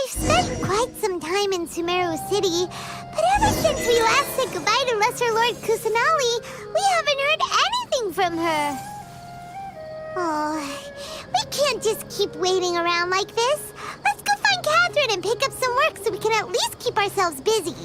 We've spent quite some time in Sumeru City, but ever since we last said goodbye to Lesser Lord Kusanali, we haven't heard anything from her. Oh, we can't just keep waiting around like this. Let's go find Catherine and pick up some work so we can at least keep ourselves busy.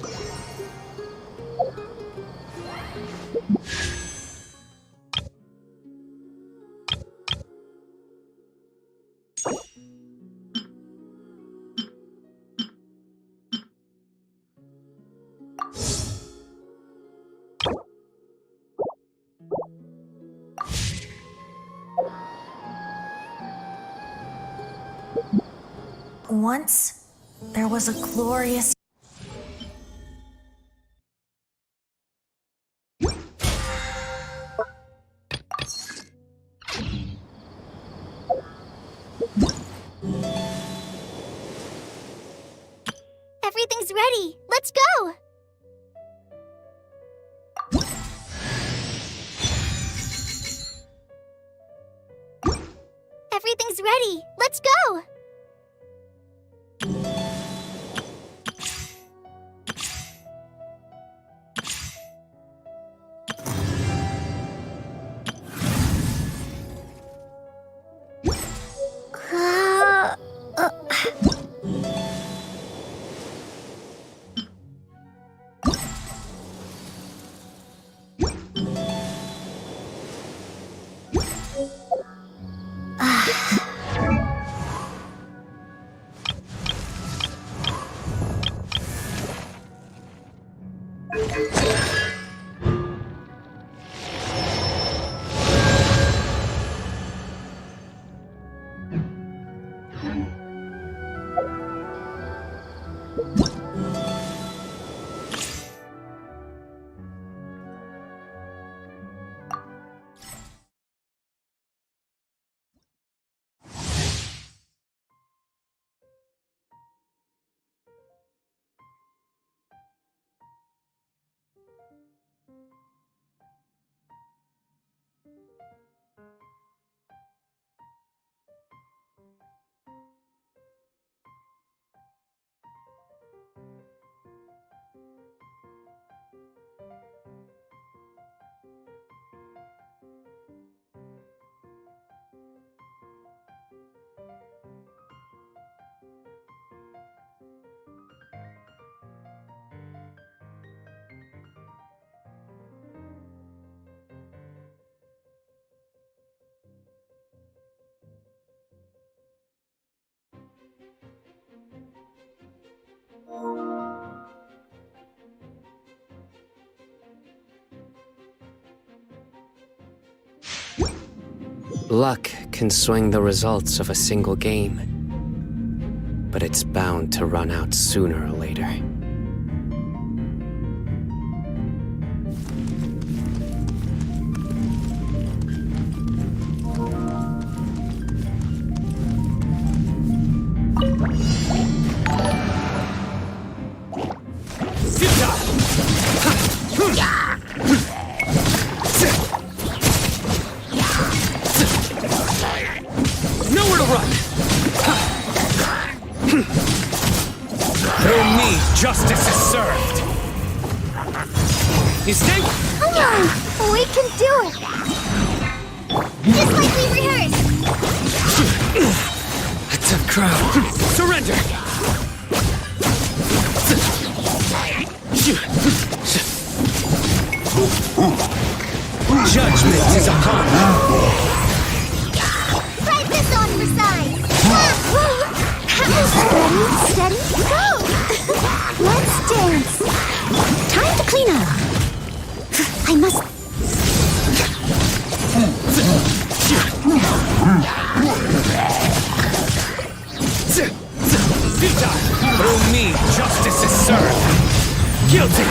Once, there was a glorious... Everything's ready. Let's go! Everything's ready. Let's go! Luck can swing the results of a single game, but it's bound to run out sooner or later. Nowhere to run! Through me, justice is served! You think? Come on! We can do it! Just like we rehearsed! A tough crowd. Surrender! Judgment is upon you! Try this on for size! Steady, steady, go! Let's dance! Time to clean up! I must... Through me, justice is served! Guilty!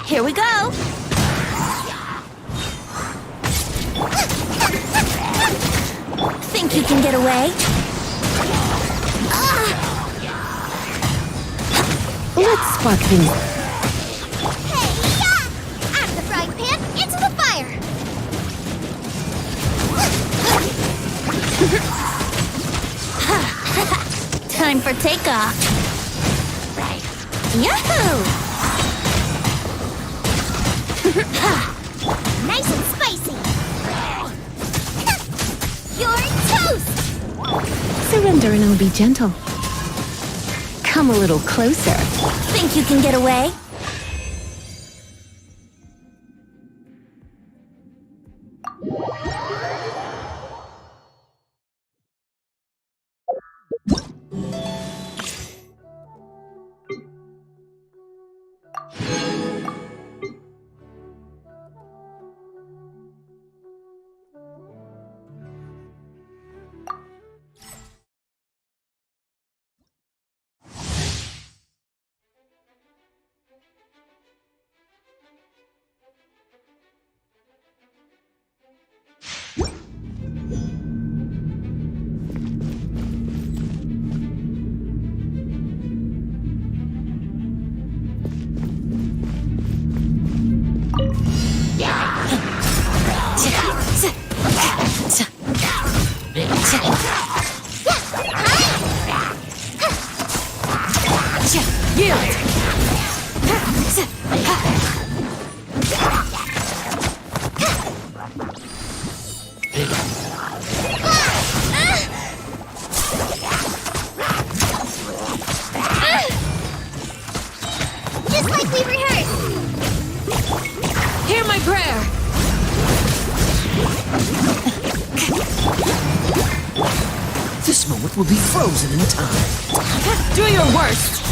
Here we go! you can get away? Let's spark things. Hey, yeah! Out of the frying pan, into the fire! Time for takeoff. Yahoo! Nice and spicy! You're toast! Surrender and I'll be gentle. Come a little closer. Think you can get away? Just like we rehearsed! Hear my prayer! This moment will be frozen in time. Do your worst!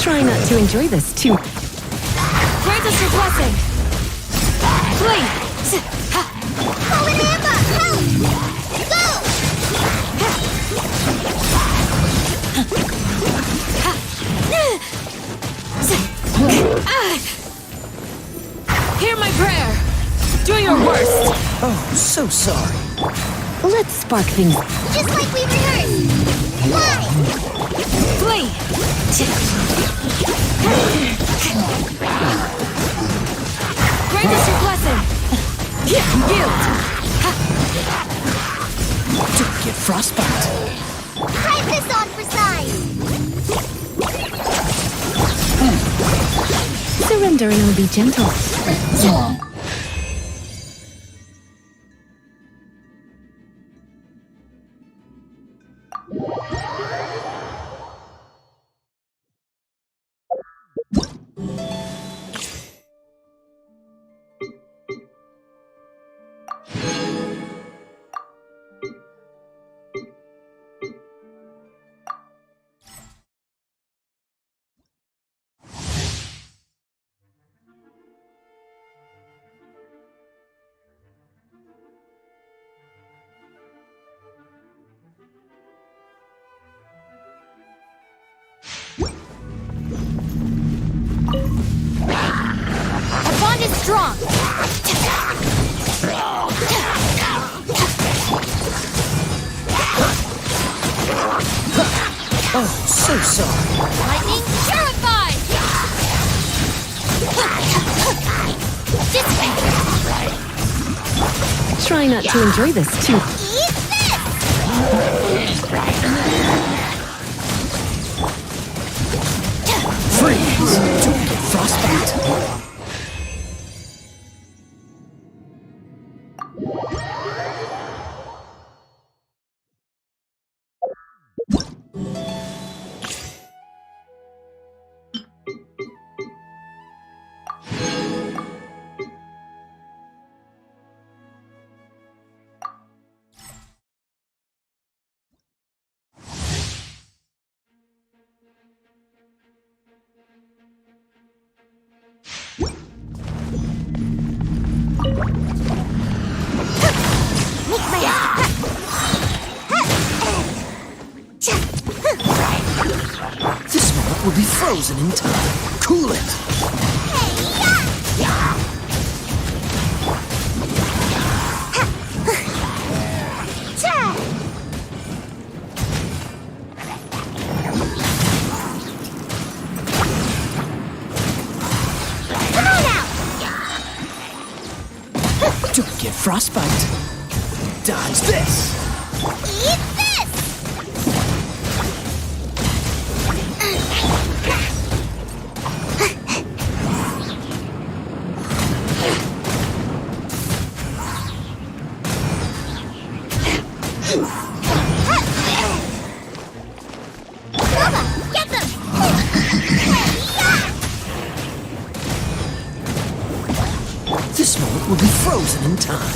Try not to enjoy this too. Grant us your blessing! Please! Call an Emma! Help! Go! Hear my prayer! Do your worst! Oh, so sorry. Let's spark things. Just like we rehearsed! Fly! Flee! Grant us your blessing! Yield! Don't get frostbite. Try this on for size! Surrender and I'll be gentle. Our bond is strong. Oh, so sorry. Lightning purified. Try not to enjoy this too. Eat this! Freeze. Don't get frostbite. This moment will be frozen in time. Cool it. get frostbite. Dodge this! Eat this! Nova, get them! This moment will be frozen in time.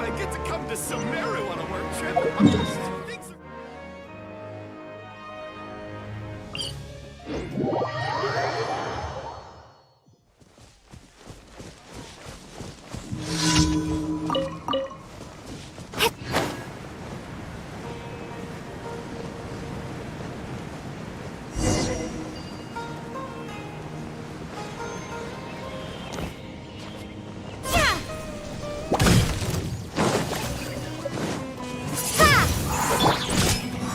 God, I get to come to Sumeru on a work trip. Things are-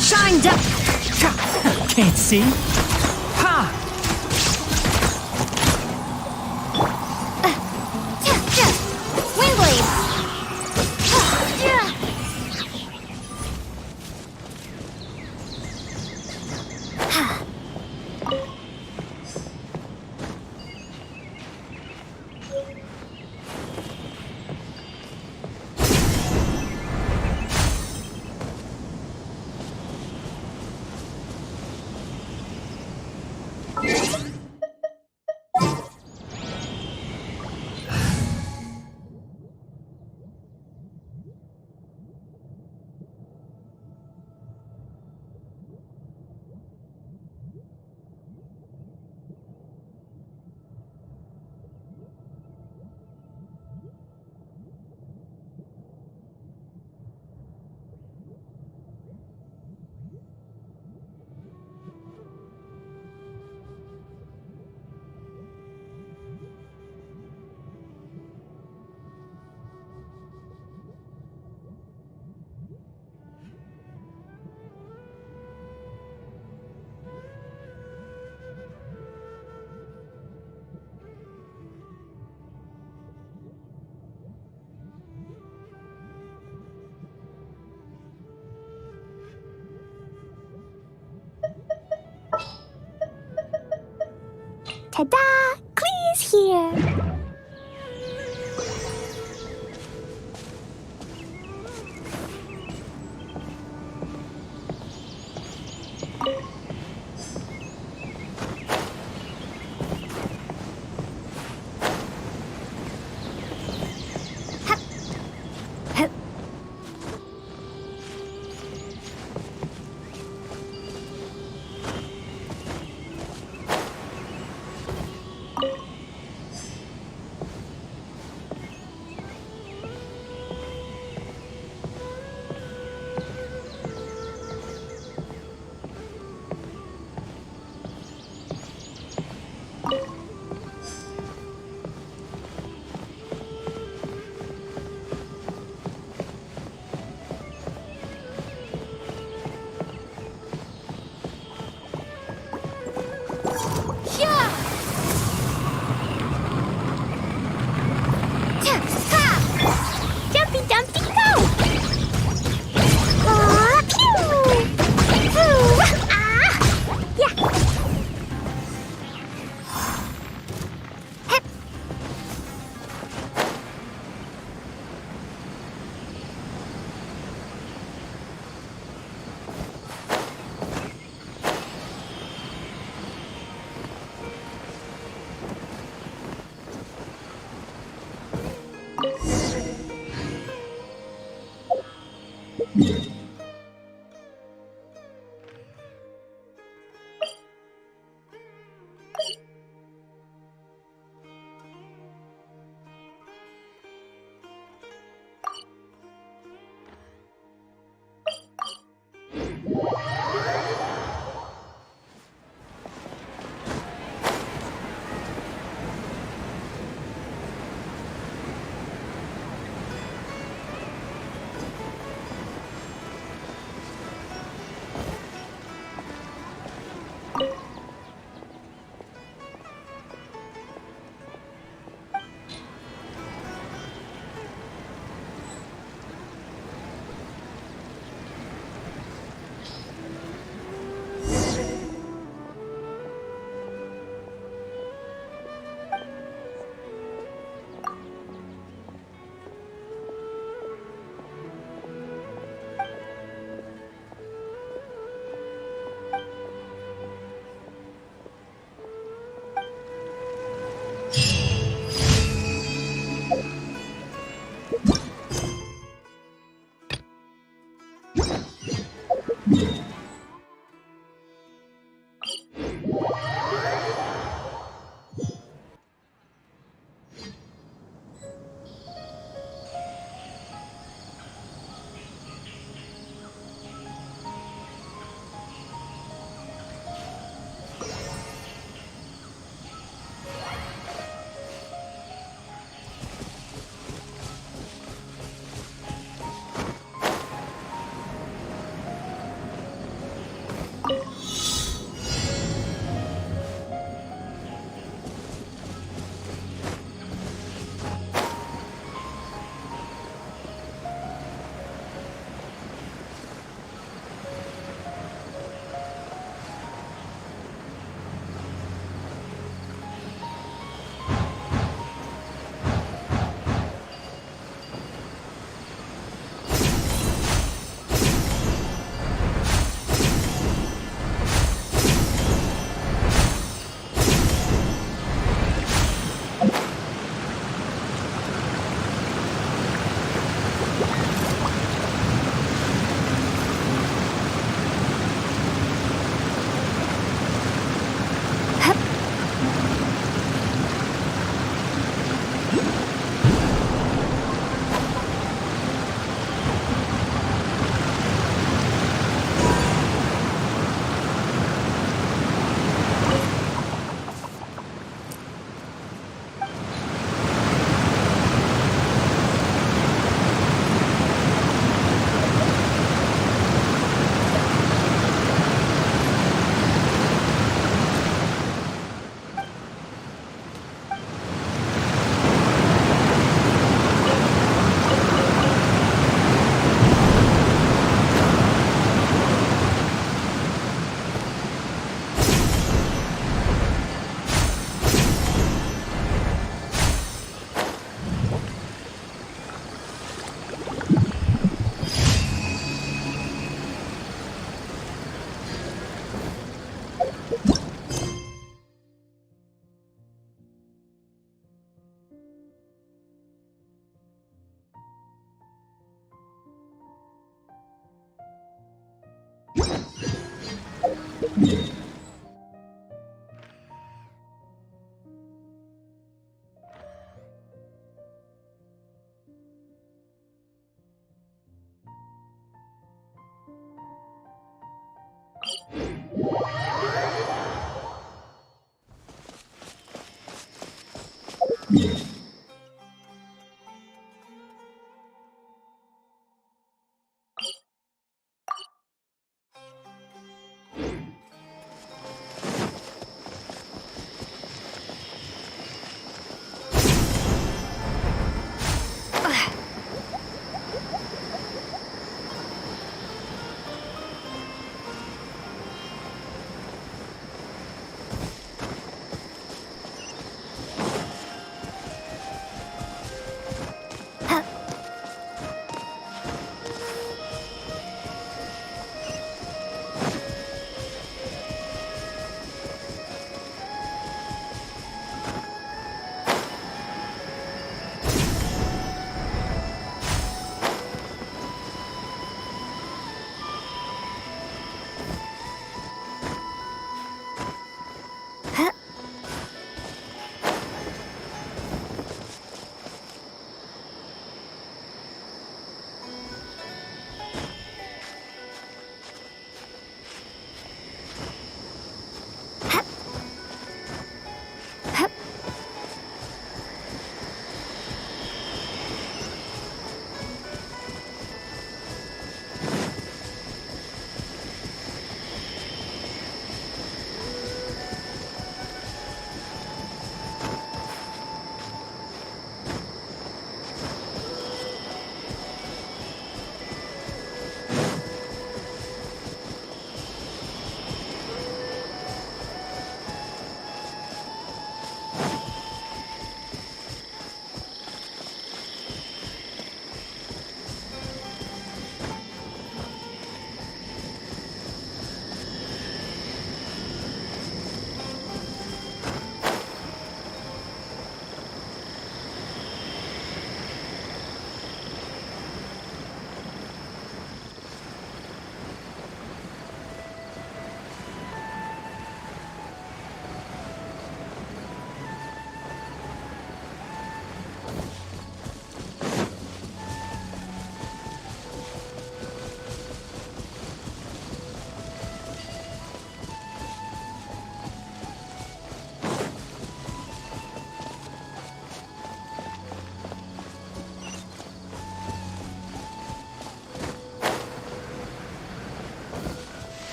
Shine down! Can't see? Ha! Windblade! Ta-da! Clee's here!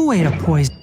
Who ate a poison?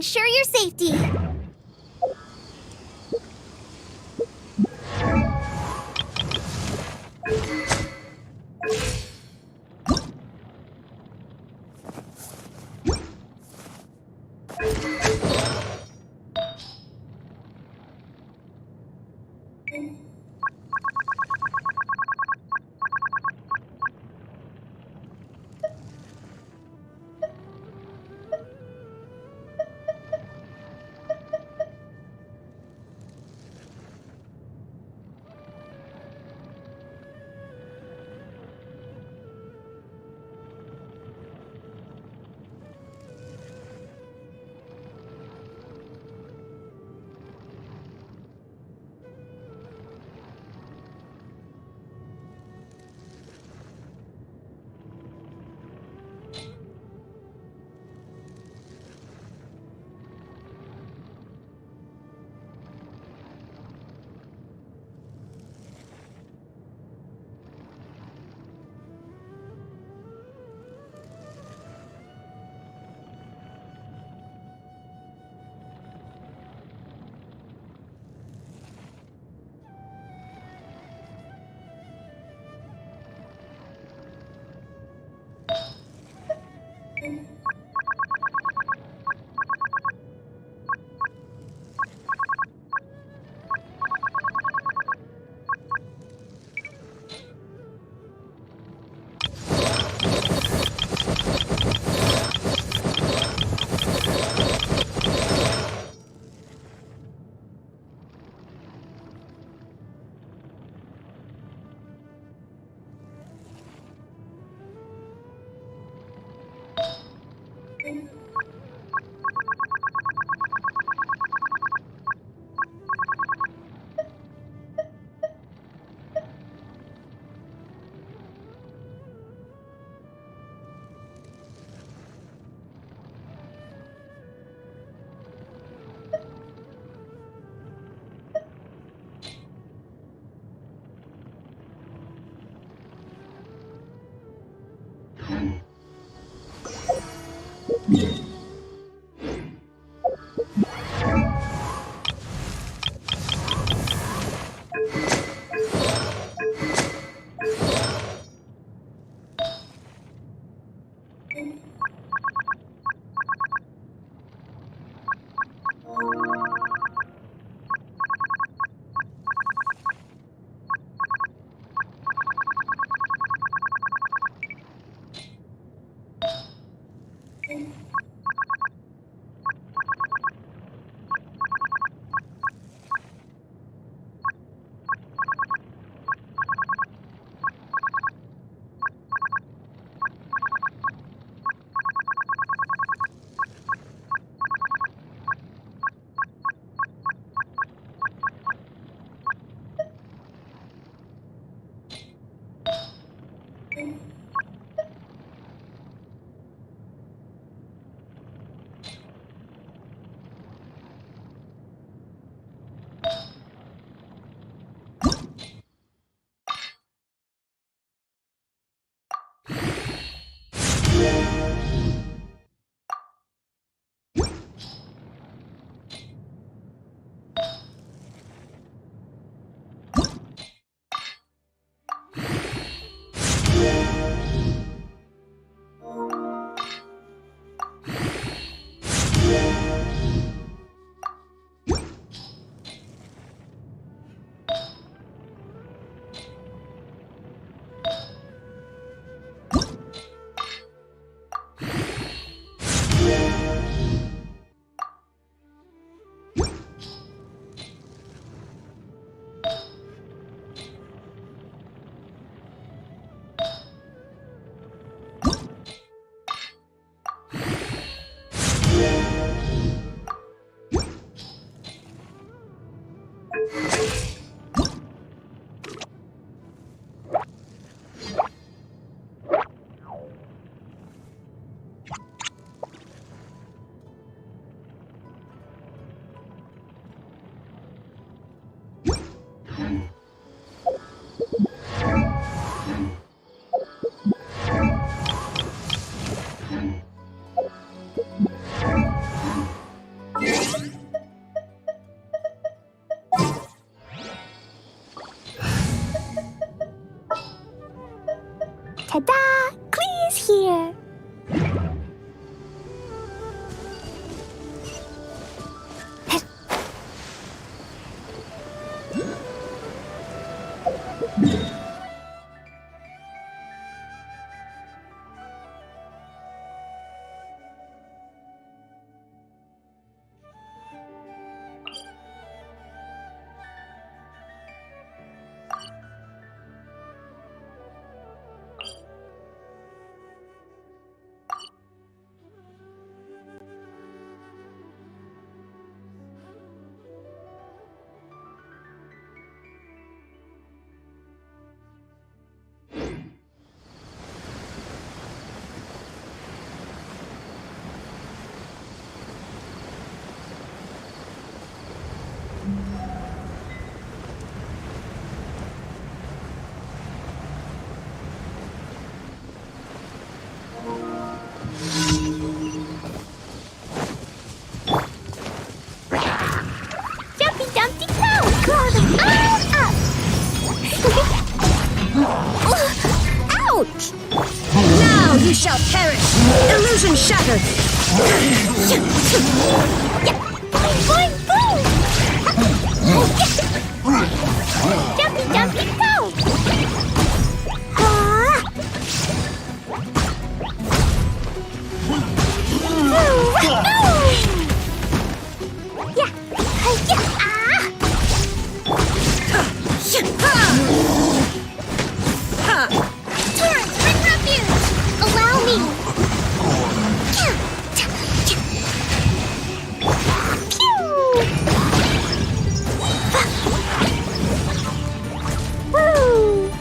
ensure your safety. Ta-da! Clee's here. Jumpy Dumpty Go! Claw them all up! Ouch! Now you shall perish! Illusion shattered! Boing, boing, boom! Jumpy Dumpty Go! Turret, bring refuge! Allow me! Woo!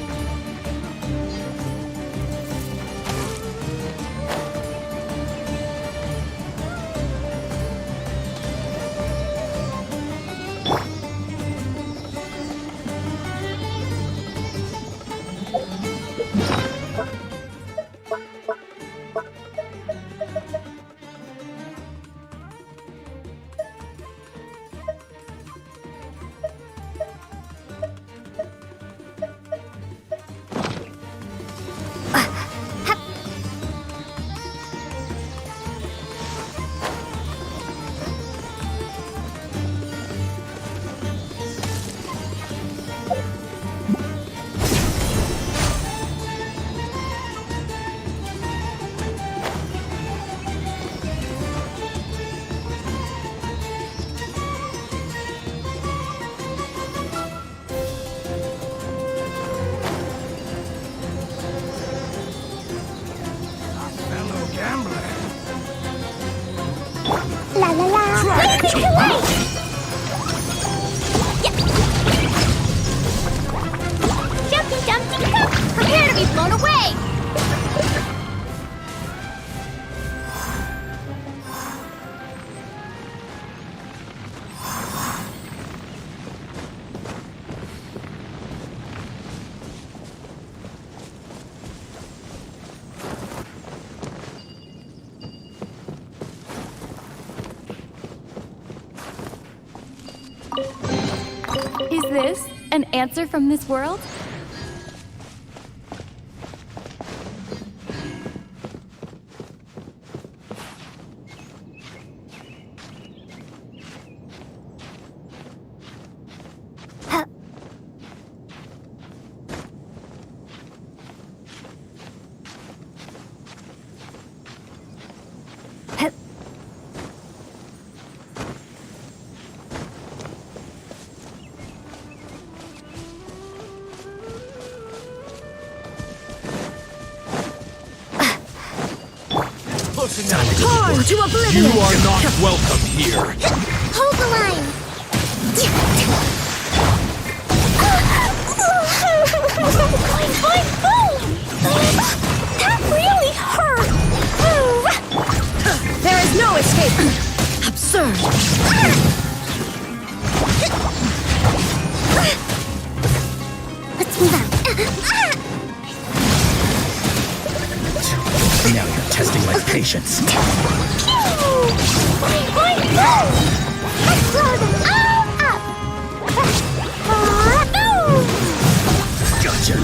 Fellow gambler. La la la! Try to keep up. Jumpy Dumpty Go! Prepare to be blown away! Is this an answer from this world? Torn to oblivion! You are not welcome here. Hold the line! Boing, boing, boing! That really hurt! There is no escape! Absurd! Let's move out. Now you're testing my patience. Boing, boing, boing! Let's blow them all up! Gotcha.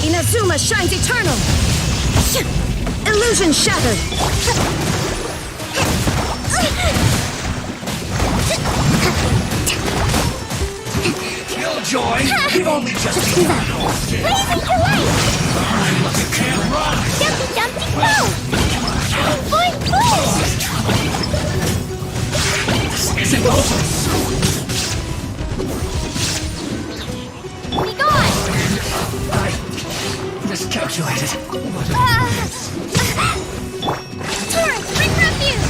Inazuma shines eternal! Illusion shattered! Killjoy, you've only just begun. Blazing to light! You can't run! Jumpy, jumpy, go! Boing, boing! This isn't over! Be gone! I miscalculated. Torrent, bring refuge!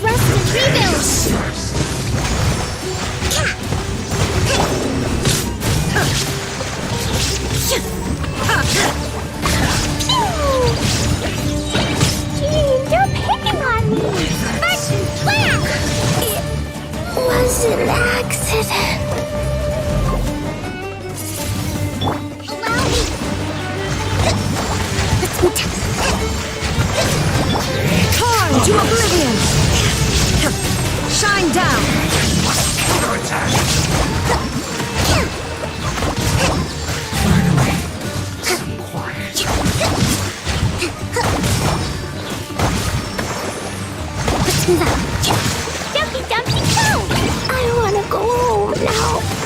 Rest and rebuild! Jeez, you're picking on me! But, where? It was an accident. Allow me. Carn to oblivion! Shine down! Jumpy, jumpy, go! I wanna go home now.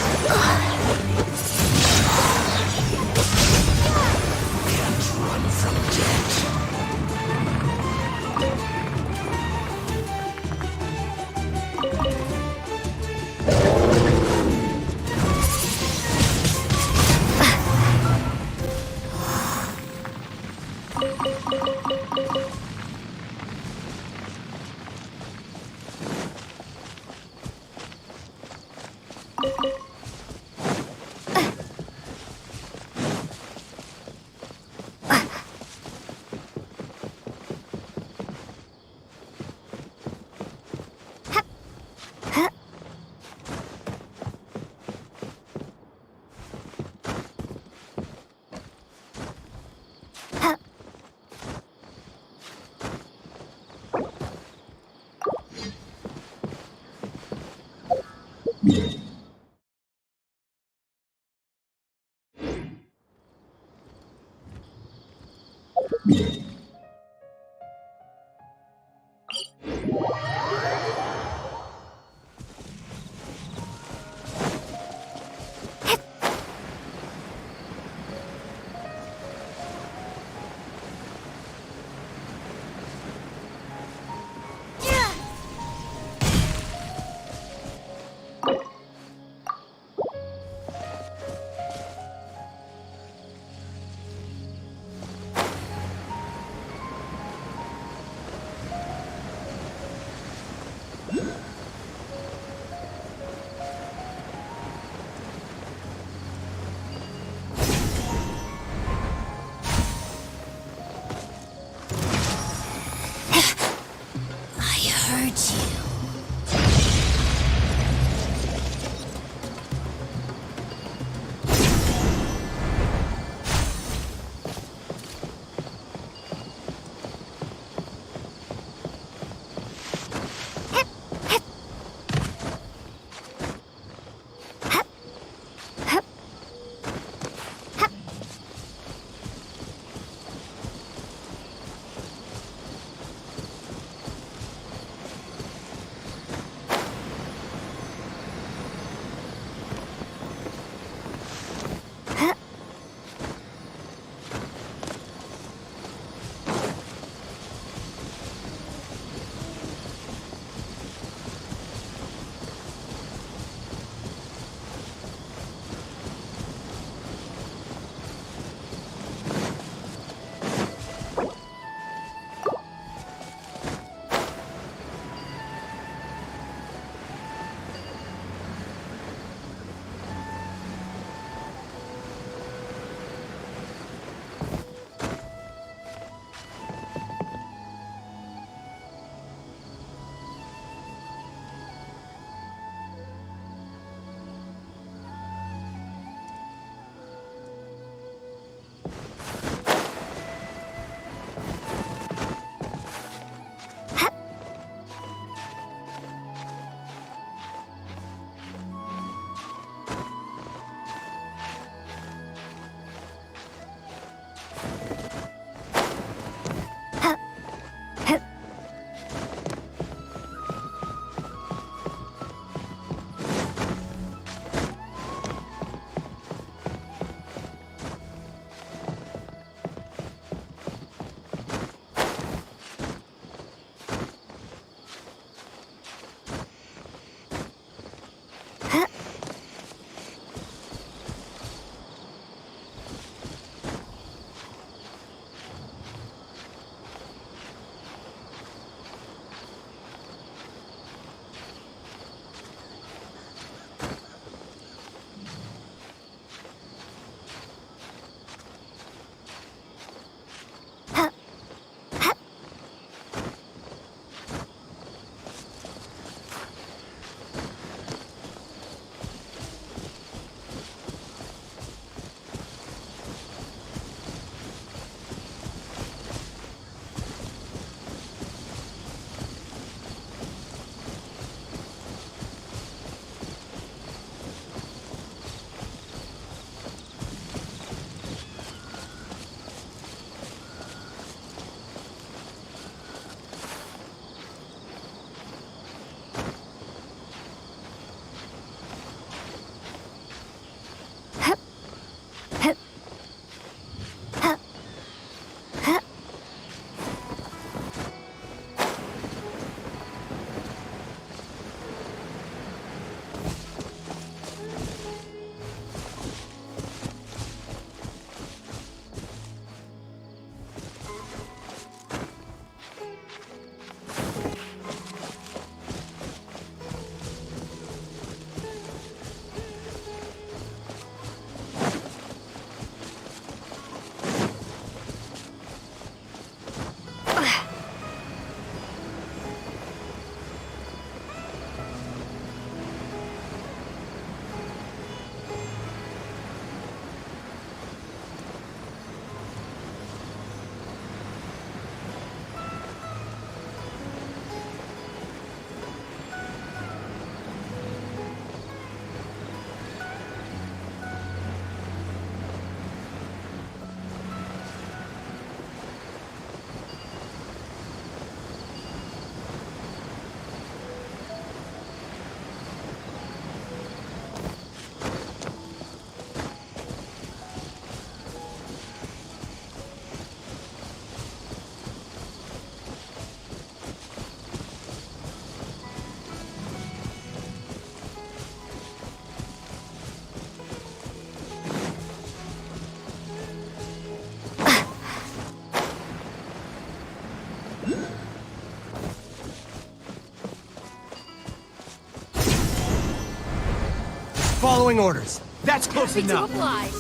Following orders. That's close Happy to enough. oblige.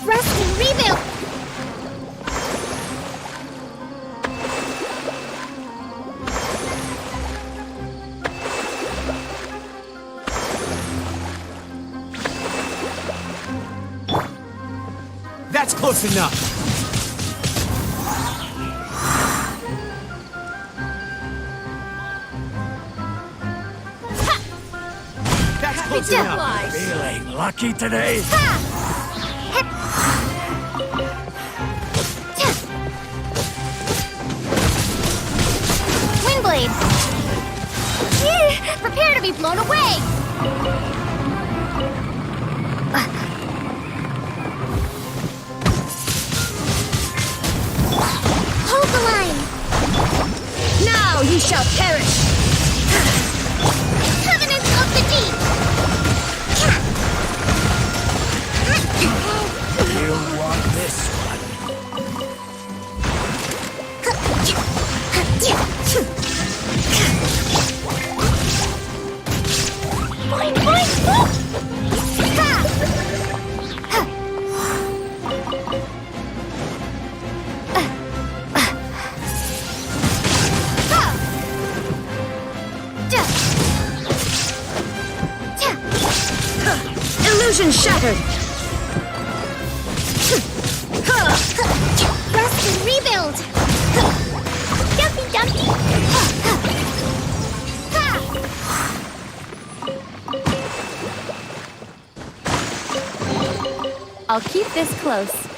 Rest and rebuild! That's close enough. That's Happy close to enough. oblige. Feeling lucky today? Windblade! Prepare to be blown away! Hold the line! Now ye shall perish! Covenant of the Deep! You want this one? Boing, boing, boing! Illusion shattered! Rest and rebuild! Dumpy, dumpy! I'll keep this close.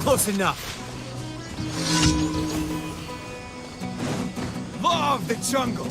close enough. Law of the jungle.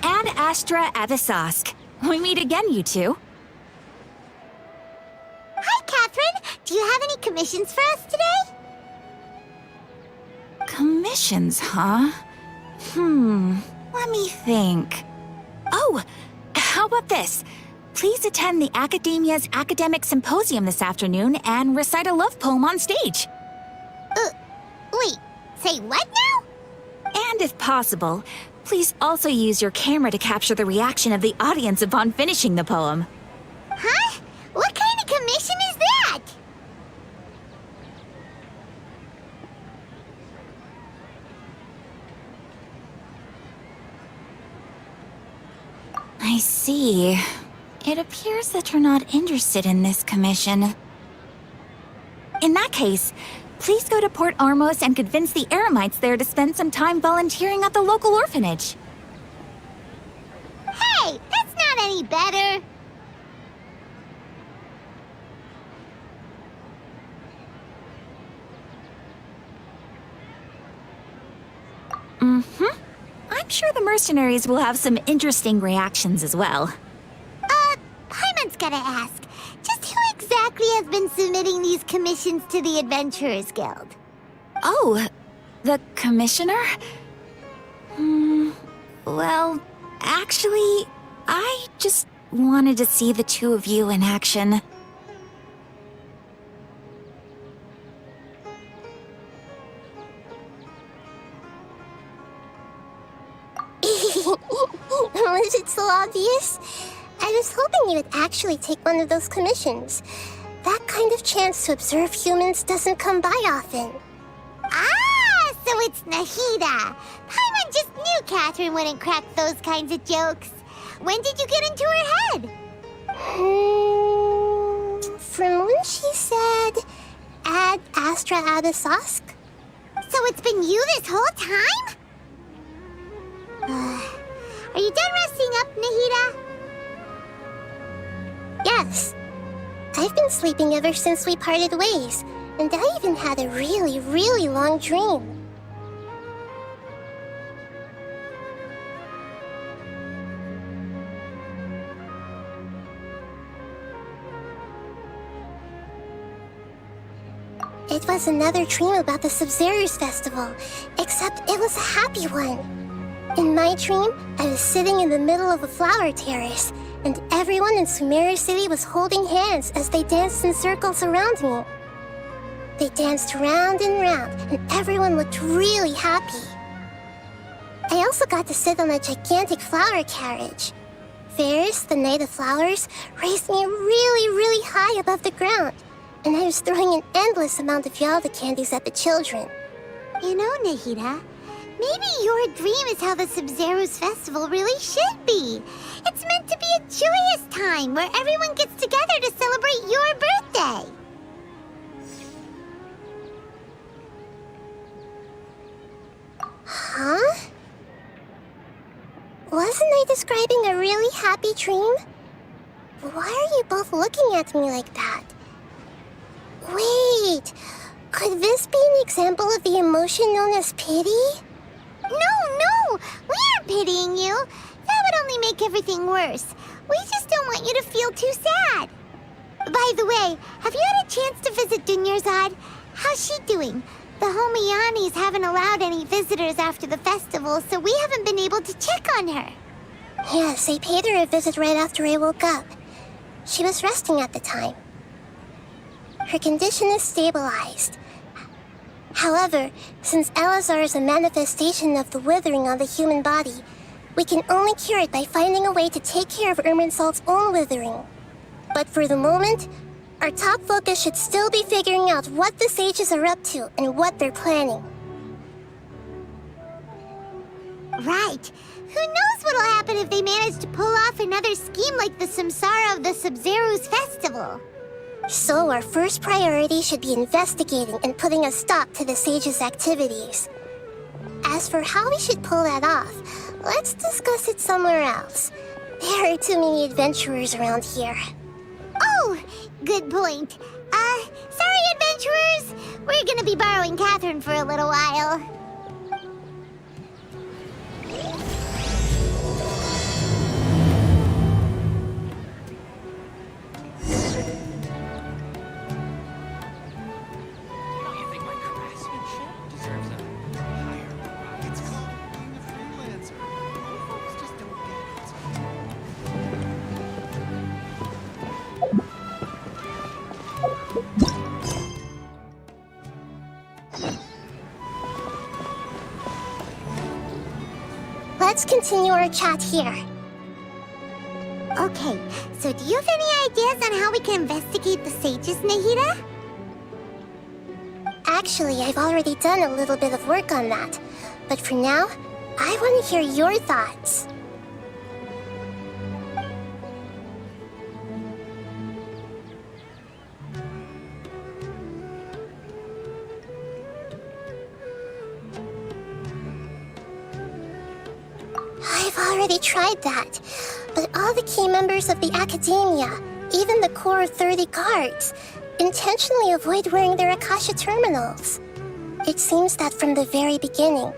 Ad Astra Avisosk. We meet again, you two. Hi, Catherine. Do you have any commissions for us today? Commissions, huh? Let me think. Oh, how about this? Please attend the Academia's Academic Symposium this afternoon and recite a love poem on stage. Wait, say what now? And if possible, please also use your camera to capture the reaction of the audience upon finishing the poem. Huh? What kind of commission is that? I see. It appears that you're not interested in this commission. In that case, please go to Port Armos and convince the Eremites there to spend some time volunteering at the local orphanage. Hey, that's not any better. sure the mercenaries will have some interesting reactions as well. Paimon's gotta ask. Just who exactly has been submitting these commissions to the Adventurers Guild? Oh, the commissioner? Well, actually, I just wanted to see the two of you in action. Was it so obvious? I was hoping you would actually take one of those commissions. That kind of chance to observe humans doesn't come by often. Ah, so it's Nahida. Paimon just knew Catherine wouldn't crack those kinds of jokes. When did you get into her head? From when she said, "Ad Astra Abysosk." So it's been you this whole time? Are you done resting up, Nahida? Yes. I've been sleeping ever since we parted ways, and I even had a really, really long dream. It was another dream about the Sub-Zero's festival, except it was a happy one. In my dream, I was sitting in the middle of a flower terrace, and everyone in Sumeru City was holding hands as they danced in circles around me. They danced round and round, and everyone looked really happy. I also got to sit on a gigantic flower carriage. Ferris, the Knight of Flowers, raised me really, really high above the ground, and I was throwing an endless amount of Yalda candies at the children. You know, Nahida, maybe your dream is how the Sub-Zero's festival really should be. It's meant to be a joyous time where everyone gets together to celebrate your birthday. Huh? Wasn't I describing a really happy dream? Why are you both looking at me like that? Wait, could this be an example of the emotion known as pity? No, we aren't pitying you. That would only make everything worse. We just don't want you to feel too sad. By the way, have you had a chance to visit Dunyarzad? How's she doing? The Homiyanis haven't allowed any visitors after the festival, so we haven't been able to check on her. Yes, I paid her a visit right after I woke up. She was resting at the time. Her condition is stabilized. However, since Elazar is a manifestation of the withering on the human body, we can only cure it by finding a way to take care of Irminsul's own withering. But for the moment, our top focus should still be figuring out what the sages are up to and what they're planning. Right. Who knows what'll happen if they manage to pull off another scheme like the Samsara of the Sub-Zero's festival? So our first priority should be investigating and putting a stop to the sages' activities. As for how we should pull that off, let's discuss it somewhere else. There are too many adventurers around here. Oh, good point. Sorry, adventurers. We're gonna be borrowing Catherine for a little while. You think my craftsmanship deserves a higher prize? It's called being a freelancer. Most folks just don't get it. Let's continue our chat here. Okay, so do you have any ideas on how we can investigate the sages, Nahida? Actually, I've already done a little bit of work on that. But for now, I want to hear your thoughts. I've already tried that, but all the key members of the Academia, even the core of 30 guards, intentionally avoid wearing their Akasha terminals. It seems that from the very beginning,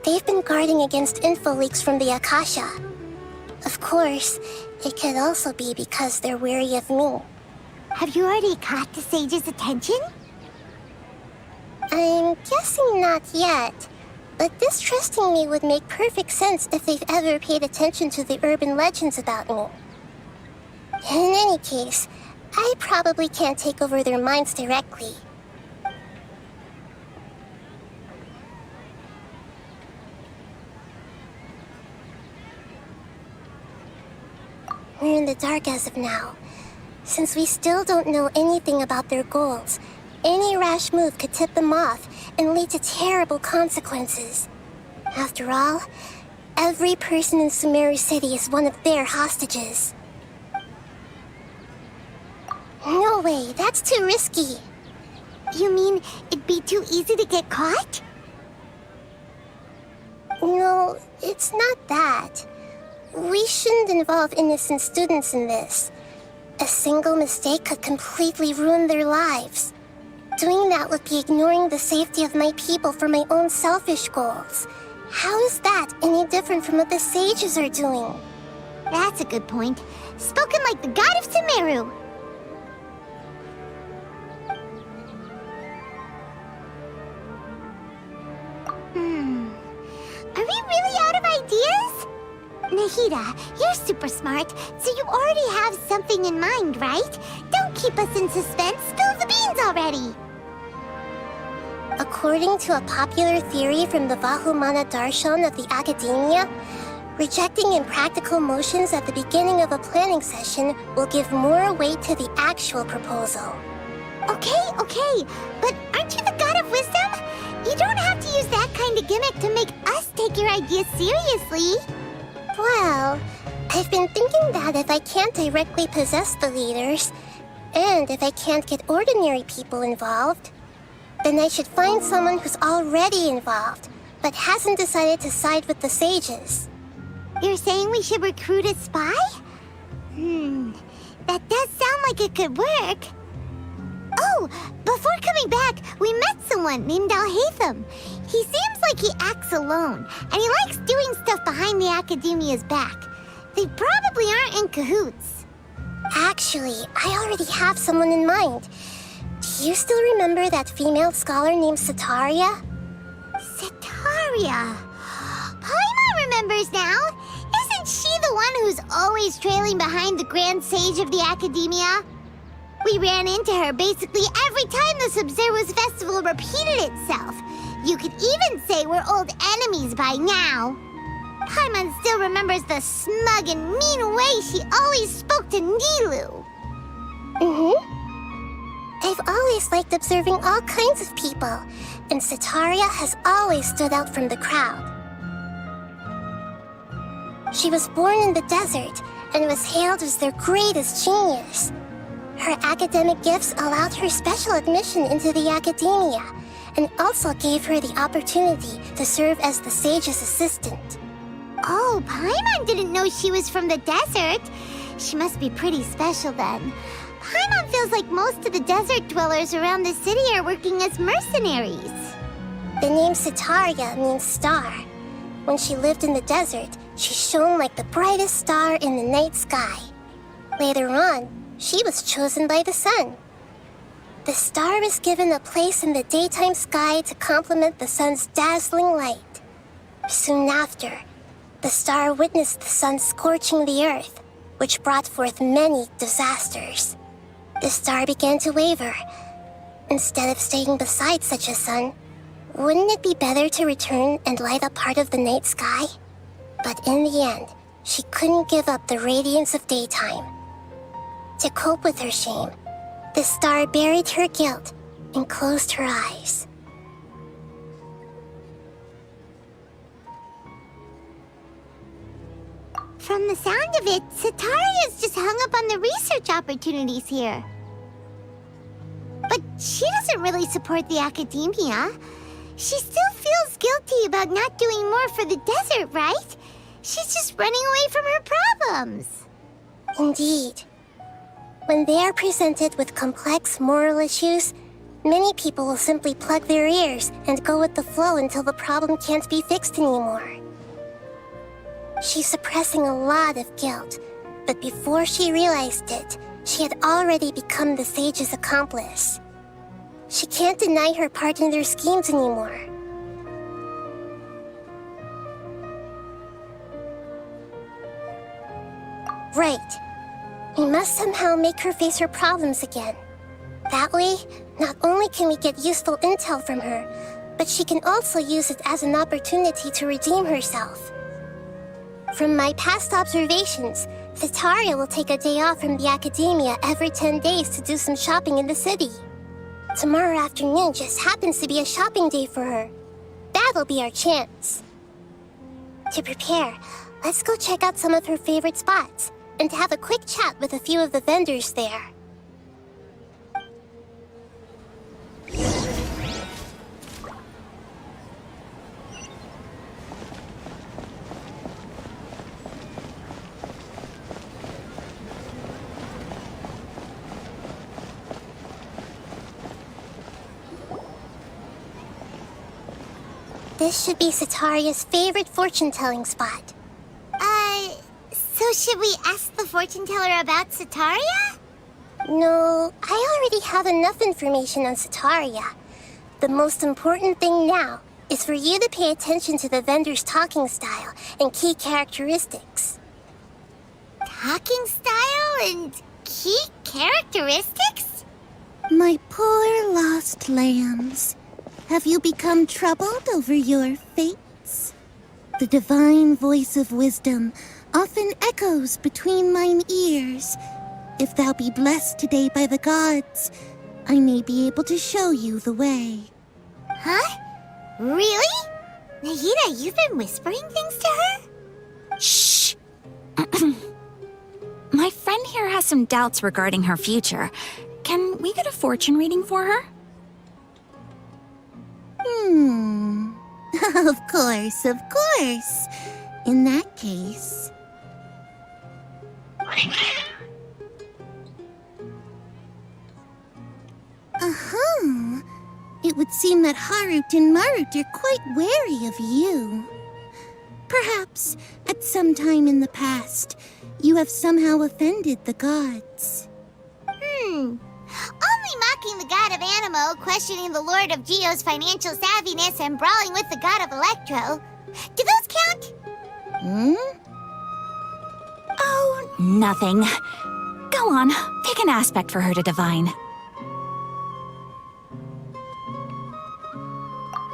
They've been guarding against info leaks from the Akasha. Of course, it could also be because they're wary of me. Have you already caught the sage's attention? I'm guessing not yet, but distrusting me would make perfect sense if they've ever paid attention to the urban legends about me. In any case, I probably can't take over their minds directly. We're in the dark as of now. Since we still don't know anything about their goals, any rash move could tip them off and lead to terrible consequences. After all, every person in Sumeru City is one of their hostages. No way, that's too risky. You mean it'd be too easy to get caught? No, it's not that. We shouldn't involve innocent students in this. A single mistake could completely ruin their lives. Doing that would be ignoring the safety of my people for my own selfish goals. How is that any different from what the sages are doing? That's a good point. Spoken like the god of Sumeru. Are we really out of ideas? Nahida, you're super smart, so you already have something in mind, right? Don't keep us in suspense. Spill the beans already. According to a popular theory from the Vahumana Darshan of the Academia, rejecting impractical motions at the beginning of a planning session will give more weight to the actual proposal. Okay, but aren't you the god of wisdom? You don't have to use that kind of gimmick to make us take your ideas seriously. Well, I've been thinking that if I can't directly possess the leaders, and if I can't get ordinary people involved, then I should find someone who's already involved, but hasn't decided to side with the sages. You're saying we should recruit a spy? That does sound like it could work. Oh, before coming back, we met someone named Alhaitham. He seems like he acts alone, and he likes doing stuff behind the Academia's back. They probably aren't in cahoots. Actually, I already have someone in mind. Do you still remember that female scholar named Sataria? Sataria. Paimon remembers now. Isn't she the one who's always trailing behind the Grand Sage of the Academia? We ran into her basically every time the Sub-Zero's festival repeated itself. You could even say we're old enemies by now. Paimon still remembers the smug and mean way she always spoke to Nilu. I've always liked observing all kinds of people, and Sataria has always stood out from the crowd. She was born in the desert and was hailed as their greatest genius. Her academic gifts allowed her special admission into the Academia, and also gave her the opportunity to serve as the sage's assistant. Oh, Paimon didn't know she was from the desert. She must be pretty special then. Paimon feels like most of the desert dwellers around the city are working as mercenaries. The name Sataria means star. When she lived in the desert, she shone like the brightest star in the night sky. Later on, she was chosen by the sun. The star was given a place in the daytime sky to complement the sun's dazzling light. Soon after, the star witnessed the sun scorching the earth, which brought forth many disasters. The star began to waver. Instead of staying beside such a sun, wouldn't it be better to return and light up part of the night sky? But in the end, she couldn't give up the radiance of daytime. To cope with her shame, the star buried her guilt and closed her eyes. From the sound of it, Sataria's just hung up on the research opportunities here. But she doesn't really support the Academia. She still feels guilty about not doing more for the desert, right? She's just running away from her problems. Indeed. When they are presented with complex moral issues, Many people will simply plug their ears and go with the flow until the problem can't be fixed anymore. She's suppressing a lot of guilt, but before she realized it, she had already become the sage's accomplice. She can't deny her part in their schemes anymore. Right. We must somehow make her face her problems again. That way, not only can we get useful intel from her, but she can also use it as an opportunity to redeem herself. From my past observations, Cetaria will take a day off from the academia every 10 days to do some shopping in the city. Tomorrow afternoon just happens to be a shopping day for her. That'll be our chance. To prepare, let's go check out some of her favorite spots and have a quick chat with a few of the vendors there. This should be Cetaria's favorite fortune-telling spot. So should we ask the fortune teller about Cetaria? No, I already have enough information on Cetaria. The most important thing now is for you to pay attention to the vendor's talking style and key characteristics. Talking style and key characteristics? My poor lost lambs. Have you become troubled over your fates? The divine voice of wisdom often echoes between mine ears. If thou be blessed today by the gods, I may be able to show you the way. Huh? Really? Nahida, you've been whispering things to her? Shh! My friend here has some doubts regarding her future. Can we get a fortune reading for her? Of course, of course. In that case... It would seem that Harut and Marut are quite wary of you. Perhaps, at some time in the past, you have somehow offended the gods. Only mocking the god of Animo, questioning the Lord of Geo's financial savviness, and brawling with the god of Electro. Do those count? Oh, nothing. Go on, pick an aspect for her to divine.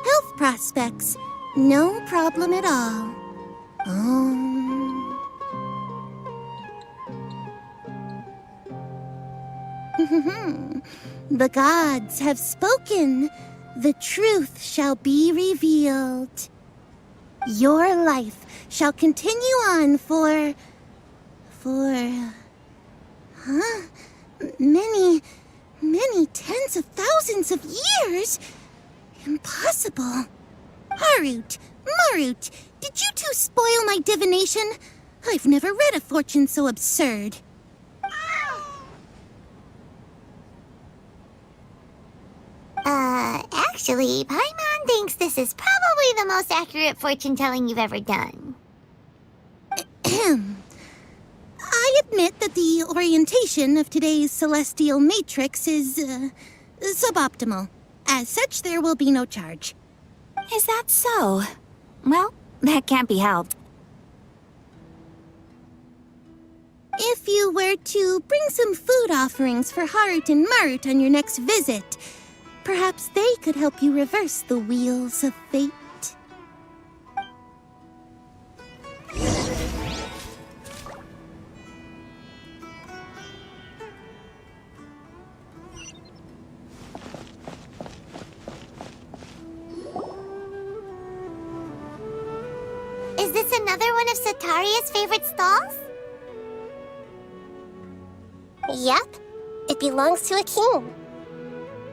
Health prospects, no problem at all. The gods have spoken. The truth shall be revealed. Your life shall continue on for many tens of thousands of years. Impossible. Harut, Marut, did you two spoil my divination? I've never read a fortune so absurd. Actually, Paimon thinks this is probably the most accurate fortune-telling you've ever done. I admit that the orientation of today's celestial matrix is, suboptimal. As such, there will be no charge. Is that so? Well, that can't be helped. If you were to bring some food offerings for Harut and Marut on your next visit, perhaps they could help you reverse the wheels of fate. Is this another one of Cetaria's favorite stalls? Yep, it belongs to a king.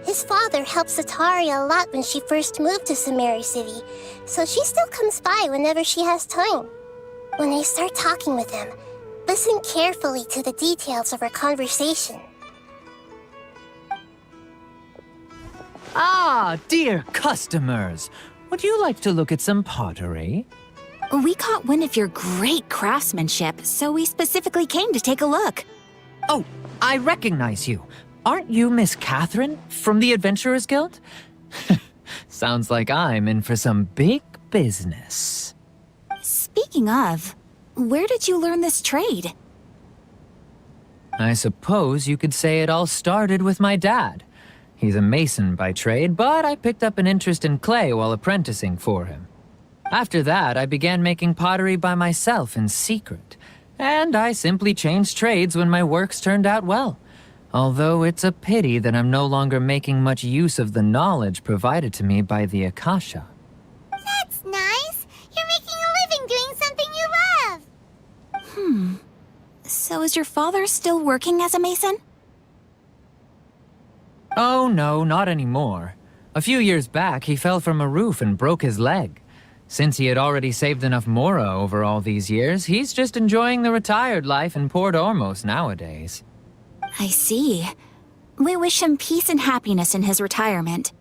His father helped Cetaria a lot when she first moved to Sumeru City, so she still comes by whenever she has time. When I start talking with him, listen carefully to the details of our conversation. Ah, dear customers. Would you like to look at some pottery? We caught wind of your great craftsmanship, so we specifically came to take a look. Oh, I recognize you. Aren't you Miss Catherine from the Adventurers Guild? Sounds like I'm in for some big business. Speaking of, where did you learn this trade? I suppose you could say it all started with my dad. He's a mason by trade, but I picked up an interest in clay while apprenticing for him. After that, I began making pottery by myself in secret, and I simply changed trades when my works turned out well. Although it's a pity that I'm no longer making much use of the knowledge provided to me by the Akasha. That's nice. You're making a living doing something you love. So is your father still working as a mason? Oh no, not anymore. A few years back, he fell from a roof and broke his leg. Since he had already saved enough mora over all these years, he's just enjoying the retired life in Port Ormos nowadays. I see. We wish him peace and happiness in his retirement.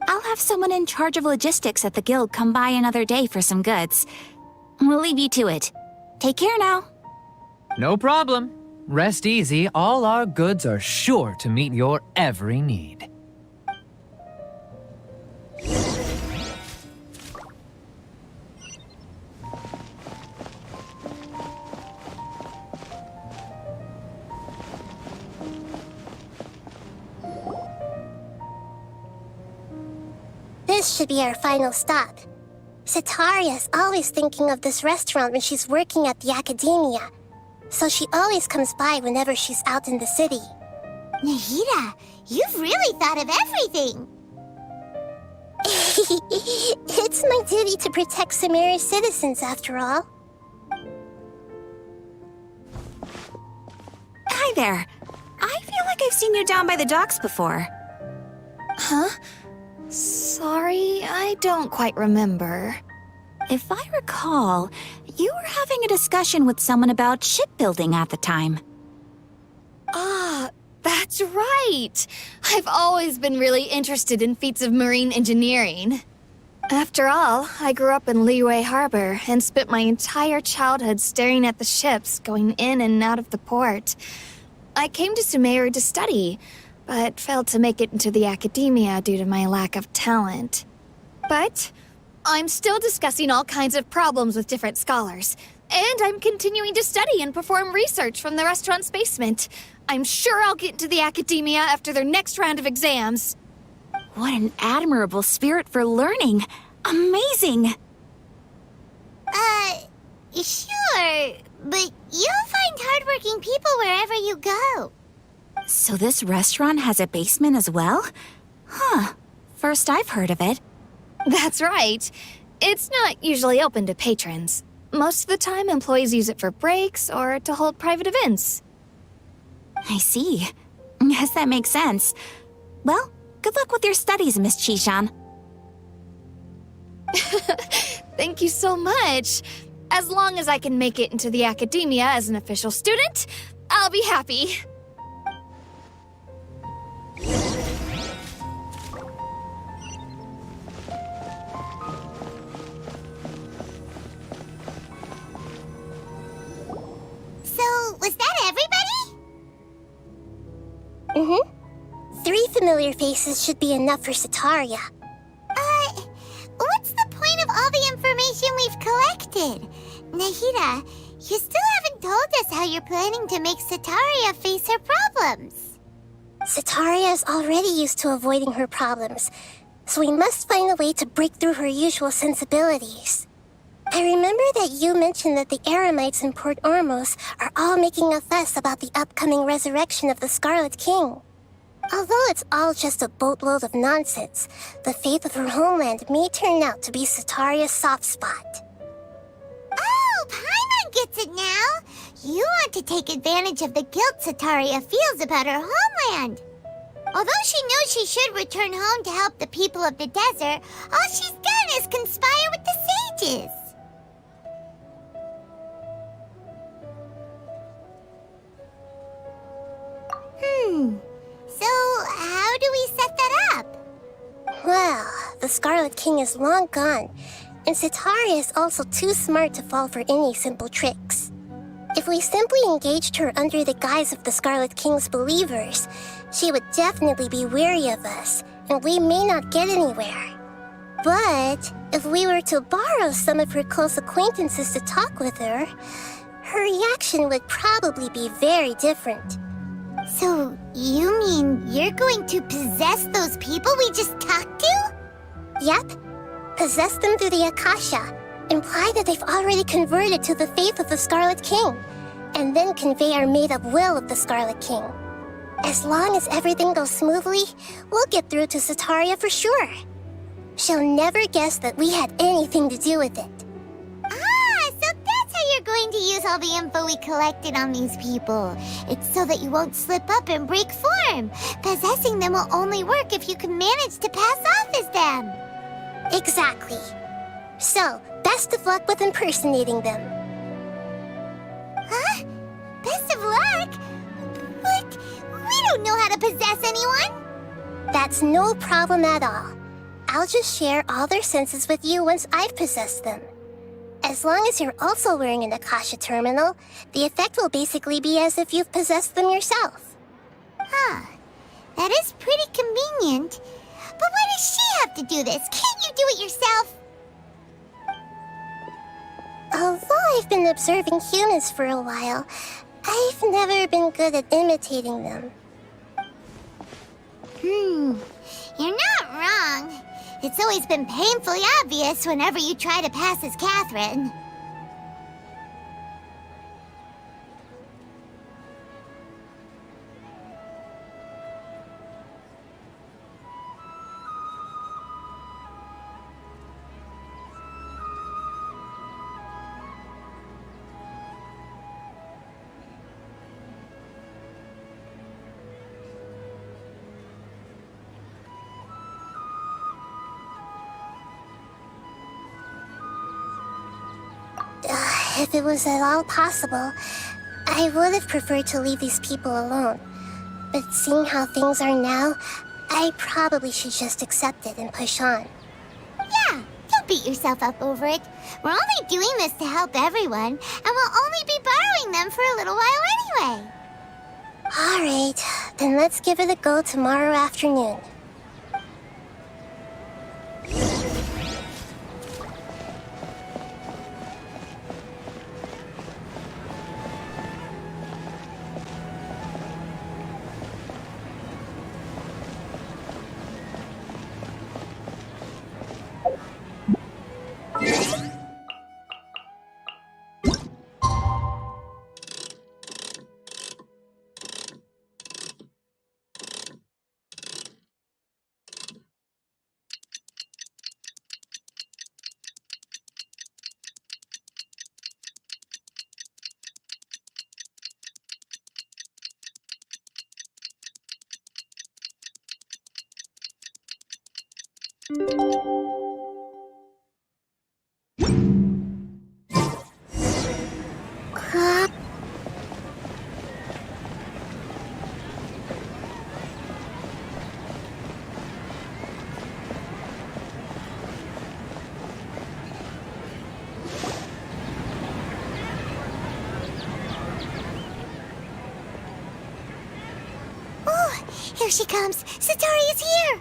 I'll have someone in charge of logistics at the guild come by another day for some goods. We'll leave you to it. Take care now. No problem. Rest easy, all our goods are sure to meet your every need. This should be our final stop. Sitaria's always thinking of this restaurant when she's working at the academia, so she always comes by whenever she's out in the city. Nahida, you've really thought of everything. It's my duty to protect Sumerio's citizens, after all. Hi there. I feel like I've seen you down by the docks before. Huh? Sorry, I don't quite remember. If I recall, you were having a discussion with someone about shipbuilding at the time. Ah, that's right! I've always been really interested in feats of marine engineering. After all, I grew up in Liyue Harbor and spent my entire childhood staring at the ships going in and out of the port. I came to Sumeru to study, but failed to make it into the academia due to my lack of talent. But I'm still discussing all kinds of problems with different scholars, and I'm continuing to study and perform research from the restaurant's basement. I'm sure I'll get into the academia after their next round of exams. What an admirable spirit for learning. Amazing! Sure, but you'll find hardworking people wherever you go. So this restaurant has a basement as well? Huh. First I've heard of it. That's right. It's not usually open to patrons. Most of the time, employees use it for breaks or to hold private events. I see. Guess that makes sense. Well, good luck with your studies, Miss Chishan. Thank you so much. As long as I can make it into the academia as an official student, I'll be happy. So, was that everybody? Mm-hmm. 3 familiar faces should be enough for Sitaria. What's the point of all the information we've collected? Nahida, you still haven't told us how you're planning to make Sitaria face her problems. Sitaria is already used to avoiding her problems, so we must find a way to break through her usual sensibilities. I remember that you mentioned that the Eremites in Port Ormos are all making a fuss about the upcoming resurrection of the Scarlet King. Although it's all just a boatload of nonsense, the fate of her homeland may turn out to be Sitaria's soft spot. Oh, Paimon gets it now! You want to take advantage of the guilt Sitaria feels about her homeland. Although she knows she should return home to help the people of the desert, all she's done is conspire with the sages. So, how do we set that up? the Scarlet King is long gone, and Sitaria is also too smart to fall for any simple tricks. If we simply engaged her under the guise of the Scarlet King's believers, she would definitely be wary of us, and we may not get anywhere. But if we were to borrow some of her close acquaintances to talk with her, her reaction would probably be very different. So, you mean you're going to possess those people we just talked to? Yep. Possess them through the Akasha. Imply that they've already converted to the faith of the Scarlet King, and then convey our made-up will of the Scarlet King. As long as everything goes smoothly, we'll get through to Sitaria for sure. She'll never guess that we had anything to do with it. Ah, so that's how you're going to use all the info we collected on these people. It's so that you won't slip up and break form. Possessing them will only work if you can manage to pass off as them. Exactly. So, best of luck with impersonating them. Huh? Best of luck? But we don't know how to possess anyone. That's no problem at all. I'll just share all their senses with you once I've possessed them. As long as you're also wearing an Akasha terminal, the effect will basically be as if you've possessed them yourself. Huh. That is pretty convenient. But why does she have to do this? Can't you do it yourself? Although I've been observing humans for a while, I've never been good at imitating them. You're not wrong. It's always been painfully obvious whenever you try to pass as Catherine. If it was at all possible, I would have preferred to leave these people alone. But seeing how things are now, I probably should just accept it and push on. Yeah, don't beat yourself up over it. We're only doing this to help everyone, and we'll only be borrowing them for a little while anyway. Alright, then let's give it a go tomorrow afternoon. Here she comes. Sataria's here.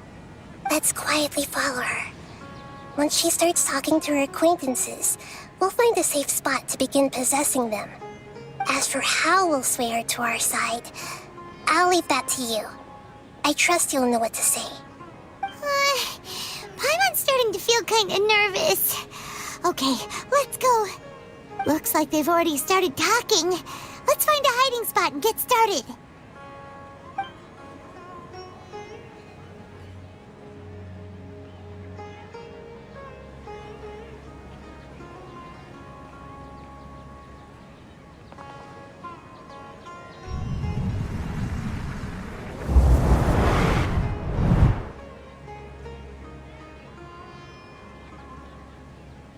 Let's quietly follow her. Once she starts talking to her acquaintances, we'll find a safe spot to begin possessing them. As for how we'll sway her to our side, I'll leave that to you. I trust you'll know what to say. Paimon's starting to feel kinda nervous. Okay, let's go. Looks like they've already started talking. Let's find a hiding spot and get started.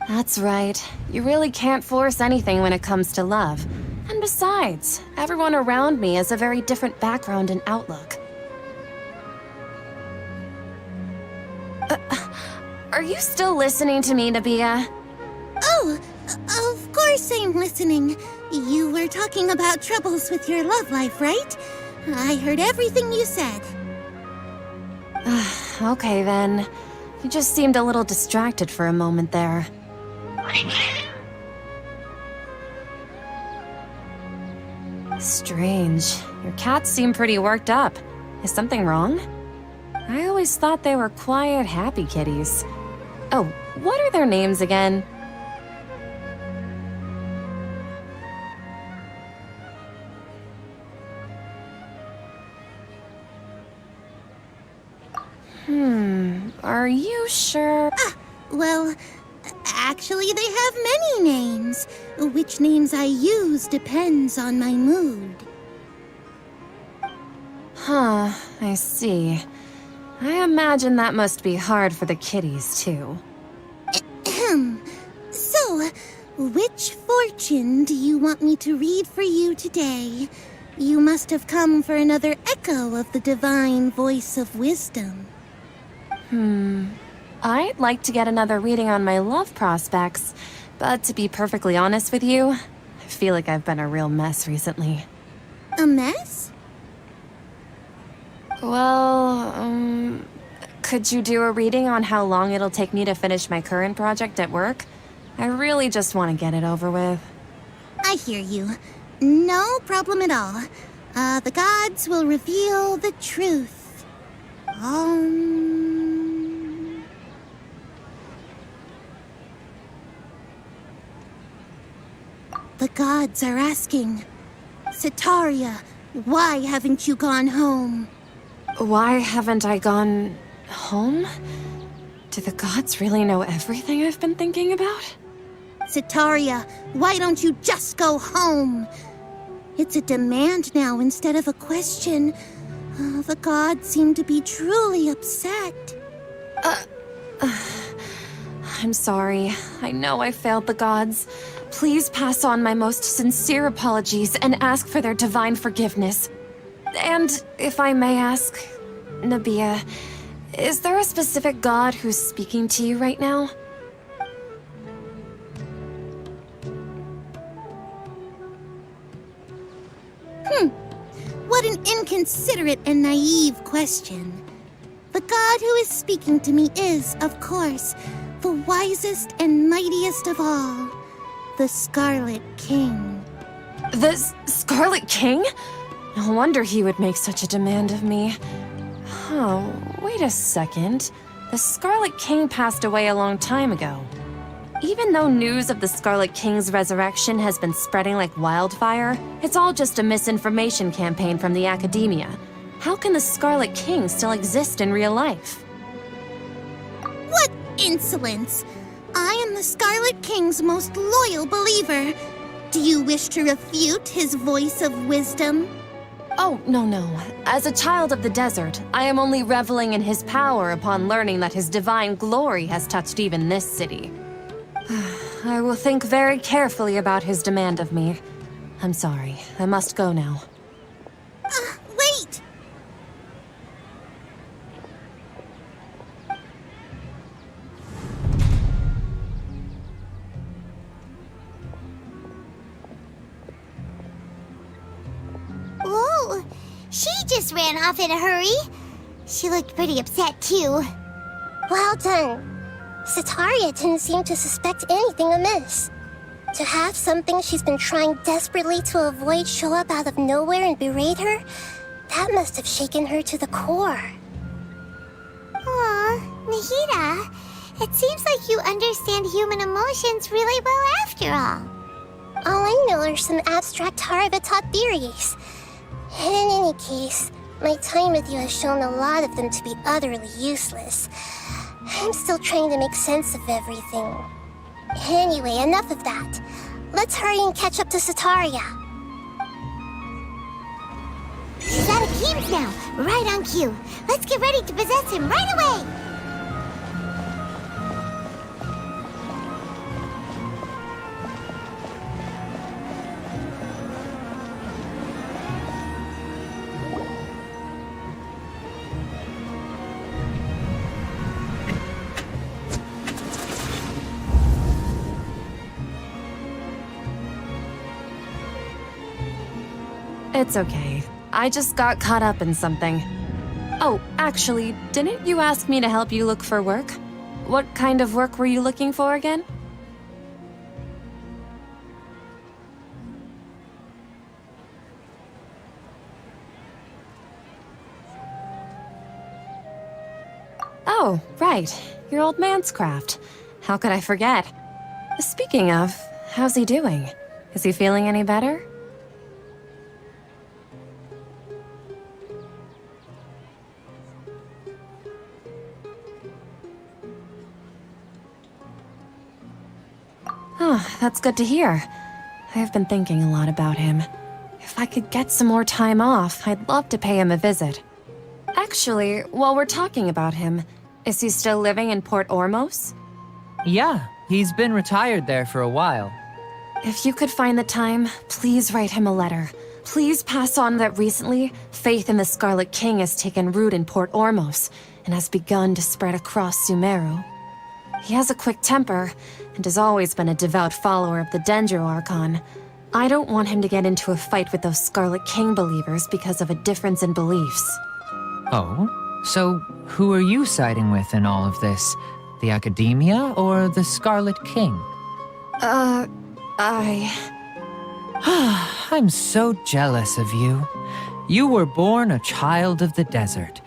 That's right. You really can't force anything when it comes to love. And besides, everyone around me has a very different background and outlook. Are you still listening to me, Nabia? Oh, of course I'm listening. You were talking about troubles with your love life, right? I heard everything you said. Okay then. You just seemed a little distracted for a moment there. Strange. Your cats seem pretty worked up. Is something wrong? I always thought they were quiet, happy kitties. Oh, what are their names again? Are you sure? Well, actually they have many names. Which names I use depends on my mood. Huh, I see. I imagine that must be hard for the kitties, too. So, which fortune do you want me to read for you today? You must have come for another echo of the divine voice of wisdom. I'd like to get another reading on my love prospects, but to be perfectly honest with you, I feel like I've been a real mess recently. A mess? Well, could you do a reading on how long it'll take me to finish my current project at work? I really just want to get it over with. I hear you. No problem at all. The gods will reveal the truth. The gods are asking, Sitaria, why haven't you gone home? Why haven't I gone home? Do the gods really know everything I've been thinking about? Sitaria, why don't you just go home? It's a demand now instead of a question. The gods seem to be truly upset. I'm sorry. I know I failed the gods. Please pass on my most sincere apologies and ask for their divine forgiveness. And if I may ask, Nabia, is there a specific god who's speaking to you right now? What an inconsiderate and naive question. The god who is speaking to me is, of course, the wisest and mightiest of all, the Scarlet King. The Scarlet King? No wonder he would make such a demand of me. Oh, wait a second. The Scarlet King passed away a long time ago. Even though news of the Scarlet King's resurrection has been spreading like wildfire, it's all just a misinformation campaign from the academia. How can the Scarlet King still exist in real life? What insolence! I am the Scarlet King's most loyal believer. Do you wish to refute his voice of wisdom? Oh, no. As a child of the desert, I am only reveling in his power upon learning that his divine glory has touched even this city. I will think very carefully about his demand of me. I'm sorry. I must go now. Wait! Whoa! She just ran off in a hurry. She looked pretty upset, too. Well done. Sitaria didn't seem to suspect anything amiss. To have something she's been trying desperately to avoid show up out of nowhere and berate her, that must have shaken her to the core. Aw, Nahida, it seems like you understand human emotions really well after all. All I know are some abstract Harabatop theories. In any case, my time with you has shown a lot of them to be utterly useless. I'm still trying to make sense of everything. Anyway, enough of that. Let's hurry and catch up to Sitaria. He's out of games now, right on cue. Let's get ready to possess him right away! It's okay. I just got caught up in something. Oh, actually, didn't you ask me to help you look for work? What kind of work were you looking for again? Oh, right. Your old man's craft. How could I forget? Speaking of, how's he doing? Is he feeling any better? Oh, that's good to hear. I've been thinking a lot about him. If I could get some more time off, I'd love to pay him a visit. Actually, while we're talking about him, is he still living in Port Ormos? Yeah, he's been retired there for a while. If you could find the time, please write him a letter. Please pass on that recently, faith in the Scarlet King has taken root in Port Ormos and has begun to spread across Sumeru. He has a quick temper and has always been a devout follower of the Dendro Archon. I don't want him to get into a fight with those Scarlet King believers because of a difference in beliefs. Oh? So, who are you siding with in all of this? The Academia or the Scarlet King? I'm so jealous of you. You were born a child of the desert,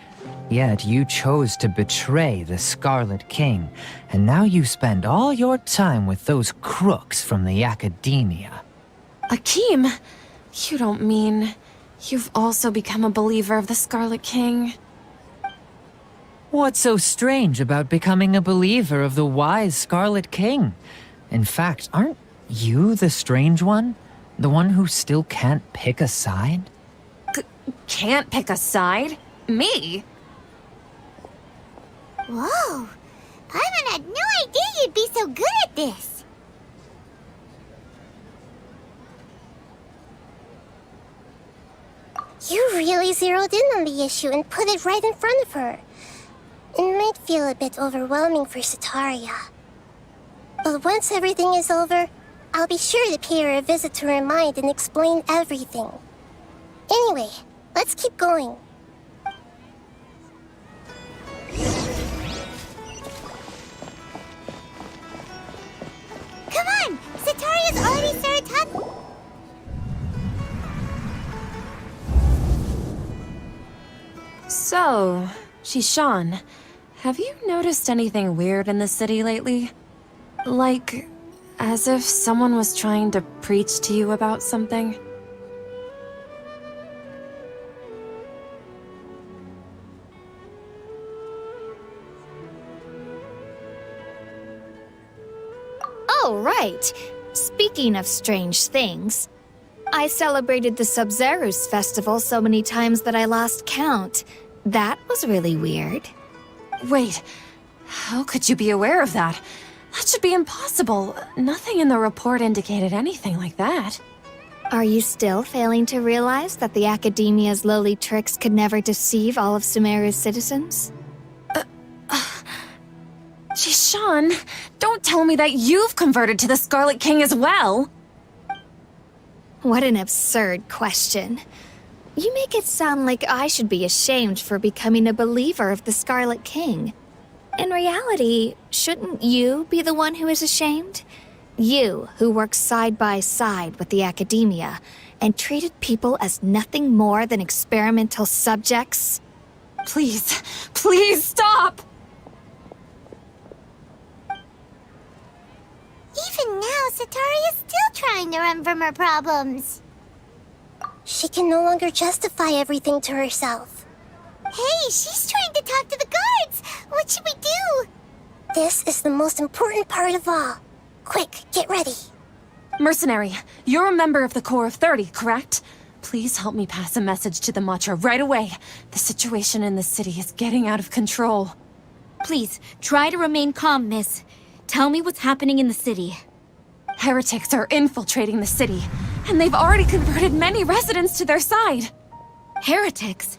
yet you chose to betray the Scarlet King, and now you spend all your time with those crooks from the Academia. Akeem, you don't mean you've also become a believer of the Scarlet King? What's so strange about becoming a believer of the wise Scarlet King? In fact, aren't you the strange one? The one who still can't pick a side? Can't pick a side? Me? Whoa! Paimon had no idea you'd be so good at this! You really zeroed in on the issue and put it right in front of her. It might feel a bit overwhelming for Sataria. But once everything is over, I'll be sure to pay her a visit to her mind and explain everything. Anyway, let's keep going. Come on! Sataria's already started talking. So, Shishan, have you noticed anything weird in the city lately? Like, as if someone was trying to preach to you about something? Oh, right. Speaking of strange things, I celebrated the Sub-Zerus festival so many times that I lost count. That was really weird. Wait, how could you be aware of that? That should be impossible. Nothing in the report indicated anything like that. Are you still failing to realize that the Academia's lowly tricks could never deceive all of Sumeru's citizens? Shishan, don't tell me that you've converted to the Scarlet King as well! What an absurd question. You make it sound like I should be ashamed for becoming a believer of the Scarlet King. In reality, shouldn't you be the one who is ashamed? You, who works side by side with the Academia and treated people as nothing more than experimental subjects? Please, please stop! Even now, Sataria's still trying to run from her problems. She can no longer justify everything to herself. Hey, she's trying to talk to the guards! What should we do? This is the most important part of all. Quick, get ready. Mercenary, you're a member of the Corps of 30, correct? Please help me pass a message to the Matcha right away. The situation in the city is getting out of control. Please, try to remain calm, miss. Tell me what's happening in the city. Heretics are infiltrating the city, and they've already converted many residents to their side. Heretics?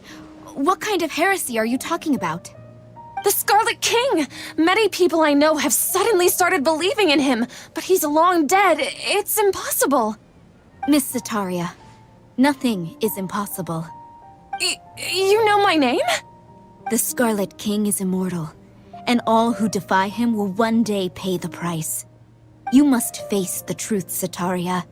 What kind of heresy are you talking about? The Scarlet King! Many people I know have suddenly started believing in him, but he's long dead. It's impossible. Miss Sataria, Nothing is impossible. You know my name? The Scarlet King is immortal, and all who defy him will one day pay the price. You must face the truth, Sataria.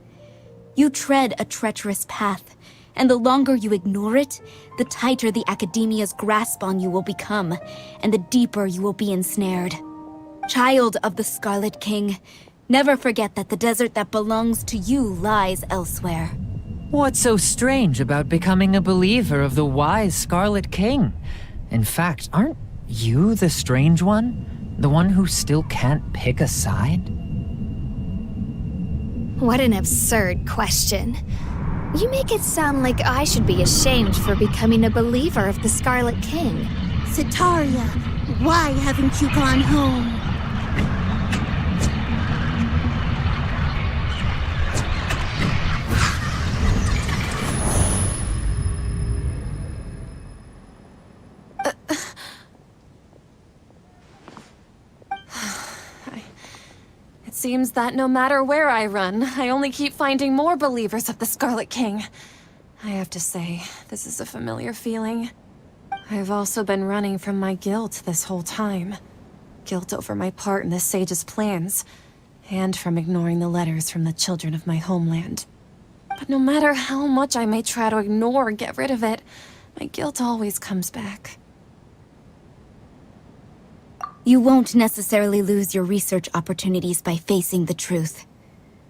You tread a treacherous path, and the longer you ignore it, the tighter the Academia's grasp on you will become, and the deeper you will be ensnared. Child of the Scarlet King, never forget that the desert that belongs to you lies elsewhere. What's so strange about becoming a believer of the wise Scarlet King? In fact, aren't you the strange one? The one who still can't pick a side? What an absurd question. You make it sound like I should be ashamed for becoming a believer of the Scarlet King. Sataria, why haven't you gone home? It seems that no matter where I run, I only keep finding more believers of the Scarlet King. I have to say, this is a familiar feeling. I've also been running from my guilt this whole time. Guilt over my part in the Sage's plans, and from ignoring the letters from the children of my homeland. But no matter how much I may try to ignore or get rid of it, my guilt always comes back. You won't necessarily lose your research opportunities by facing the truth.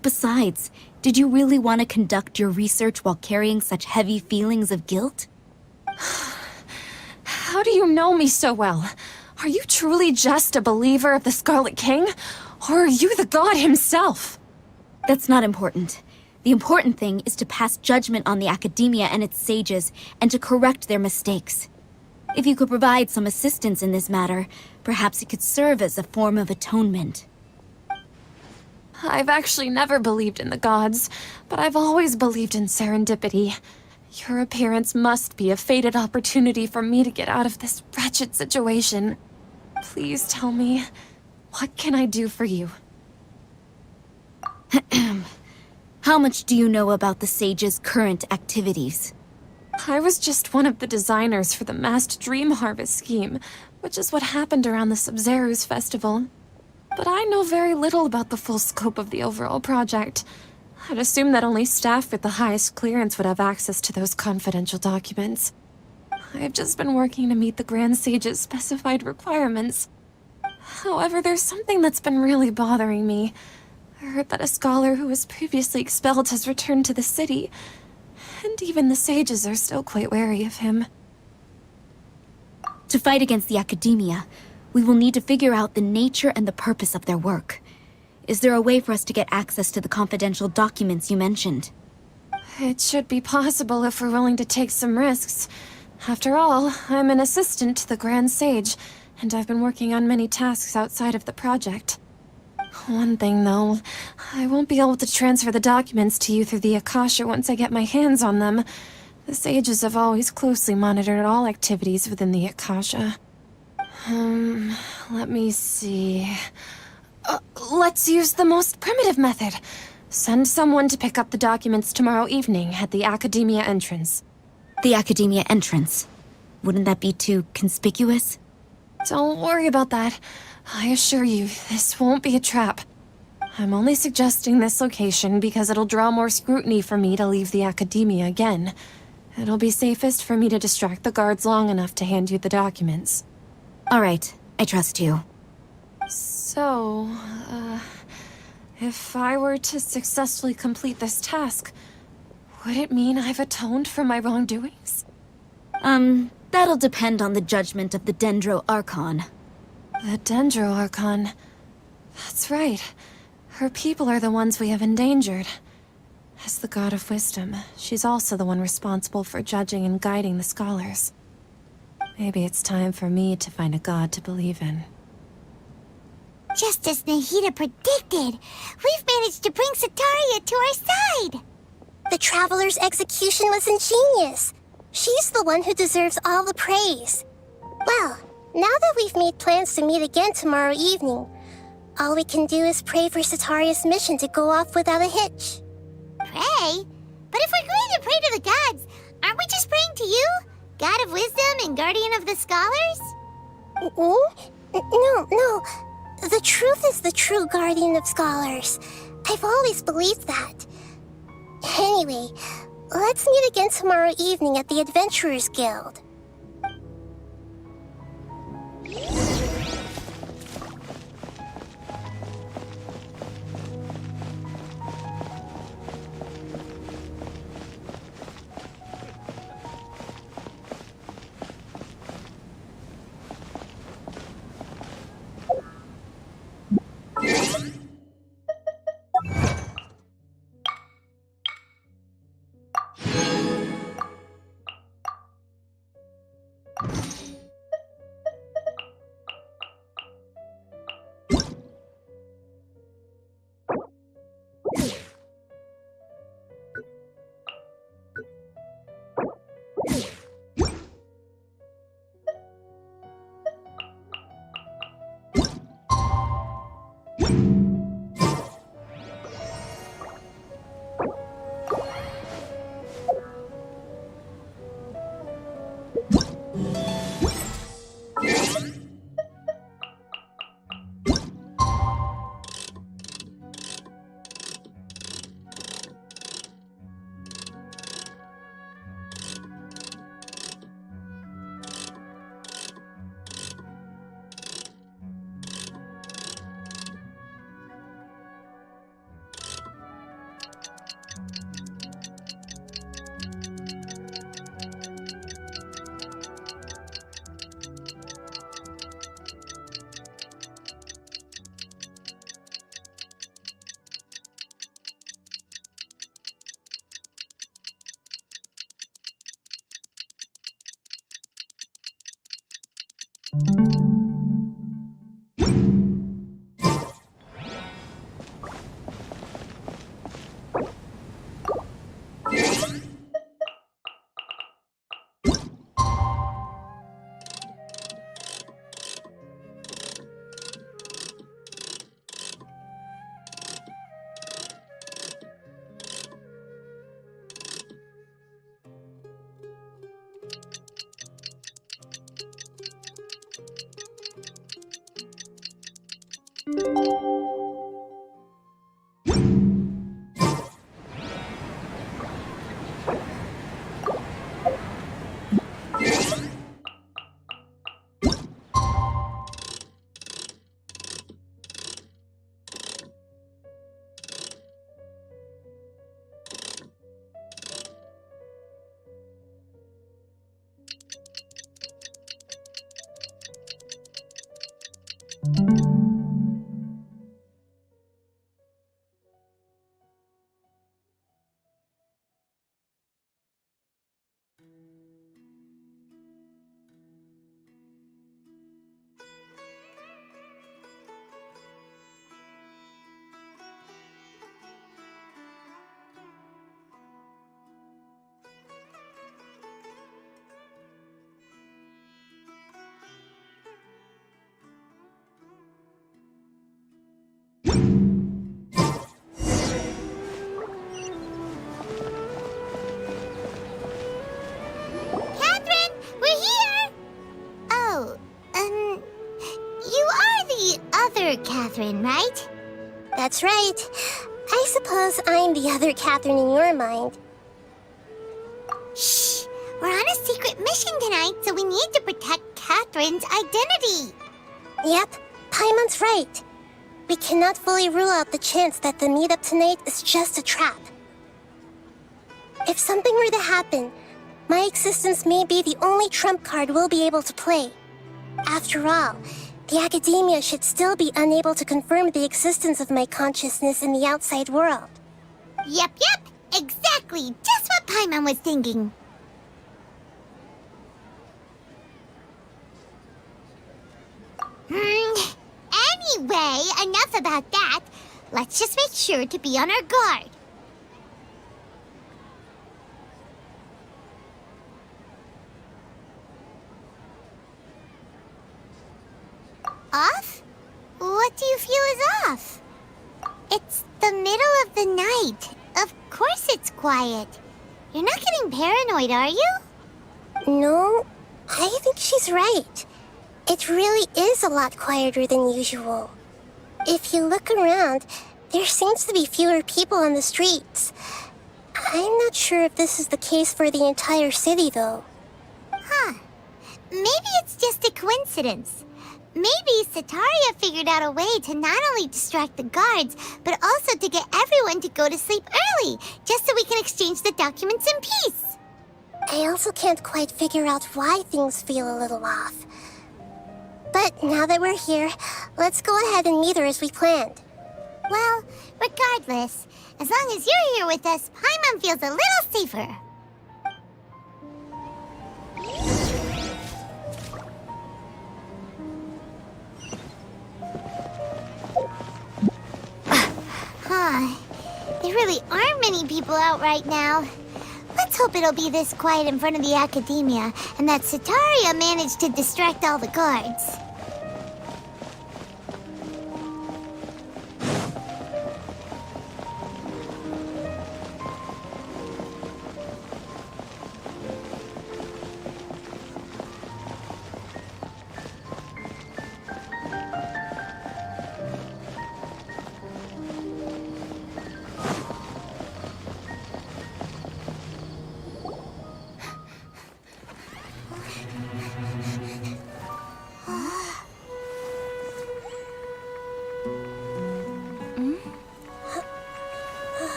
Besides, did you really want to conduct your research while carrying such heavy feelings of guilt? How do you know me so well? Are you truly just a believer of the Scarlet King? Or are you the god himself? That's not important. The important thing is to pass judgment on the Academia and its sages, and to correct their mistakes. If you could provide some assistance in this matter, perhaps it could serve as a form of atonement. I've actually never believed in the gods, but I've always believed in serendipity. Your appearance must be a fated opportunity for me to get out of this wretched situation. Please tell me, what can I do for you? How much do you know about the sage's current activities? I was just one of the designers for the massed dream harvest scheme, which is what happened around the Sub-Zeru's festival. But I know very little about the full scope of the overall project. I'd assume that only staff with the highest clearance would have access to those confidential documents. I've just been working to meet the Grand Sage's specified requirements. However, there's something that's been really bothering me. I heard that a scholar who was previously expelled has returned to the city, and even the sages are still quite wary of him. To fight against the Academia, we will need to figure out the nature and the purpose of their work. Is there a way for us to get access to the confidential documents you mentioned? It should be possible if we're willing to take some risks. After all, I'm an assistant to the Grand Sage, and I've been working on many tasks outside of the project. One thing, though, I won't be able to transfer the documents to you through the Akasha once I get my hands on them. The sages have always closely monitored all activities within the Akasha. Let me see... let's use the most primitive method. Send someone to pick up the documents tomorrow evening at the Academia entrance. The Academia entrance? Wouldn't that be too conspicuous? Don't worry about that. I assure you, this won't be a trap. I'm only suggesting this location because it'll draw more scrutiny for me to leave the Academia again. It'll be safest for me to distract the guards long enough to hand you the documents. All right, I trust you. So, if I were to successfully complete this task, would it mean I've atoned for my wrongdoings? That'll depend on the judgment of the Dendro Archon. The Dendro Archon. That's right. Her people are the ones we have endangered. As the God of Wisdom, she's also the one responsible for judging and guiding the scholars. Maybe it's time for me to find a god to believe in. Just as Nahida predicted, we've managed to bring Sataria to our side! The Traveler's execution was ingenious. She's the one who deserves all the praise. Well, now that we've made plans to meet again tomorrow evening, all we can do is pray for Sataria's mission to go off without a hitch. Pray? But if we're going to pray to the gods, aren't we just praying to you? God of wisdom and guardian of the scholars? No. The truth is the true guardian of scholars. I've always believed that. Anyway, let's meet again tomorrow evening at the Adventurers Guild. Catherine, we're here! Oh, you are the other Catherine, right? That's right. I suppose I'm the other Catherine in your mind. Shh! We're on a secret mission tonight, so we need to protect Catherine's identity. Yep, Paimon's right. We cannot fully rule out the chance that the meetup tonight is just a trap. If something were to happen, my existence may be the only trump card we'll be able to play. After all, the academia should still be unable to confirm the existence of my consciousness in the outside world. Yep, exactly, just what Paimon was thinking. Anyway, enough about that. Let's just make sure to be on our guard. Off? What do you feel is off? It's the middle of the night. Of course it's quiet. You're not getting paranoid, are you? No, I think she's right. It really is a lot quieter than usual. If you look around, there seems to be fewer people on the streets. I'm not sure if this is the case for the entire city, though. Huh. Maybe it's just a coincidence. Maybe Sataria figured out a way to not only distract the guards, but also to get everyone to go to sleep early, just so we can exchange the documents in peace. I also can't quite figure out why things feel a little off. But now that we're here, let's go ahead and meet her as we planned. Well, regardless, as long as you're here with us, Paimon feels a little safer. There really aren't many people out right now. Let's hope it'll be this quiet in front of the academia, and that Sataria managed to distract all the guards.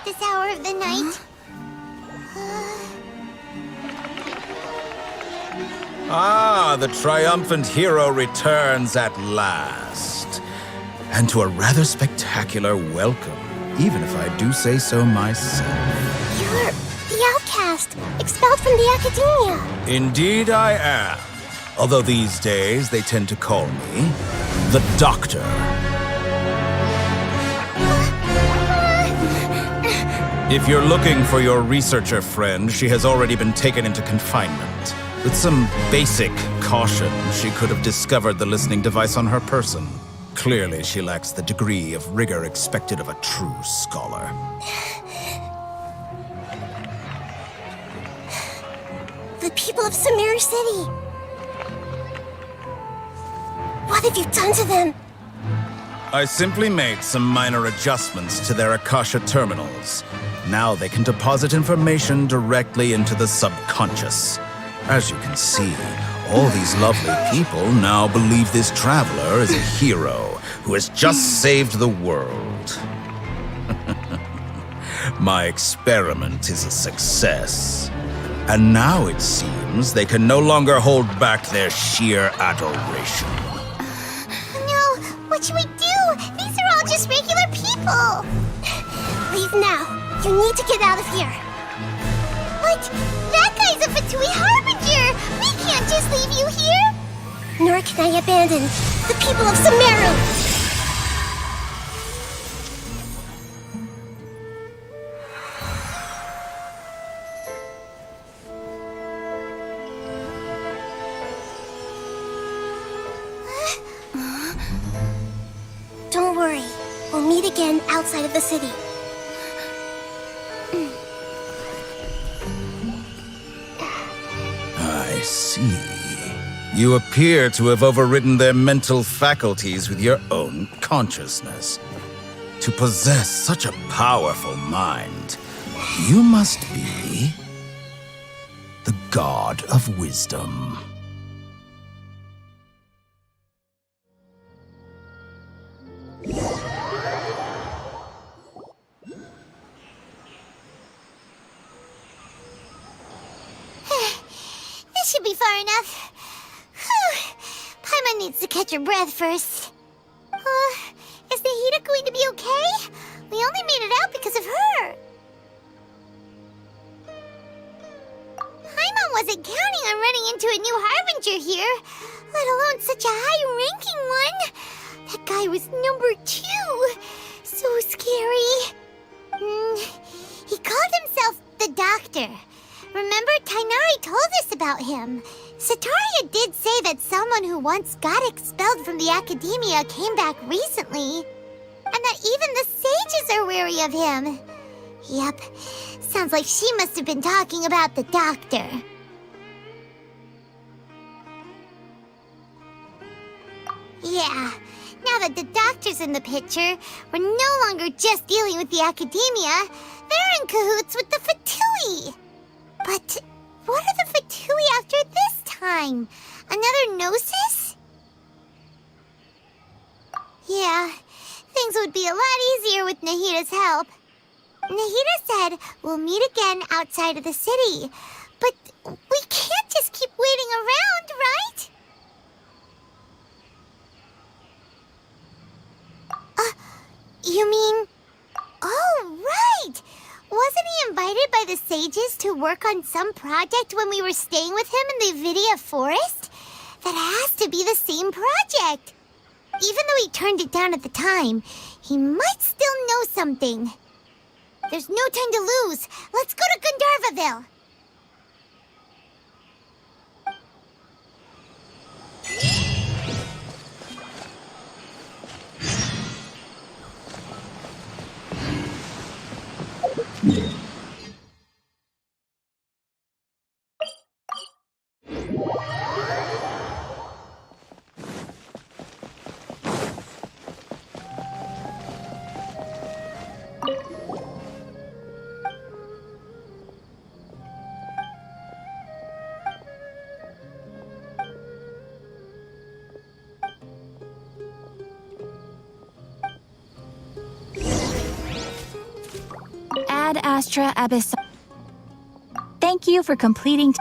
This hour of the night. Ah, the triumphant hero returns at last. And to a rather spectacular welcome, even if I do say so myself. You're the outcast, expelled from the academia. Indeed I am. Although these days they tend to call me the Doctor. If you're looking for your researcher friend, she has already been taken into confinement. With some basic caution, she could have discovered the listening device on her person. Clearly, she lacks the degree of rigor expected of a true scholar. The people of Sumeru City. What have you done to them? I simply made some minor adjustments to their Akasha terminals. Now they can deposit information directly into the subconscious. As you can see, all these lovely people now believe this traveler is a hero who has just saved the world. My experiment is a success. And now it seems they can no longer hold back their sheer adoration. No, what should we do? These are all just regular people. Leave now. You need to get out of here. What? That guy's a Fatui Harbinger! We can't just leave you here! Nor can I abandon the people of Sumeru! Don't worry. We'll meet again outside of the city. I see. You appear to have overridden their mental faculties with your own consciousness. To possess such a powerful mind, you must be the God of Wisdom. This should be far enough. Paimon needs to catch her breath first. Is the heater going to be okay? We only made it out because of her. Paimon wasn't counting on running into a new Harbinger here, let alone such a high-ranking one. That guy was number 2. So scary. He called himself the Doctor. Remember, Tainari told us about him. Sataria did say that someone who once got expelled from the academia came back recently. that even the sages are wary of him. Yep, sounds like she must have been talking about the doctor. Yeah, now that the doctor's in the picture, we're no longer just dealing with the academia. They're in cahoots with the Fatui. But what are the Fatui after this time? Another Gnosis? Yeah, things would be a lot easier with Nahita's help. Nahita said we'll meet again outside of the city. But we can't just keep waiting around, right? You mean... Oh, right! Wasn't he invited by the sages to work on some project when we were staying with him in the Vidia forest? That has to be the same project. Even though he turned it down at the time, he might still know something. There's no time to lose. Let's go to Gandharvaville. Ad Astra Abyss. Thank you for completing.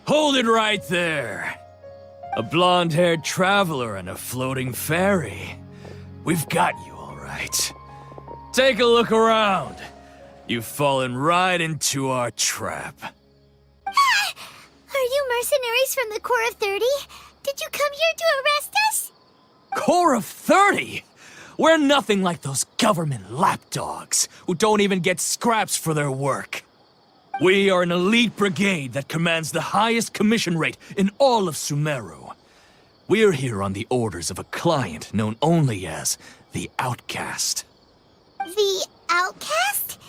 Hold it right there. A blonde-haired traveler and a floating fairy. We've got you, all right. Take a look around. You've fallen right into our trap. Are you mercenaries from the Corps of 30? Did you come here to arrest us? Corps of 30? We're nothing like those government lapdogs who don't even get scraps for their work. We are an elite brigade that commands the highest commission rate in all of Sumeru. We're here on the orders of a client known only as the Outcast. The Outcast?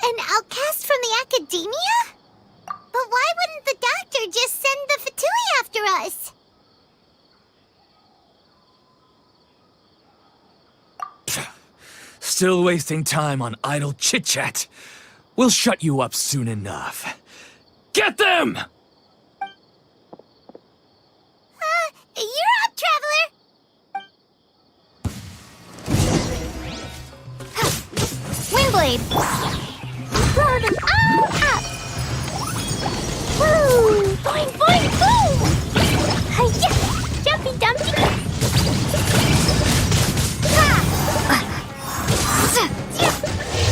An outcast from the academia? But why wouldn't the doctor just send the Fatui after us? Still wasting time on idle chit-chat. We'll shut you up soon enough. Get them! You're up, traveler! Windblade! Burn them all up! Woo! Boing, boing, boom! Hi-ya! Jumpy dumpty!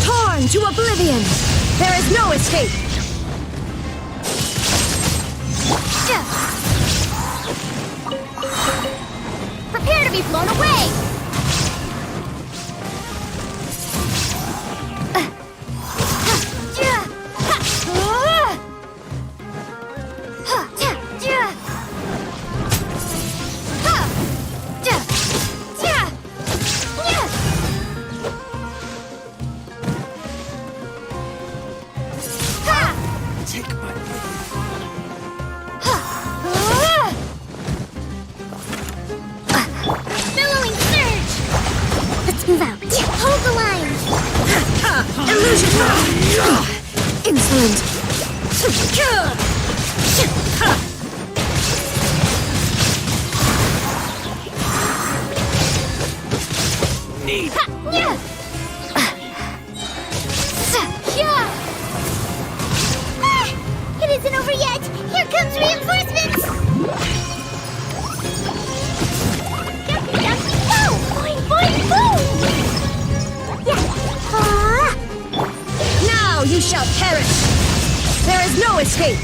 Torn to oblivion! There is no escape! Prepare to be blown away! Insolent. Need. It isn't over yet! Here comes reinforcements! Whoa! Boing, boing, boom! Now you shall perish. There is no escape.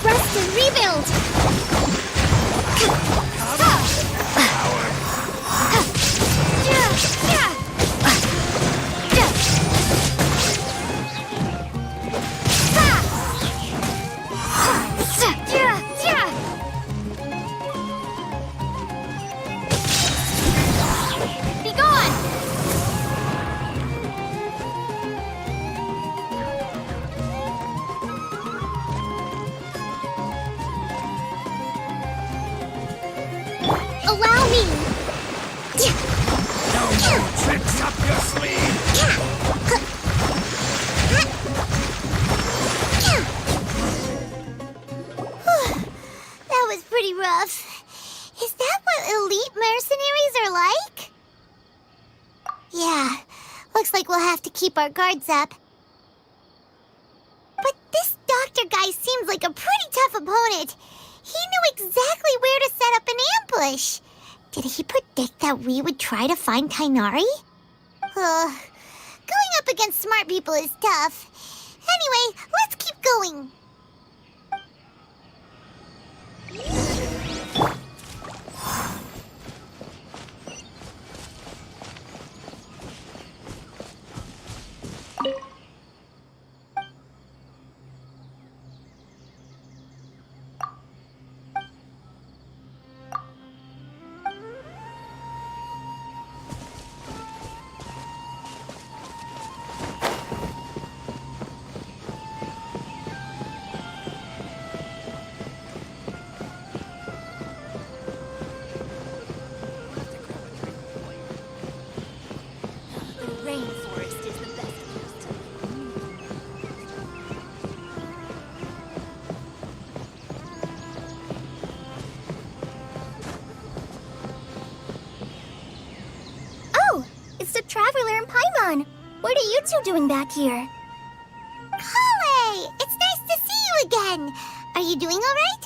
Rest and rebuild! Be gone! Allow me! No more tricks up your sleeve. That was pretty rough. Is that what elite mercenaries are like? Yeah, looks like we'll have to keep our guards up. But this doctor guy seems like a pretty tough opponent. He knew exactly where to set up an ambush. Did he predict that we would try to find Tainari? Going up against smart people is tough. Anyway, let's keep going. Rainforest is the best place to Oh, it's the Traveler and Paimon. What are you two doing back here? Kale, it's nice to see you again. Are you doing all right?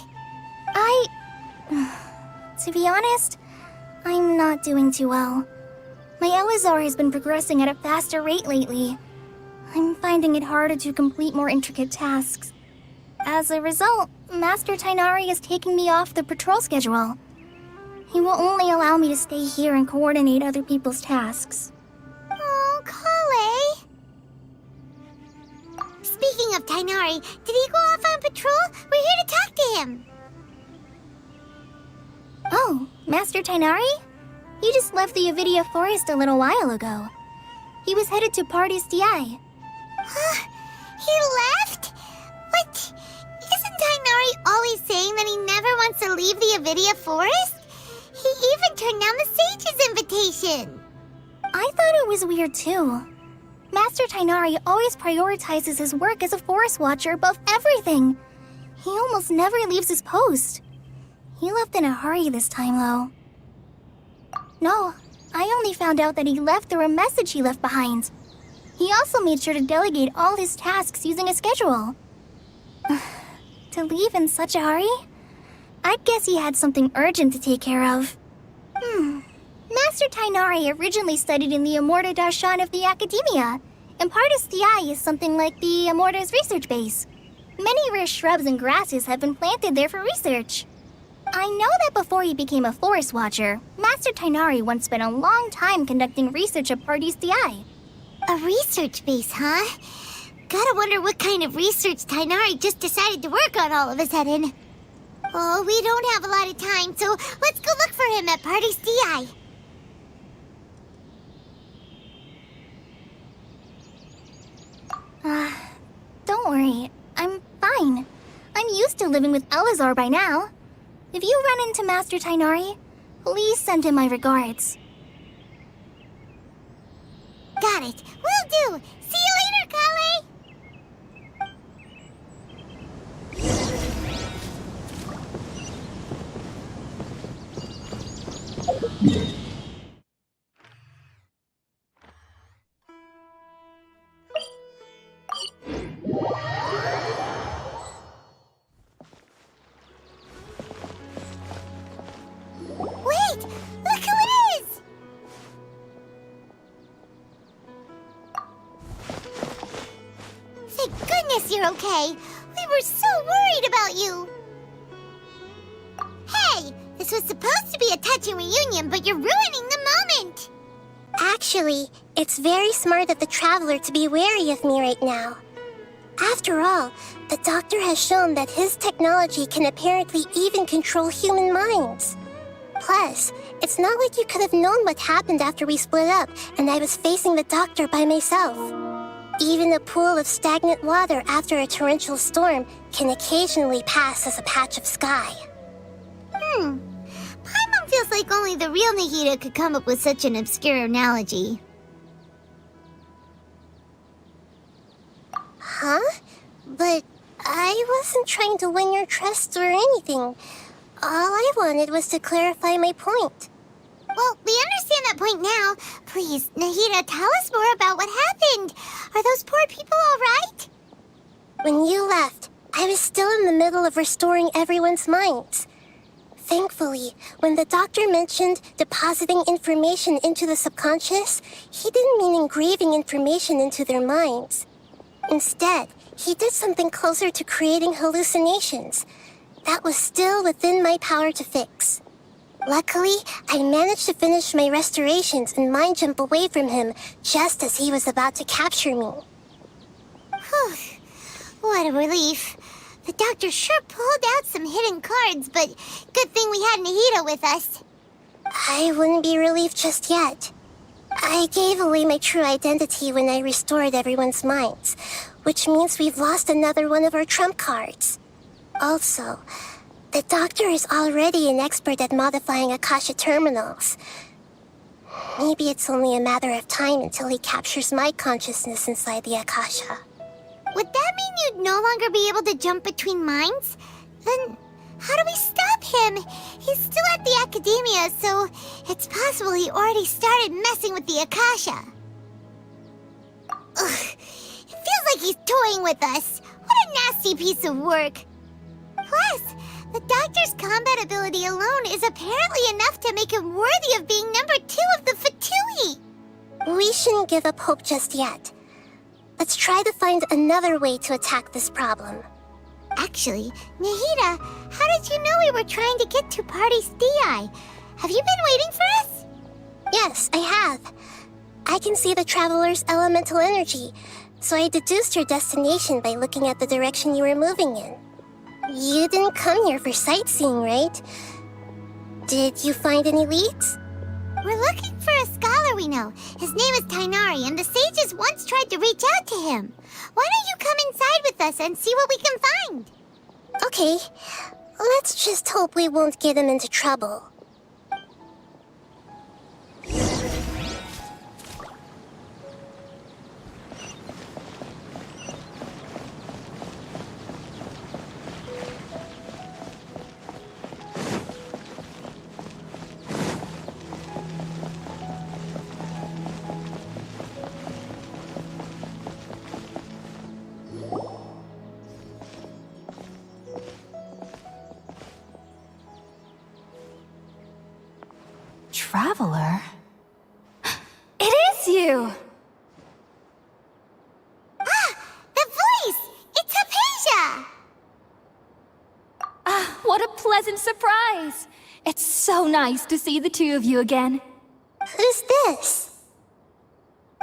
To be honest, I'm not doing too well. My Elazar has been progressing at a faster rate lately. I'm finding it harder to complete more intricate tasks. As a result, Master Tainari is taking me off the patrol schedule. He will only allow me to stay here and coordinate other people's tasks. Oh, Kale. Speaking of Tainari, did he go off on patrol? We're here to talk to him. Oh, Master Tainari? He just left the Avidia Forest a little while ago. He was headed to Party's DI. Huh? He left? What? Isn't Tainari always saying that he never wants to leave the Avidia Forest? He even turned down the Sage's invitation. I thought it was weird too. Master Tainari always prioritizes his work as a forest watcher above everything. He almost never leaves his post. He left in a hurry this time, though. No, I only found out that he left through a message he left behind. He also made sure to delegate all his tasks using a schedule. To leave in such a hurry? I'd guess he had something urgent to take care of. Master Tainari originally studied in the Amorta Darshan of the Academia, and Partis DI is something like the Amorta's research base. Many rare shrubs and grasses have been planted there for research. I know that before he became a forest watcher, Master Tainari once spent a long time conducting research at Partis DI. A research base, huh? Gotta wonder what kind of research Tainari just decided to work on all of a sudden. Oh, we don't have a lot of time, so let's go look for him at Party's DI. Don't worry. I'm fine. I'm used to living with Elazar by now. If you run into Master Tainari, please send him my regards. Got it. Will do. See you later, Kale. Wait! Look who it is! Thank goodness you're okay. We were so worried about you. Hey, this was supposed to be a touching reunion, but you're ruining the moment. Actually, it's very smart of the Traveler to be wary of me right now. After all, the Doctor has shown that his technology can apparently even control human minds. Plus, it's not like you could have known what happened after we split up and I was facing the Doctor by myself. Even a pool of stagnant water after a torrential storm can occasionally pass as a patch of sky. Paimon feels like only the real Nahida could come up with such an obscure analogy. Huh? But I wasn't trying to win your trust or anything. All I wanted was to clarify my point. Well, we understand that point now. Please, Nahida, tell us more about what happened. Are those poor people all right? When you left, I was still in the middle of restoring everyone's minds. Thankfully, when the Doctor mentioned depositing information into the subconscious, he didn't mean engraving information into their minds. Instead, he did something closer to creating hallucinations. That was still within my power to fix. Luckily, I managed to finish my restorations and mind jump away from him just as he was about to capture me. Whew. What a relief. The Doctor sure pulled out some hidden cards, but good thing we had Nahida with us. I wouldn't be relieved just yet. I gave away my true identity when I restored everyone's minds, which means we've lost another one of our trump cards. Also, the Doctor is already an expert at modifying Akasha terminals. Maybe it's only a matter of time until he captures my consciousness inside the Akasha. Would that mean you'd no longer be able to jump between minds? Then how do we stop him? He's still at the Academia, so it's possible he already started messing with the Akasha. Ugh, it feels like he's toying with us. What a nasty piece of work. Plus, the Doctor's combat ability alone is apparently enough to make him worthy of being number 2 of the Fatui. We shouldn't give up hope just yet. Let's try to find another way to attack this problem. Actually, Nahida, how did you know we were trying to get to Party's DI? Have you been waiting for us? Yes, I have. I can see the Traveler's elemental energy, so I deduced your destination by looking at the direction you were moving in. You didn't come here for sightseeing, right? Did you find any leads? We're looking for a scholar we know. His name is Tainari, and the sages once tried to reach out to him. Why don't you come inside with us and see what we can find? Okay, let's just hope we won't get him into trouble. Traveler? It is you! Ah! The voice! It's Hypatia! Ah, what a pleasant surprise! It's so nice to see the two of you again. Who's this?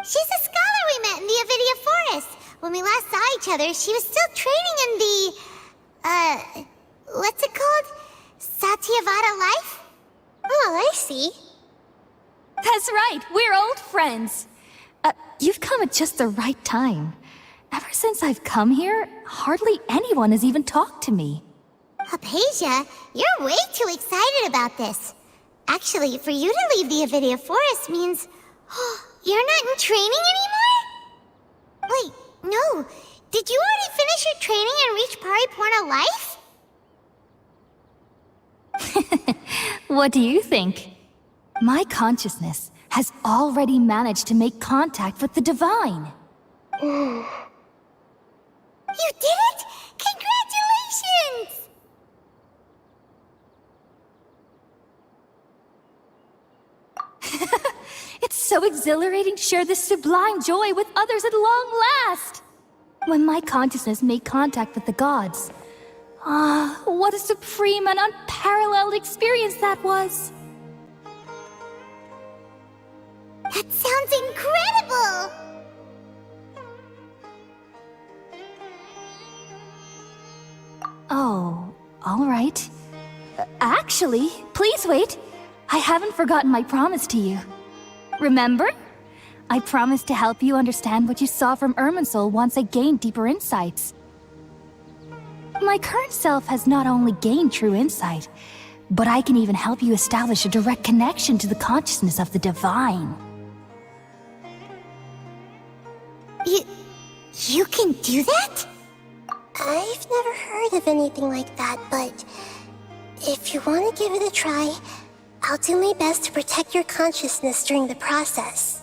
She's a scholar we met in the Avidia Forest. When we last saw each other, she was still training in the... what's it called? Satyavada life? Oh, I see. That's right, we're old friends. You've come at just the right time. Ever since I've come here, hardly anyone has even talked to me. Hypatia, you're way too excited about this. Actually, for you to leave the Avidia Forest means... you're not in training anymore? no. Did you already finish your training and reach Paripurna life? What do you think? My consciousness has already managed to make contact with the divine. You did it! Congratulations! It's so exhilarating to share this sublime joy with others at long last! When my consciousness made contact with the gods. Ah, what a supreme and unparalleled experience that was! That sounds incredible! Oh, all right. Actually, please wait. I haven't forgotten my promise to you. Remember? I promised to help you understand what you saw from Irminsul once I gained deeper insights. My current self has not only gained true insight, but I can even help you establish a direct connection to the consciousness of the divine. You can do that? I've never heard of anything like that, but if you want to give it a try, I'll do my best to protect your consciousness during the process.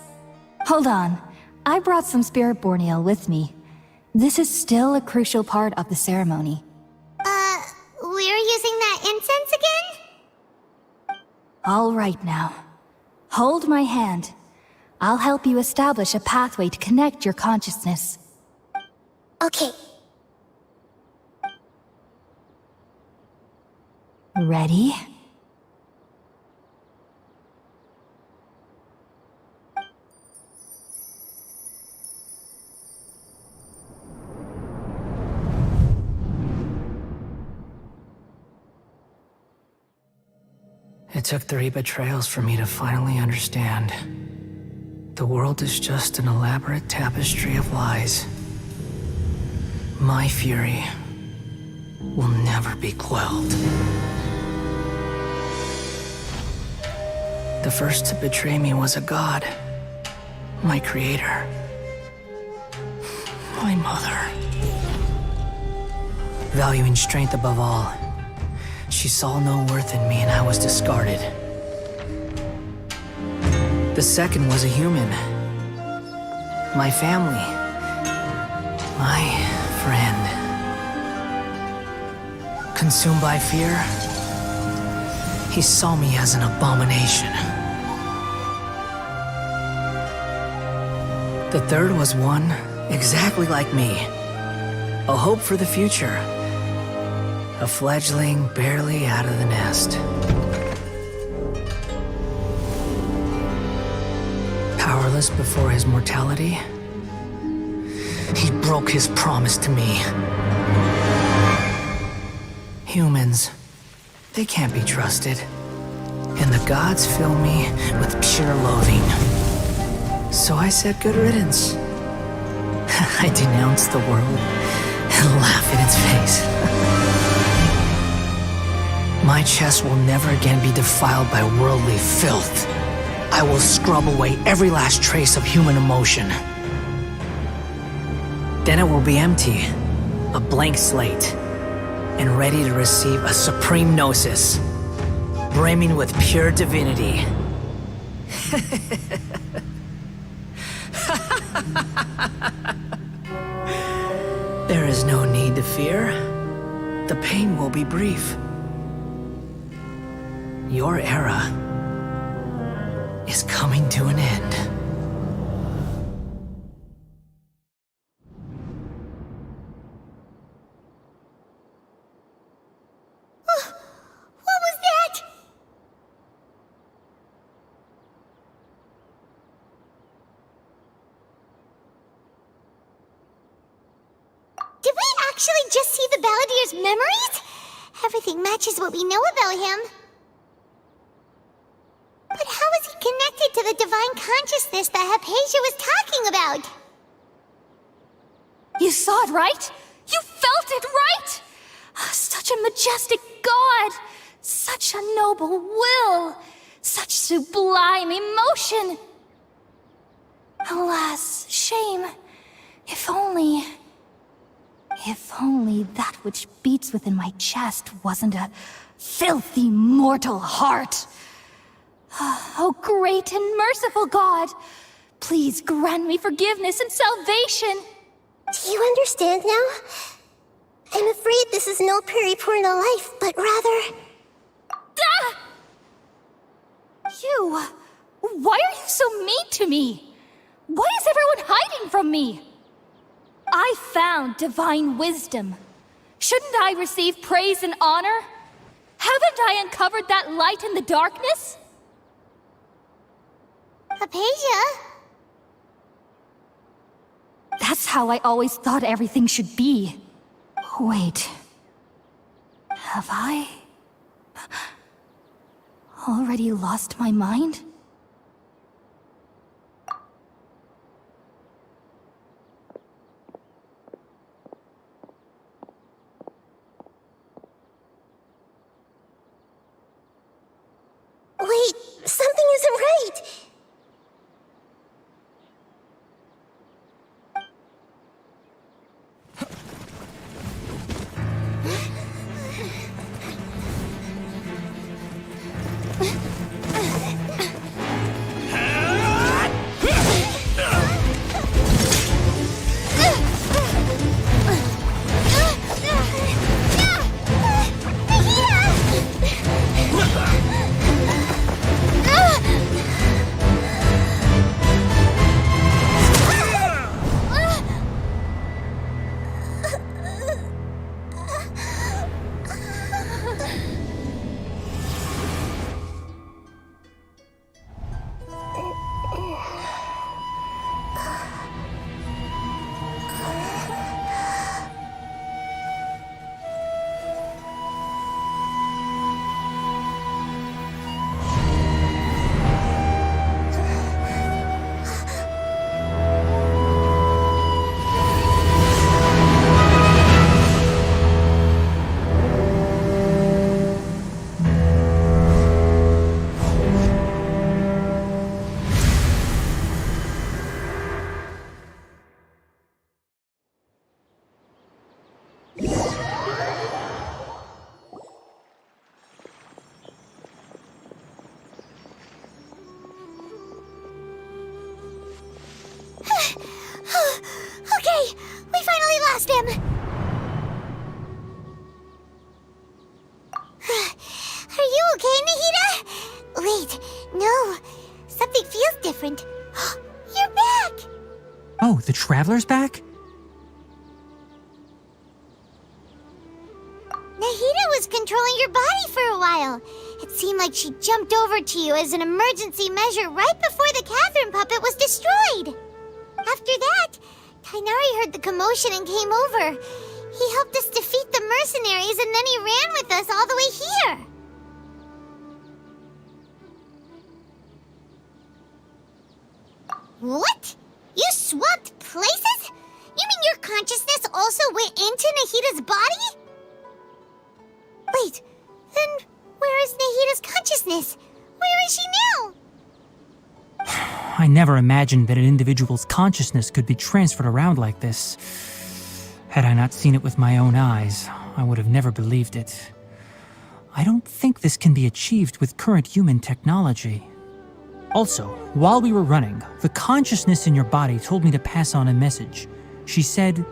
Hold on. I brought some spirit borneal with me. This is still a crucial part of the ceremony. We're using that incense again? All right now. Hold my hand. I'll help you establish a pathway to connect your consciousness. Okay. Ready? It took 3 betrayals for me to finally understand. The world is just an elaborate tapestry of lies. My fury will never be quelled. The first to betray me was a god. My creator. My mother. Valuing strength above all, she saw no worth in me and I was discarded. The second was a human. My family. My friend. Consumed by fear, he saw me as an abomination. The third was one exactly like me. A hope for the future. A fledgling barely out of the nest. Powerless before his mortality, he broke his promise to me. Humans, they can't be trusted. And the gods fill me with pure loathing. So I said good riddance. I denounced the world and laugh in its face. My chest will never again be defiled by worldly filth. I will scrub away every last trace of human emotion. Then it will be empty, a blank slate, and ready to receive a supreme gnosis, brimming with pure divinity. There is no need to fear. The pain will be brief. Your era is coming to an end. What was that? Did we actually just see the Baladier's memories? Everything matches what we know about him. But how is he connected to the divine consciousness that Hypatia was talking about? You saw it, right? You felt it, right? Such a majestic god! Such a noble will! Such sublime emotion! Alas, shame. If only... If only that which beats within my chest wasn't a filthy mortal heart. Oh, great and merciful God! Please grant me forgiveness and salvation! Do you understand now? I'm afraid this is no Puripurna life, but rather... Ah! You... Why are you so mean to me? Why is everyone hiding from me? I found divine wisdom. Shouldn't I receive praise and honor? Haven't I uncovered that light in the darkness? Hypatia? That's how I always thought everything should be. Wait. Have I... already lost my mind? Wait, something isn't right! Okay, we finally lost him! Are you okay, Nahida? Wait, no. Something feels different. You're back! Oh, the Traveler's back? Nahida was controlling your body for a while. It seemed like she jumped over to you as an emergency measure right before the Catherine puppet was destroyed. After that, Kainari heard the commotion and came over. He helped us defeat the mercenaries and then he ran with us all the way here. What? You swapped places? You mean your consciousness also went into Nahida's body? Wait, then where is Nahida's consciousness? Where is she now? I never imagined that an individual's consciousness could be transferred around like this. Had I not seen it with my own eyes, I would have never believed it. I don't think this can be achieved with current human technology. Also, while we were running, the consciousness in your body told me to pass on a message. She said,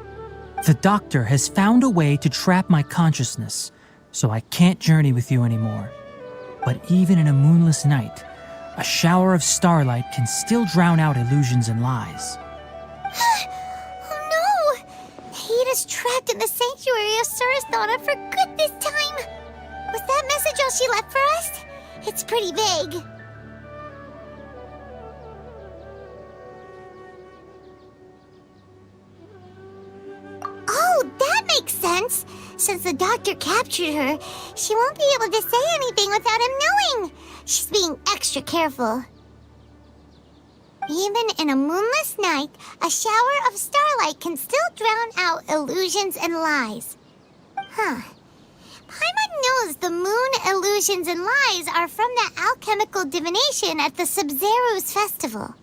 "The doctor has found a way to trap my consciousness, so I can't journey with you anymore. But even in a moonless night, a shower of starlight can still drown out illusions and lies." Oh no! Nahida's trapped in the sanctuary of Surasthana for good this time. Was that message all she left for us? It's pretty vague. Oh, that makes sense. Since the doctor captured her, she won't be able to say anything without him knowing. She's being extra careful. Even in a moonless night, a shower of starlight can still drown out illusions and lies. Huh. Paimon knows the moon illusions and lies are from the alchemical divination at the Sub-Zero's festival.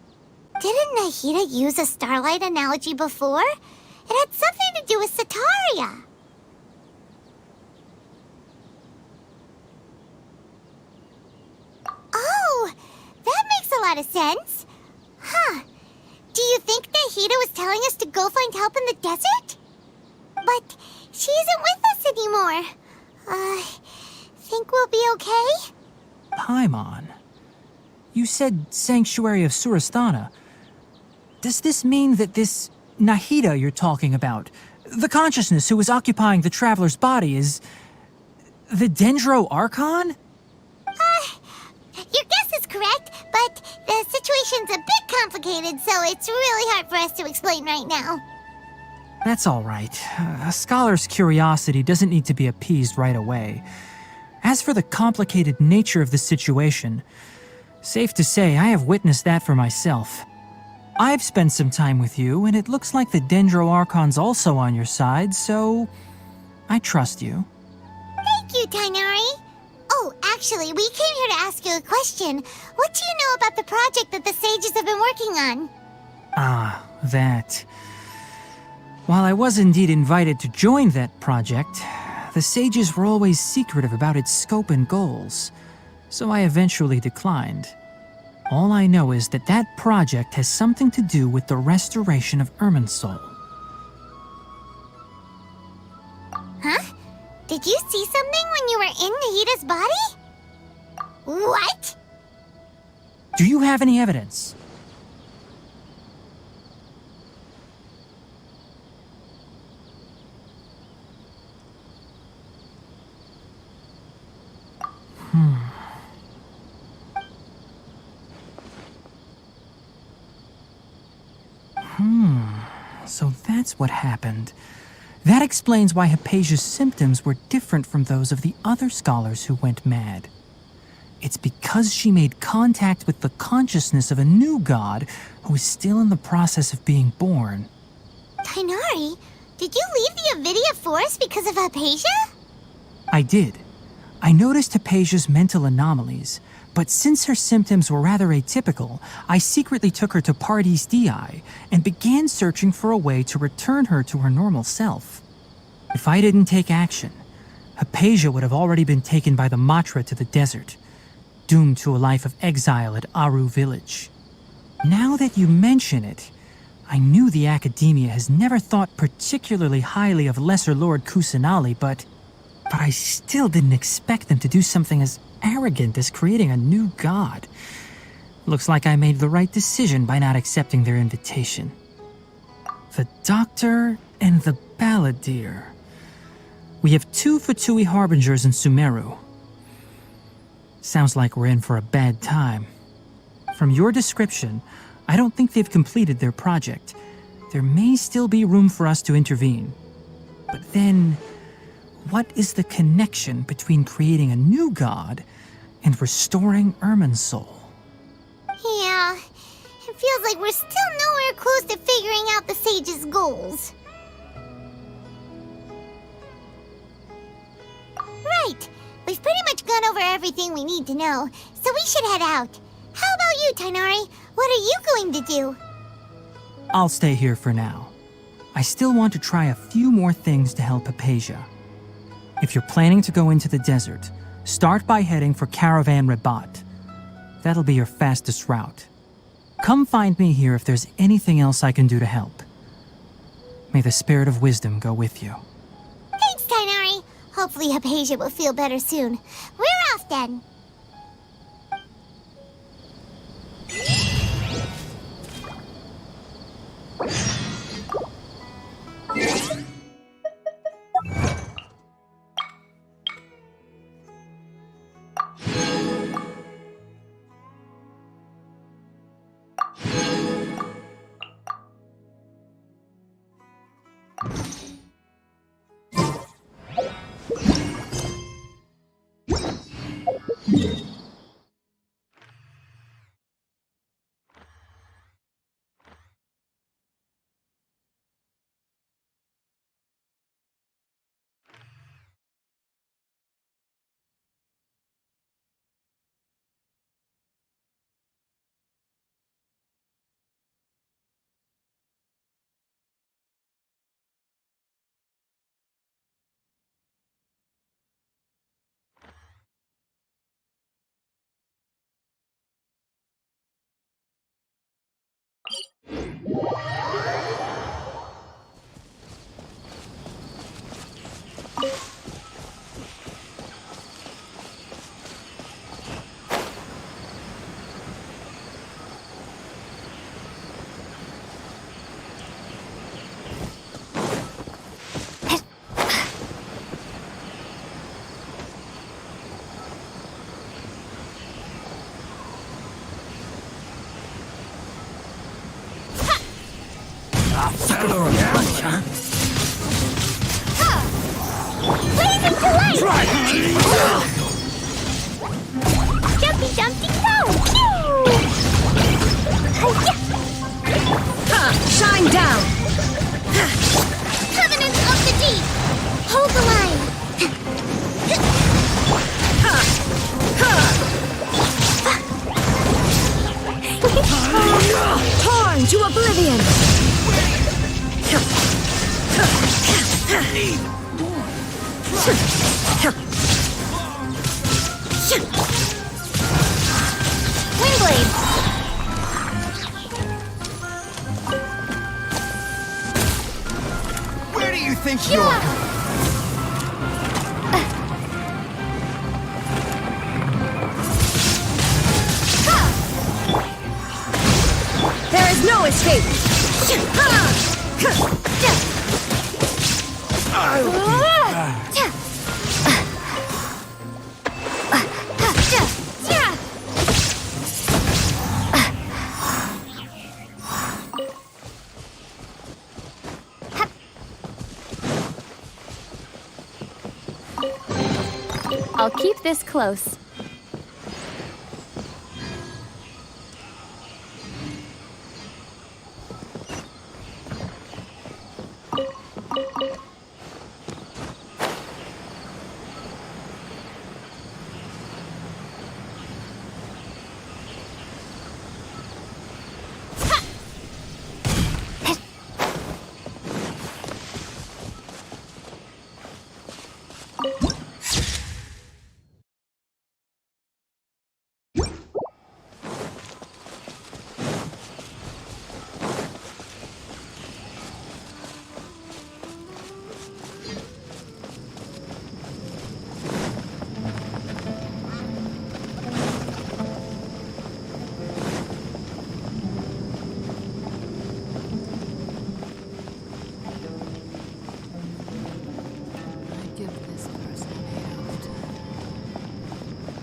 Didn't Nahida use a starlight analogy before? It had something to do with Sataria. Oh, that makes a lot of sense. Huh. Do you think Nahida was telling us to go find help in the desert? But she isn't with us anymore. Think we'll be okay? Paimon, you said Sanctuary of Surasthana. Does this mean that this Nahida you're talking about, the consciousness who is occupying the traveler's body, is the Dendro Archon? Your guess is correct, but the situation's a bit complicated, so it's really hard for us to explain right now. That's all right. A scholar's curiosity doesn't need to be appeased right away. As for the complicated nature of the situation, safe to say I have witnessed that for myself. I've spent some time with you, and it looks like the Dendro Archon's also on your side, so I trust you. Thank you, Tainari. Oh, actually, we came here to ask you a question. What do you know about the project that the sages have been working on? Ah, that. While I was indeed invited to join that project, the sages were always secretive about its scope and goals, so I eventually declined. All I know is that that project has something to do with the restoration of Irminsul. Huh? Did you see something when you were in Nahida's body? What? Do you have any evidence? So that's what happened. That explains why Hypatia's symptoms were different from those of the other scholars who went mad. It's because she made contact with the consciousness of a new god who is still in the process of being born. Tainari, did you leave the Avidia Forest because of Hypatia? I did. I noticed Hypatia's mental anomalies, but since her symptoms were rather atypical, I secretly took her to Pardis Dii and began searching for a way to return her to her normal self. If I didn't take action, Hypatia would have already been taken by the Matra to the desert, doomed to a life of exile at Aru village. Now that you mention it, I knew the Academia has never thought particularly highly of Lesser Lord Kusanali, but I still didn't expect them to do something as arrogant as creating a new god. Looks like I made the right decision by not accepting their invitation. The Doctor and the Balladeer. We have 2 Fatui Harbingers in Sumeru. Sounds like we're in for a bad time. From your description, I don't think they've completed their project. There may still be room for us to intervene. But then, what is the connection between creating a new god and restoring Irminsul? Yeah, it feels like we're still nowhere close to figuring out the sage's goals. Right, we've pretty much gone over everything we need to know, so we should head out. How about you, Tainari? What are you going to do? I'll stay here for now. I still want to try a few more things to help Hypatia. If you're planning to go into the desert, start by heading for Caravan Rabat. That'll be your fastest route. Come find me here if there's anything else I can do to help. May the spirit of wisdom go with you. Thanks, Tainari. Hopefully Hypatia will feel better soon. We're off then. Blazing to light! Jumpy, jumpy, go! Shine down! Covenant of the Deep! Hold the line! Torn to oblivion! Windblade! Where do you think you're going? There is no escape! I'll keep this close.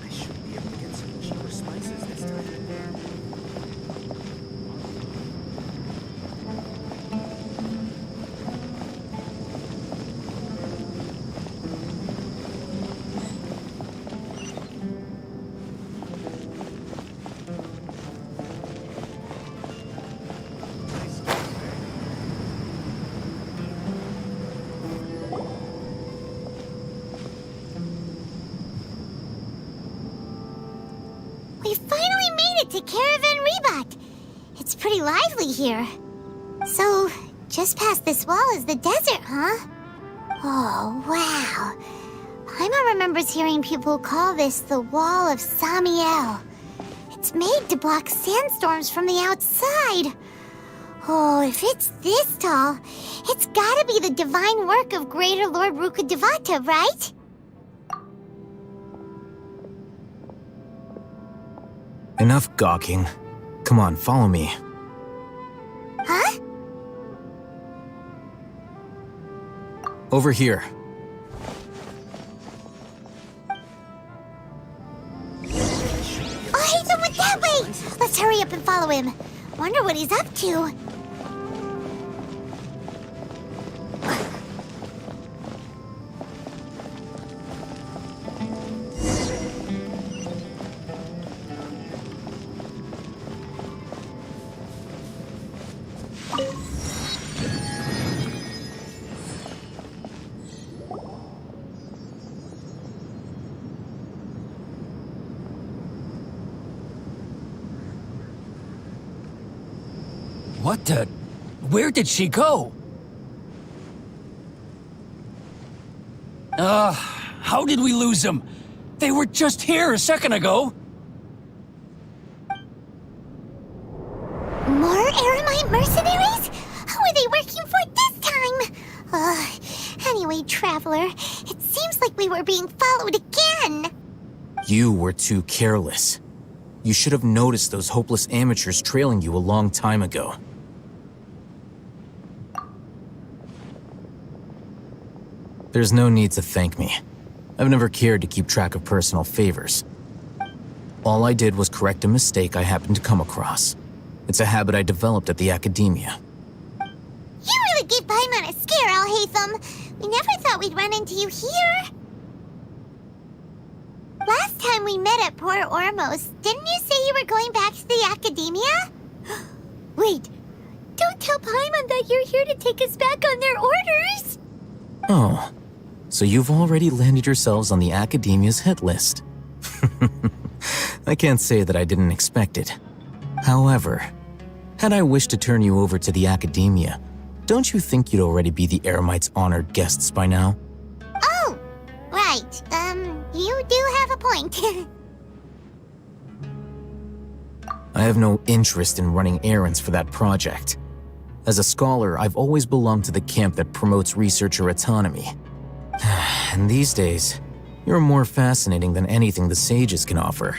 I should be able to get some cheaper spices this time. We finally made it to Caravan Rebot. It's pretty lively here. So, just past this wall is the desert, huh? Oh, wow. Paimon remembers hearing people call this the Wall of Samiel. It's made to block sandstorms from the outside. Oh, if it's this tall, it's gotta be the divine work of Greater Lord Rukkhadevata, right? Enough gawking. Come on, follow me. Huh? Over here. Oh, Hazen went that way! Let's hurry up and follow him. Wonder what he's up to. What the? Where did she go? How did we lose them? They were just here a second ago. More Aramite mercenaries? Anyway, Traveler, it seems like we were being followed again. You were too careless. You should have noticed those hopeless amateurs trailing you a long time ago. There's no need to thank me. I've never cared to keep track of personal favors. All I did was correct a mistake I happened to come across. It's a habit I developed at the Academia. You really gave Paimon a scare, Alhaitham. We never thought we'd run into you here. Last time we met at Port Ormos, didn't you say you were going back to the Academia? Wait, don't tell Paimon that you're here to take us back on their orders. Oh, so you've already landed yourselves on the Academia's hit list. I can't say that I didn't expect it. However, had I wished to turn you over to the Academia, don't you think you'd already be the Eremites' honored guests by now? Oh, right. You do have a point. I have no interest in running errands for that project. As a scholar, I've always belonged to the camp that promotes researcher autonomy. And these days, you're more fascinating than anything the sages can offer.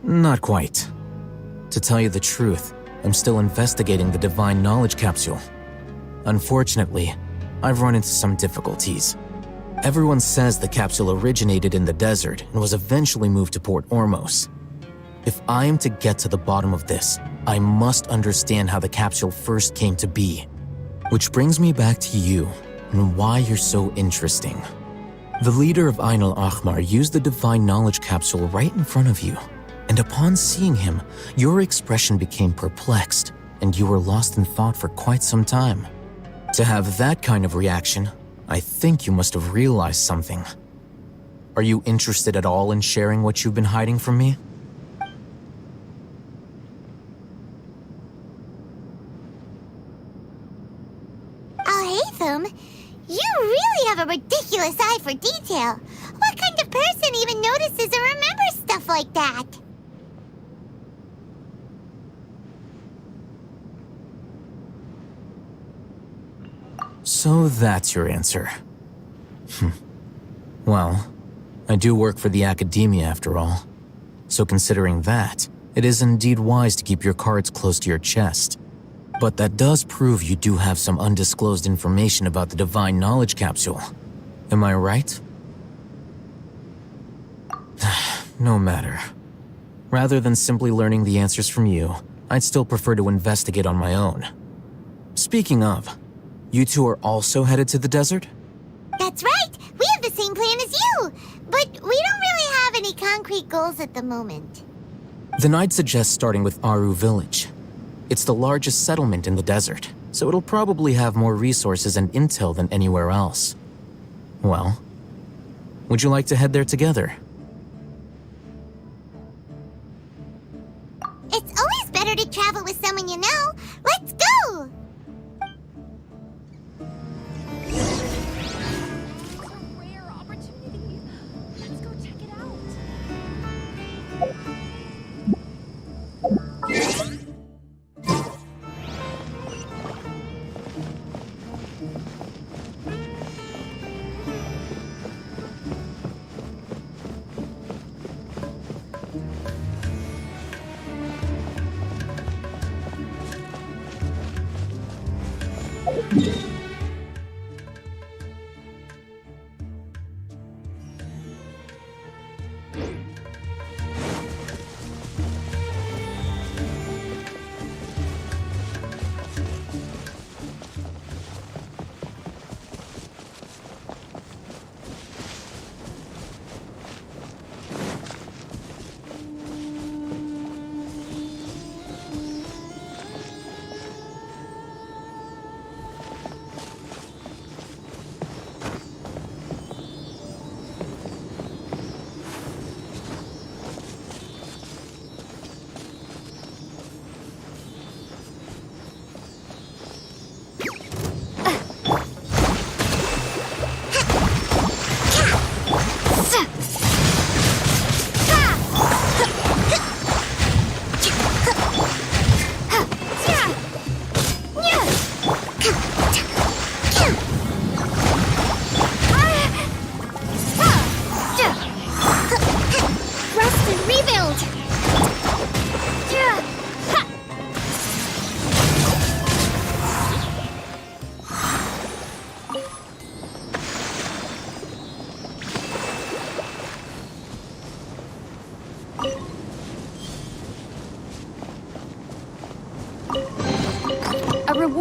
Not quite. To tell you the truth, I'm still investigating the Divine Knowledge Capsule. Unfortunately, I've run into some difficulties. Everyone says the capsule originated in the desert and was eventually moved to Port Ormos. If I am to get to the bottom of this, I must understand how the capsule first came to be. Which brings me back to you and why you're so interesting. The leader of Ain al-Ahmar used the Divine Knowledge Capsule right in front of you, and upon seeing him, your expression became perplexed, and you were lost in thought for quite some time. To have that kind of reaction, I think you must have realized something. Are you interested at all in sharing what you've been hiding from me? Alhaitham, you really have a ridiculous eye for detail. What kind of person even notices or remembers stuff like that? So that's your answer. Well, I do work for the Academia after all. So considering that, it is indeed wise to keep your cards close to your chest. But that does prove you do have some undisclosed information about the Divine Knowledge Capsule. Am I right? No matter. Rather than simply learning the answers from you, I'd still prefer to investigate on my own. Speaking of, you two are also headed to the desert? That's right! We have the same plan as you! But we don't really have any concrete goals at the moment. Then I'd suggest starting with Aru Village. It's the largest settlement in the desert, so it'll probably have more resources and intel than anywhere else. Well, would you like to head there together? It's always better to travel with someone you know. Let's go!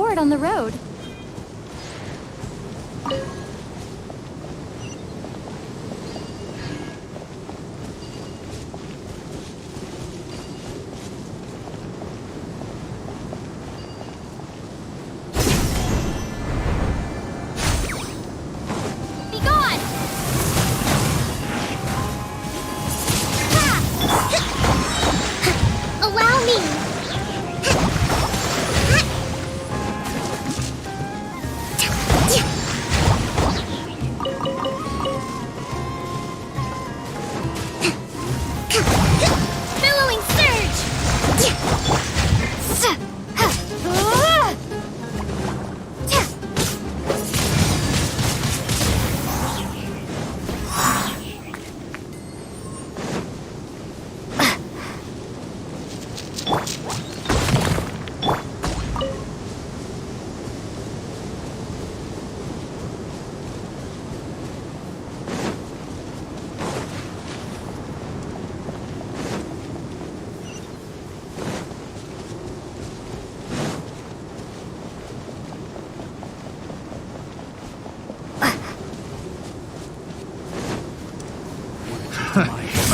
forward on the road. Be gone! Allow me! Billowing surge!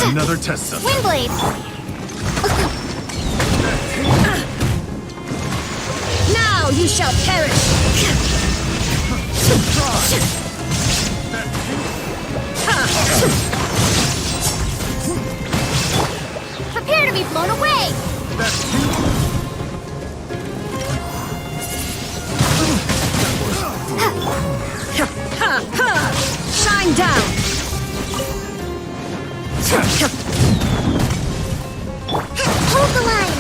Another test subject. Windblade! Now you shall perish! Prepare to be blown away! Shine down! Hold the line!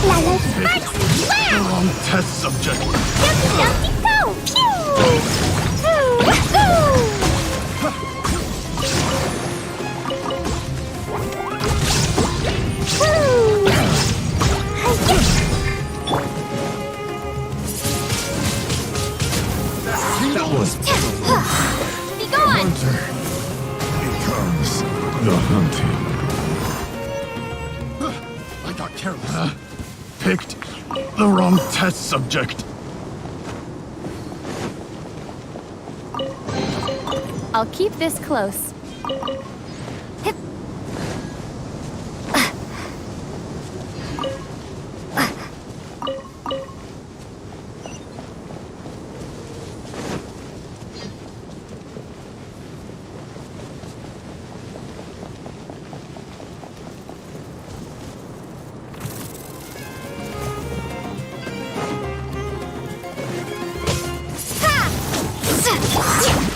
Lala sparks! Wow! Wrong test subject. Dumpty dumpty go! Pew! That was Be gone! becomes the hunted. I got careless. Picked the wrong test subject. I'll keep this close.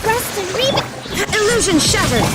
Rust and reboot! Illusion shattered!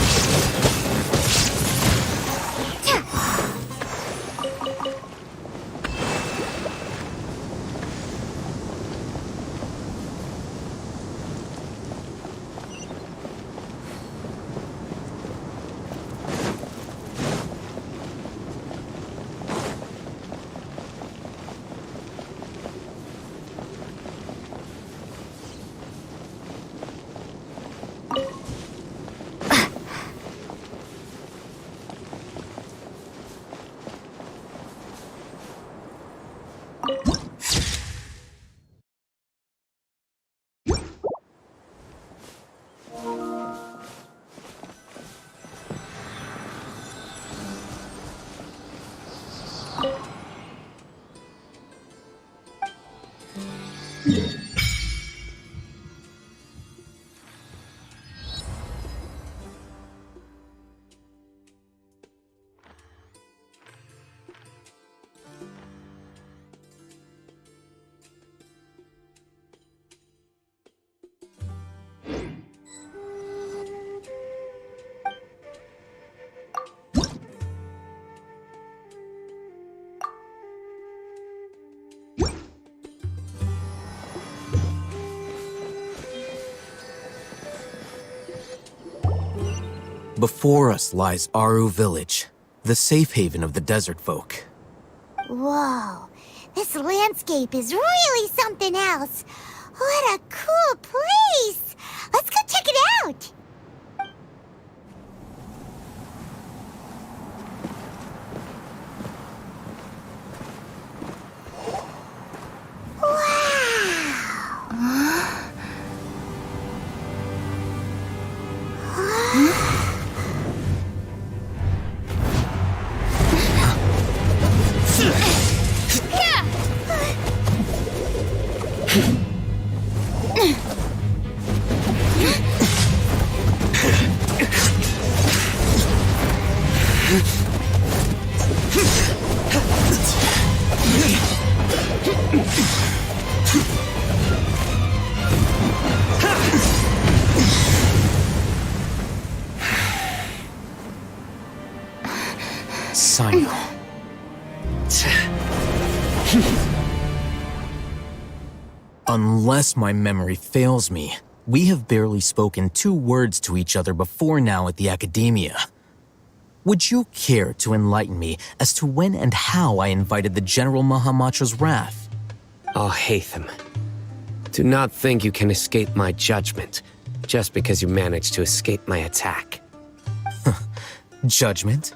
Before us lies Aru Village, the safe haven of the desert folk. Whoa, this landscape is really something else. What a cool place! Let's go check it out! Sino. Unless my memory fails me, we have barely spoken 2 words to each other before now at the Academia. Would you care to enlighten me as to when and how I invited the General Mahamatra's wrath? Al-Haytham, do not think you can escape my judgment just because you managed to escape my attack. Judgment?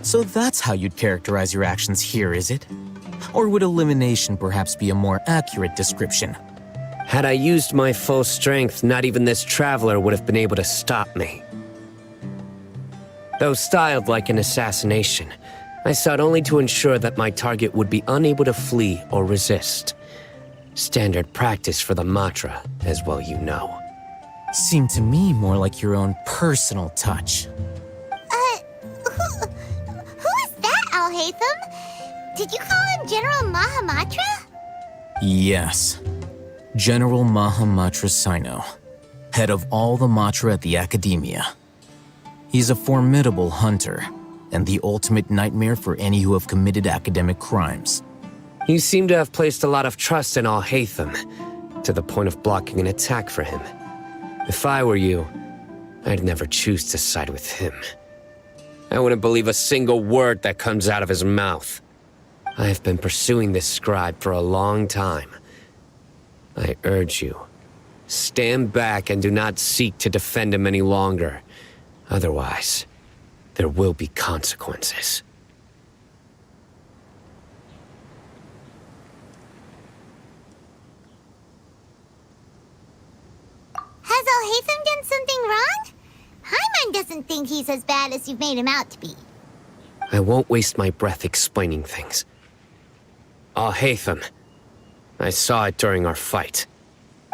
So that's how you'd characterize your actions here, is it? Or would elimination perhaps be a more accurate description? Had I used my full strength, not even this traveler would have been able to stop me. Though styled like an assassination, I sought only to ensure that my target would be unable to flee or resist. Standard practice for the Matra, as well you know. Seemed to me more like your own personal touch. Who is that, Al-Haytham? Did you call him General Mahamatra? Yes. General Mahamatra Sino, head of all the Matra at the Academia. He's a formidable hunter, and the ultimate nightmare for any who have committed academic crimes. You seem to have placed a lot of trust in Al-Haytham, to the point of blocking an attack for him. If I were you, I'd never choose to side with him. I wouldn't believe a single word that comes out of his mouth. I have been pursuing this scribe for a long time. I urge you, stand back and do not seek to defend him any longer. Otherwise, there will be consequences. Has Al-Haytham done something wrong? Hyman doesn't think he's as bad as you've made him out to be. I won't waste my breath explaining things. Al-Haytham, I saw it during our fight.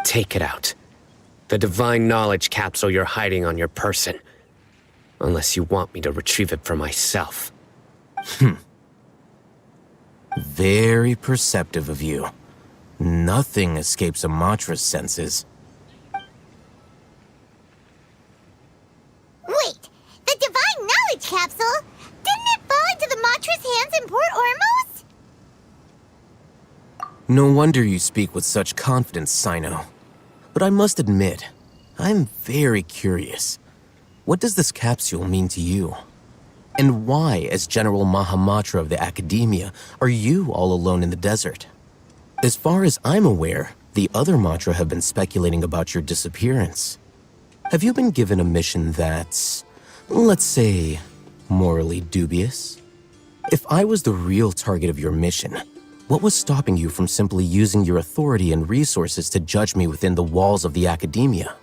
Take it out. The divine knowledge capsule you're hiding on your person. Unless you want me to retrieve it for myself. Very perceptive of you. Nothing escapes a Matra's senses. Wait, the divine knowledge capsule? Didn't it fall into the Matra's hands in Port Ormos? No wonder you speak with such confidence, Sino. But I must admit, I'm very curious. What does this capsule mean to you? And why, as General Mahamatra of the Academia, are you all alone in the desert? As far as I'm aware, the other Matra have been speculating about your disappearance. Have you been given a mission that's, let's say, morally dubious? If I was the real target of your mission, what was stopping you from simply using your authority and resources to judge me within the walls of the Academia?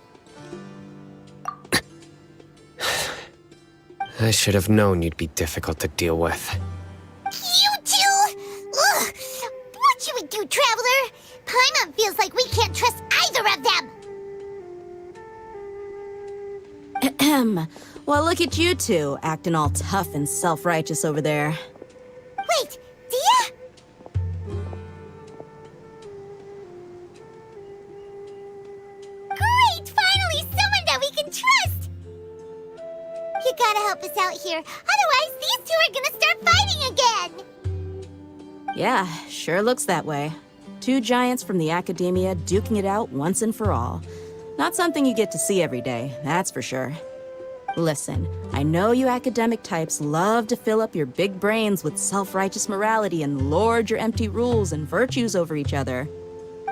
I should have known you'd be difficult to deal with. You two? Ugh! What should we do, Traveler? Paimon feels like we can't trust either of them. Ahem. Well, look at you two, acting all tough and self-righteous over there. Wait, Dia? Great! Finally, someone that we can trust! You gotta help us out here, otherwise these two are gonna start fighting again! Yeah, sure looks that way. 2 giants from the Academia duking it out once and for all. Not something you get to see every day, that's for sure. Listen, I know you academic types love to fill up your big brains with self-righteous morality and lord your empty rules and virtues over each other.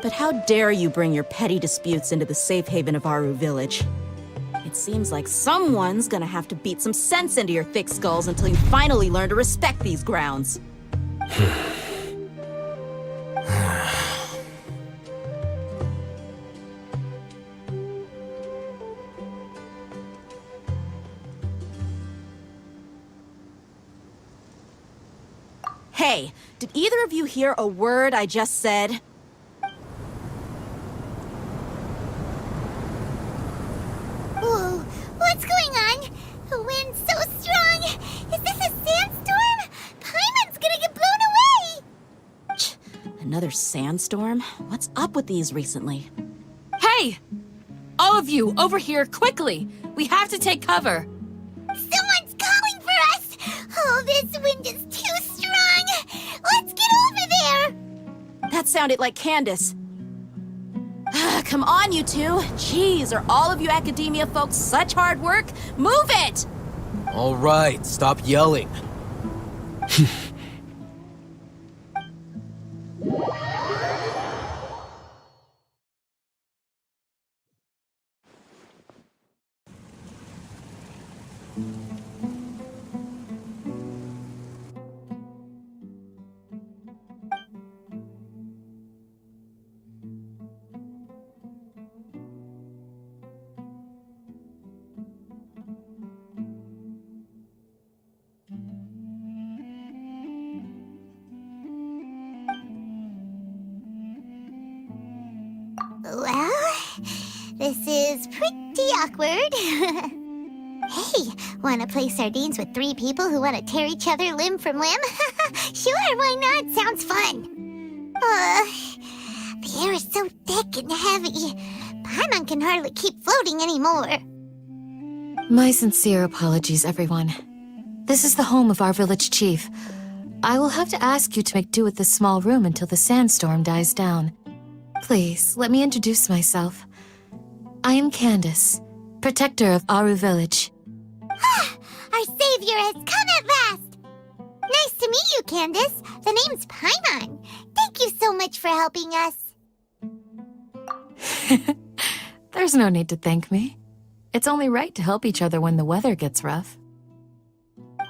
But how dare you bring your petty disputes into the safe haven of Aru Village? It seems like someone's gonna have to beat some sense into your thick skulls until you finally learn to respect these grounds. Hey, did either of you hear a word I just said? Another sandstorm? What's up with these recently? Hey! All of you, over here, quickly! We have to take cover! Someone's calling for us! Oh, this wind is too strong! Let's get over there! That sounded like Candace. Come on, you two. Jeez, are all of you academia folks such hard work? Move it! All right, stop yelling. Well, this is pretty awkward. Hey, wanna play sardines with 3 people who wanna tear each other limb from limb? Sure, why not? Sounds fun. The air is so thick and heavy. Paimon can hardly keep floating anymore. My sincere apologies, everyone. This is the home of our village chief. I will have to ask you to make do with this small room until the sandstorm dies down. Please, let me introduce myself. I am Candace, protector of Aru Village. Our savior has come at last! Nice to meet you, Candace. The name's Paimon. Thank you so much for helping us. There's no need to thank me. It's only right to help each other when the weather gets rough.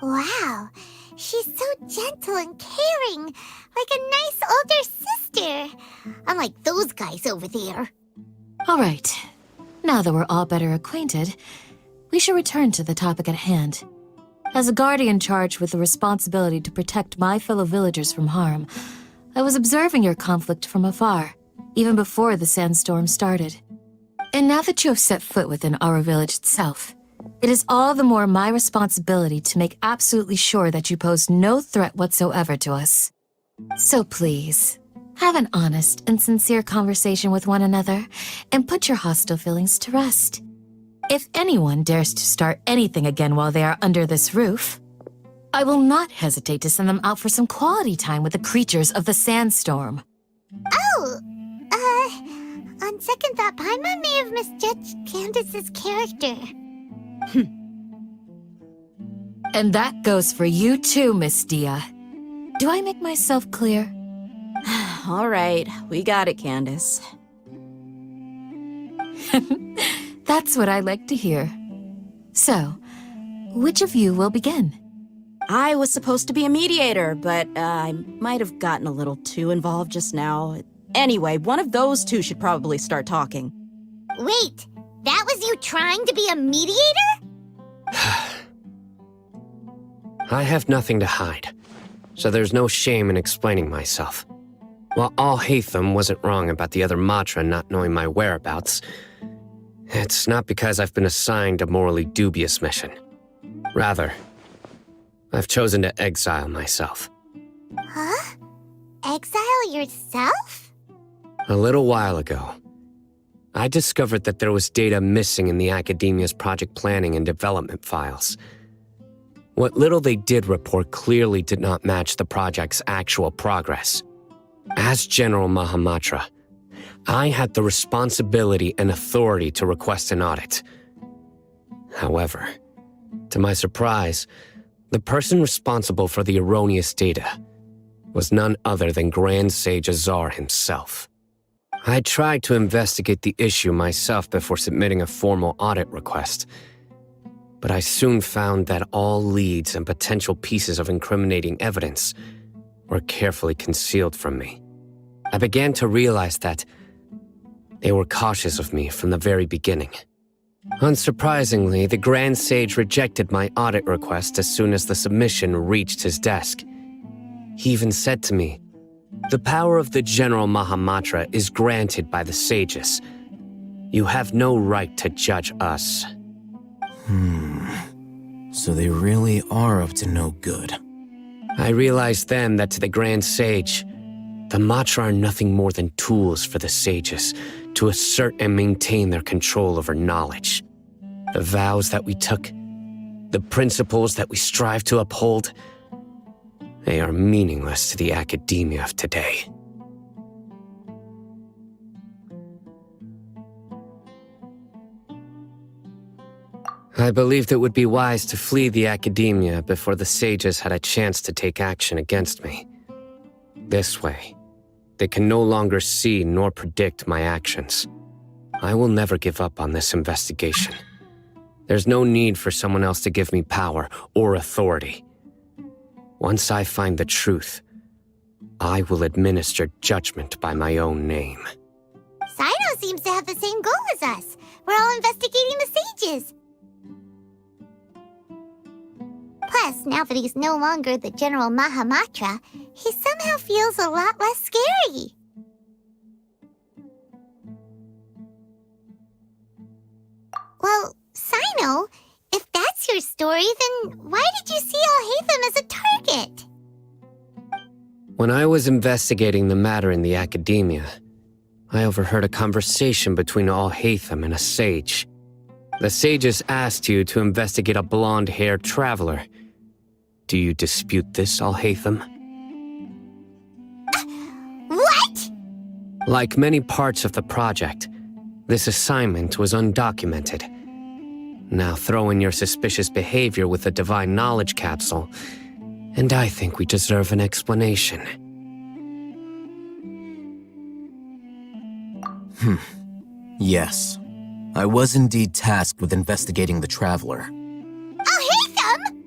Wow, she's so gentle and caring, like a nice older sister. Unlike those guys over there. All right. Now that we're all better acquainted, we should return to the topic at hand. As a guardian charged with the responsibility to protect my fellow villagers from harm, I was observing your conflict from afar, even before the sandstorm started. And now that you have set foot within our village itself, it is all the more my responsibility to make absolutely sure that you pose no threat whatsoever to us. So please, have an honest and sincere conversation with one another and put your hostile feelings to rest. If anyone dares to start anything again while they are under this roof, I will not hesitate to send them out for some quality time with the creatures of the sandstorm. Oh, on second thought, Paimon may have misjudged Candace's character. And that goes for you too, Miss Dia. Do I make myself clear? All right, we got it, Candace. That's what I like to hear. So, which of you will begin? I was supposed to be a mediator, but I might have gotten a little too involved just now. Anyway, one of those two should probably start talking. Wait, that was you trying to be a mediator? I have nothing to hide, so there's no shame in explaining myself. While Alhaitham wasn't wrong about the other Matra not knowing my whereabouts, it's not because I've been assigned a morally dubious mission. Rather, I've chosen to exile myself. Huh? Exile yourself? A little while ago, I discovered that there was data missing in the Academia's project planning and development files. What little they did report clearly did not match the project's actual progress. As General Mahamatra, I had the responsibility and authority to request an audit. However, to my surprise, the person responsible for the erroneous data was none other than Grand Sage Azar himself. I tried to investigate the issue myself before submitting a formal audit request, but I soon found that all leads and potential pieces of incriminating evidence were carefully concealed from me. I began to realize that they were cautious of me from the very beginning. Unsurprisingly, the Grand Sage rejected my audit request as soon as the submission reached his desk. He even said to me, "The power of the General Mahamatra is granted by the sages. You have no right to judge us." So they really are up to no good. I realized then that to the Grand Sage, The Matra are nothing more than tools for the sages to assert and maintain their control over knowledge. The vows that we took, the principles that we strive to uphold, they are meaningless to the academia of today. I believed it would be wise to flee the academia before the sages had a chance to take action against me. This way, they can no longer see nor predict my actions. I will never give up on this investigation. There's no need for someone else to give me power or authority. Once I find the truth, I will administer judgment by my own name. Sino seems to have the same goal as us. We're all investigating the sages. Plus, now that he's no longer the General Mahamatra, he somehow feels a lot less scary. Well, Sino, if that's your story, then why did you see Alhaitham as a target? When I was investigating the matter in the academia, I overheard a conversation between Alhaitham and a sage. The sages asked you to investigate a blonde-haired traveler. Do you dispute this, Alhaitham? What? Like many parts of the project, this assignment was undocumented. Now throw in your suspicious behavior with the Divine Knowledge Capsule, and I think we deserve an explanation. Yes. I was indeed tasked with investigating the traveler. Alhaitham!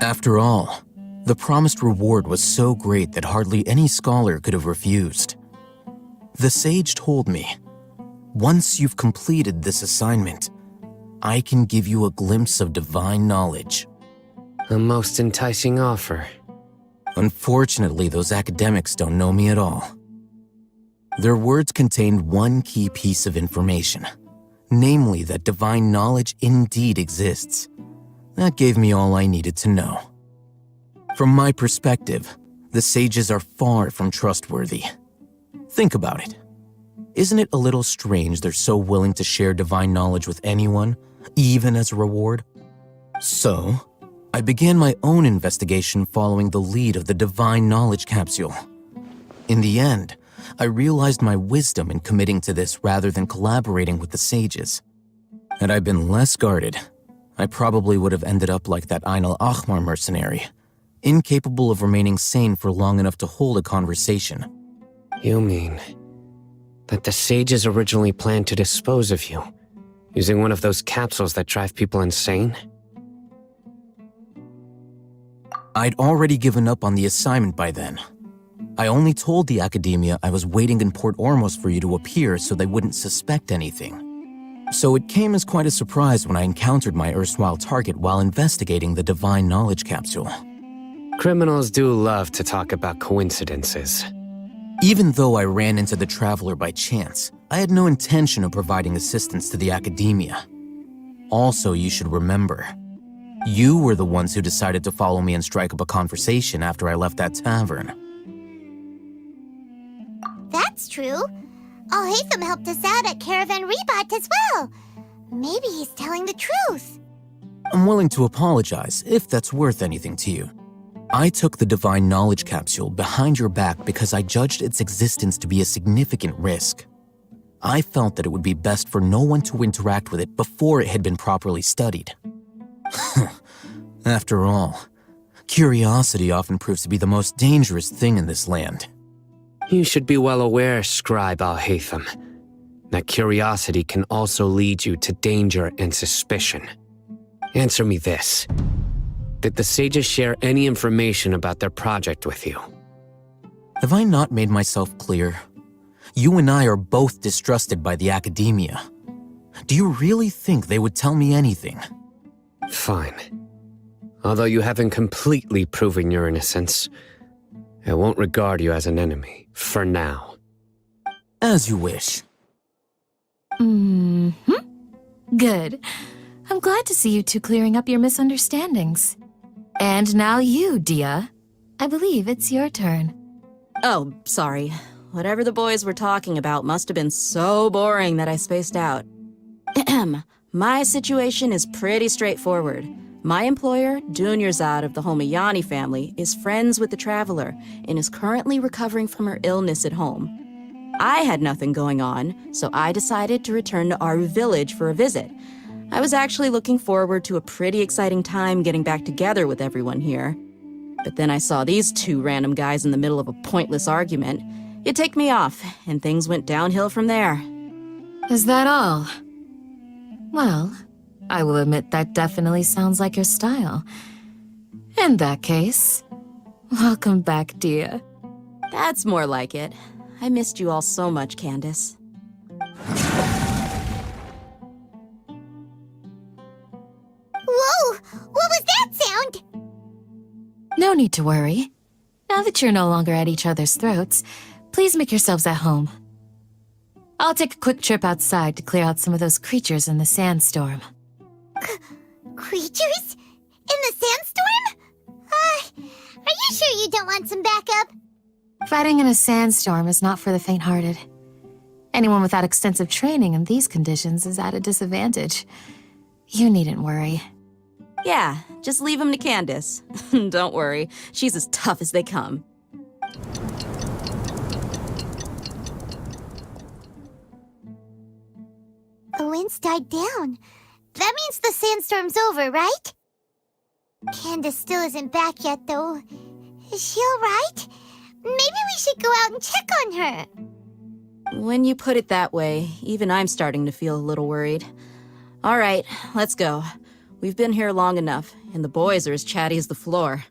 After all, the promised reward was so great that hardly any scholar could have refused. The sage told me, once you've completed this assignment, I can give you a glimpse of divine knowledge. A most enticing offer. Unfortunately, those academics don't know me at all. Their words contained one key piece of information, namely that divine knowledge indeed exists. That gave me all I needed to know. From my perspective, the sages are far from trustworthy. Think about it. Isn't it a little strange they're so willing to share divine knowledge with anyone, even as a reward? So, I began my own investigation following the lead of the Divine Knowledge Capsule. In the end, I realized my wisdom in committing to this rather than collaborating with the sages. Had I been less guarded, I probably would have ended up like that Ain al-Ahmar mercenary, incapable of remaining sane for long enough to hold a conversation. You mean that the sages originally planned to dispose of you, using one of those capsules that drive people insane? I'd already given up on the assignment by then. I only told the academia I was waiting in Port Ormos for you to appear so they wouldn't suspect anything. So it came as quite a surprise when I encountered my erstwhile target while investigating the Divine Knowledge Capsule. Criminals do love to talk about coincidences. Even though I ran into the traveler by chance, I had no intention of providing assistance to the academia. Also, you should remember, you were the ones who decided to follow me and strike up a conversation after I left that tavern. That's true. Alhaitham helped us out at Caravan Rebat as well. Maybe he's telling the truth. I'm willing to apologize if that's worth anything to you. I took the Divine Knowledge Capsule behind your back because I judged its existence to be a significant risk. I felt that it would be best for no one to interact with it before it had been properly studied. After all, curiosity often proves to be the most dangerous thing in this land. You should be well aware, Scribe Alhaitham, that curiosity can also lead you to danger and suspicion. Answer me this. Did the sages share any information about their project with you? Have I not made myself clear? You and I are both distrusted by the academia. Do you really think they would tell me anything? Fine. Although you haven't completely proven your innocence, I won't regard you as an enemy, for now. As you wish. Good. I'm glad to see you two clearing up your misunderstandings. And now you, Dia. I believe it's your turn. Oh, sorry. Whatever the boys were talking about must have been so boring that I spaced out. My situation is pretty straightforward. My employer, Dunyarzad of the Homayani family, is friends with the Traveler and is currently recovering from her illness at home. I had nothing going on, so I decided to return to Aru village for a visit. I was actually looking forward to a pretty exciting time getting back together with everyone here. But then I saw these two random guys in the middle of a pointless argument. It ticked me off, and things went downhill from there. Is that all? Well, I will admit that definitely sounds like your style. In that case, welcome back, dear. That's more like it. I missed you all so much, Candace. Whoa! What was that sound? No need to worry. Now that you're no longer at each other's throats, please make yourselves at home. I'll take a quick trip outside to clear out some of those creatures in the sandstorm. Creatures? In the sandstorm? Are you sure you don't want some backup? Fighting in a sandstorm is not for the faint-hearted. Anyone without extensive training in these conditions is at a disadvantage. You needn't worry. Yeah, just leave him to Candace. Don't worry, she's as tough as they come. The wind's died down. That means the sandstorm's over, right? Candace still isn't back yet, though. Is she alright? Maybe we should go out and check on her. When you put it that way, even I'm starting to feel a little worried. All right, let's go. We've been here long enough, and the boys are as chatty as the floor.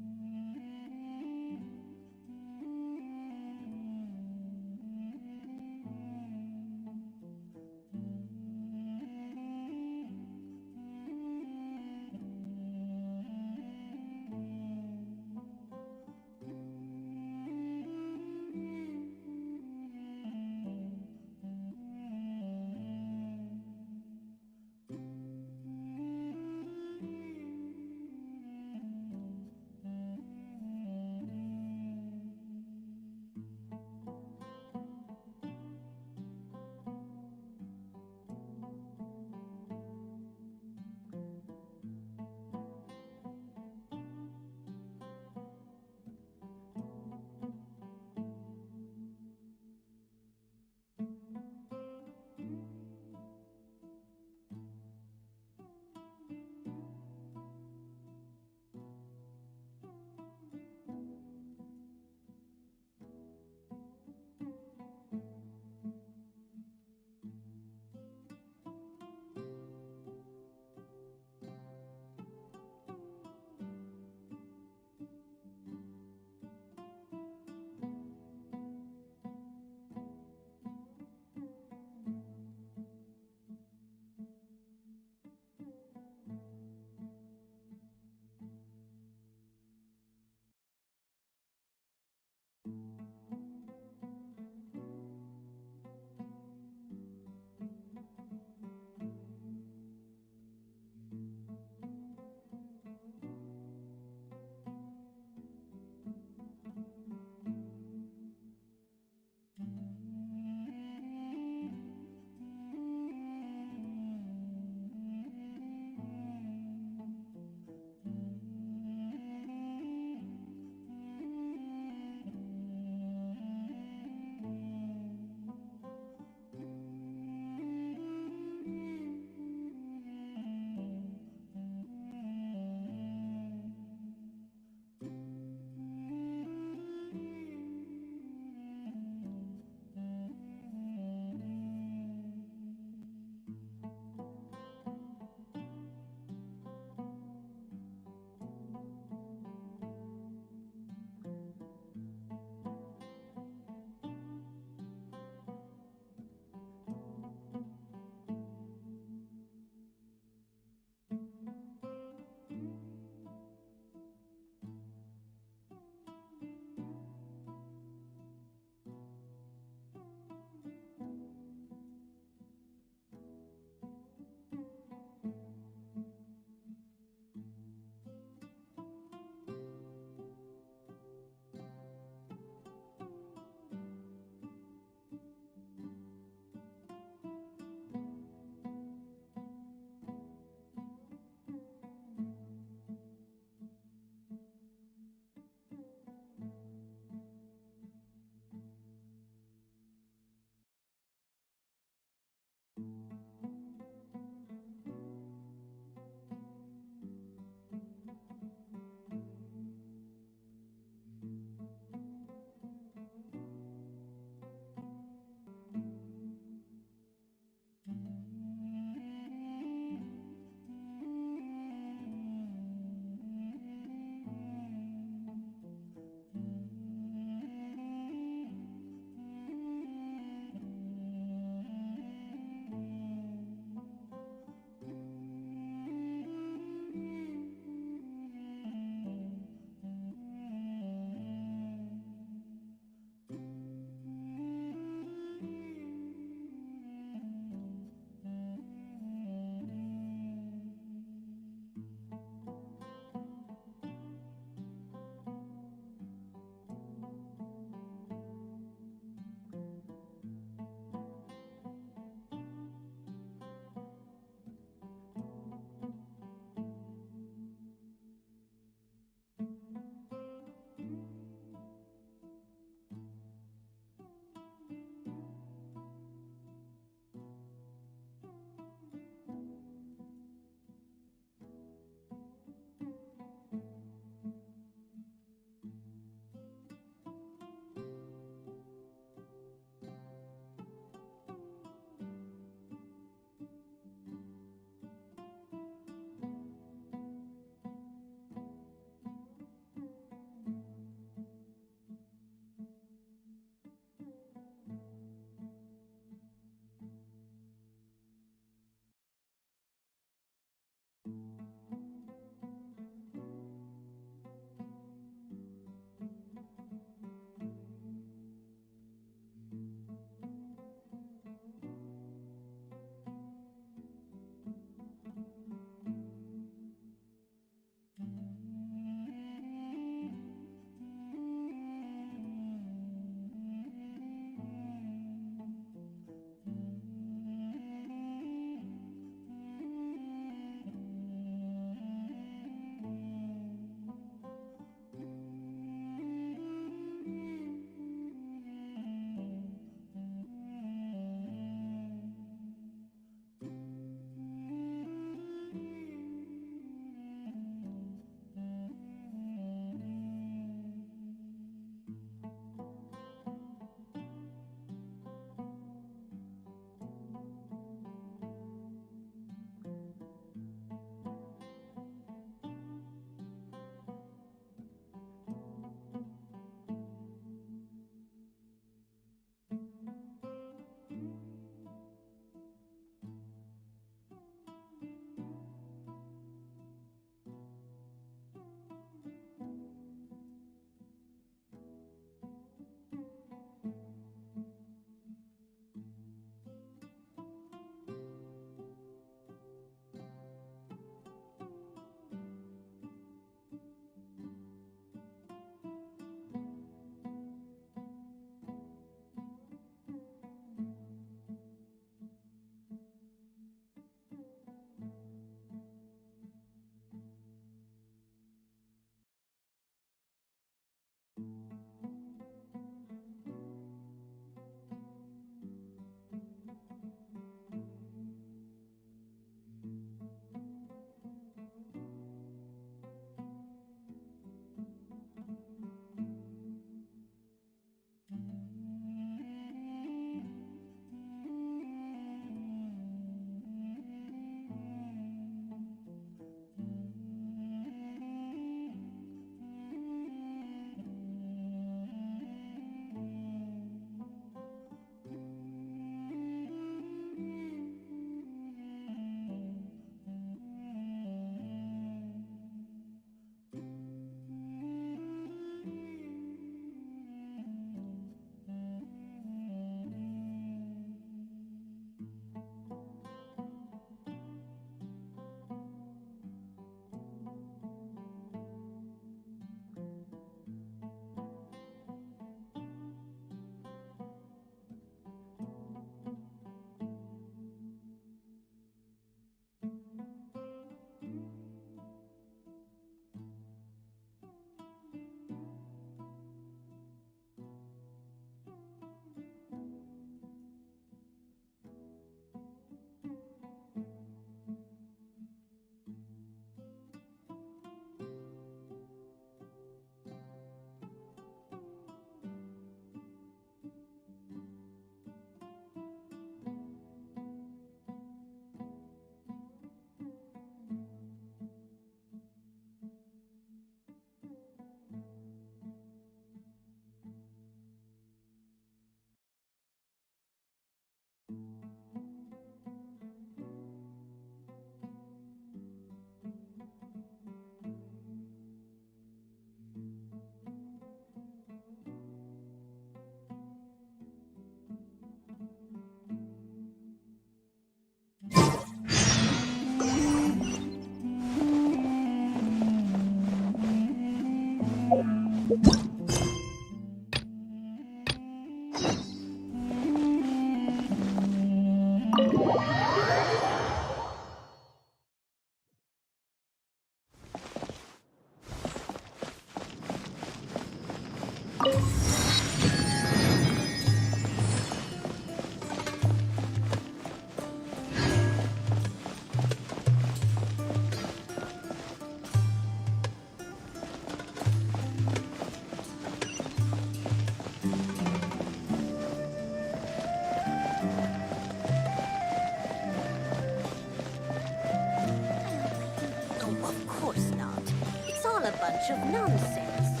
bunch of nonsense.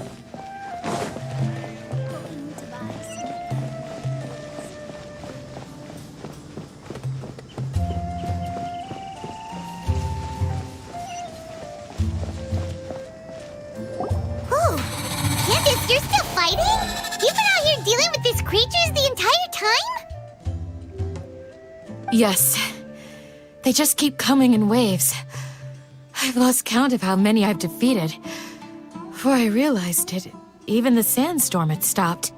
Whoa! Candace, you're still fighting? You've been out here dealing with these creatures the entire time? Yes. They just keep coming in waves. I've lost count of how many I've defeated. Before I realized it, even the sandstorm had stopped.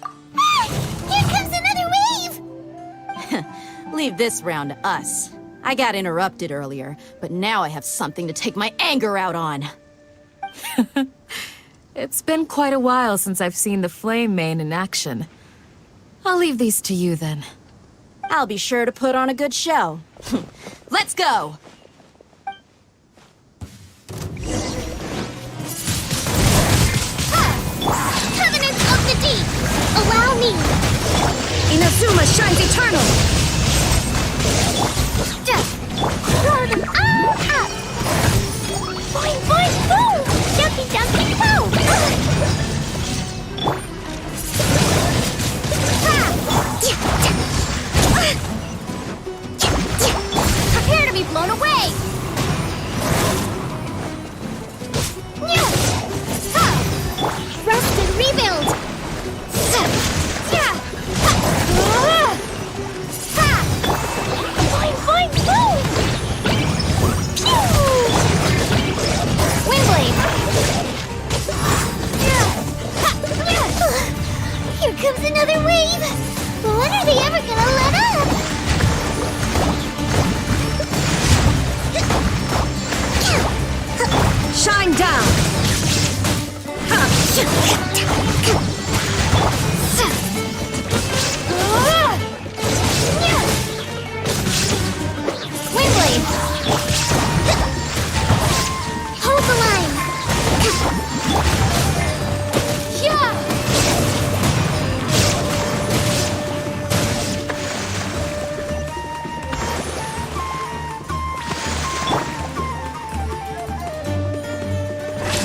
Ah! Here comes another wave! Leave this round to us. I got interrupted earlier, but now I have something to take my anger out on. It's been quite a while since I've seen the Flame Mane in action. I'll leave these to you then. I'll be sure to put on a good show. Let's go! Covenant of the Deep! Allow me! Inazuma shines eternal! Throw them all up! Boing, boing, boom! Jumpy, jumpy, boom! Prepare to be blown away! Rest and rebuild! Boing, boing, boom! Windblade! Here comes another wave! When are they ever gonna let up? Shine down! Windblade! Hold the line!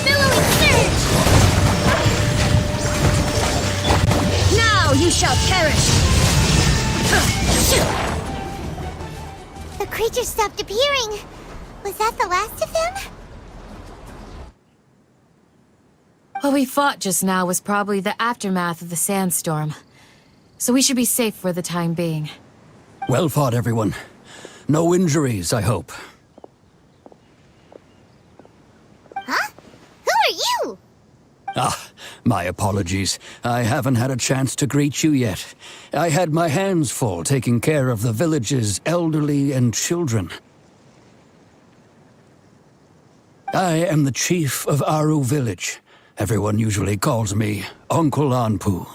Billowing surge! Now you shall perish! The creatures stopped appearing. Was that the last of them? What we fought just now was probably the aftermath of the sandstorm. So we should be safe for the time being. Well fought, everyone. No injuries, I hope. Huh? Who are you? Ah, my apologies. I haven't had a chance to greet you yet. I had my hands full taking care of the village's elderly and children. I am the chief of Aru Village. Everyone usually calls me Uncle Anpu.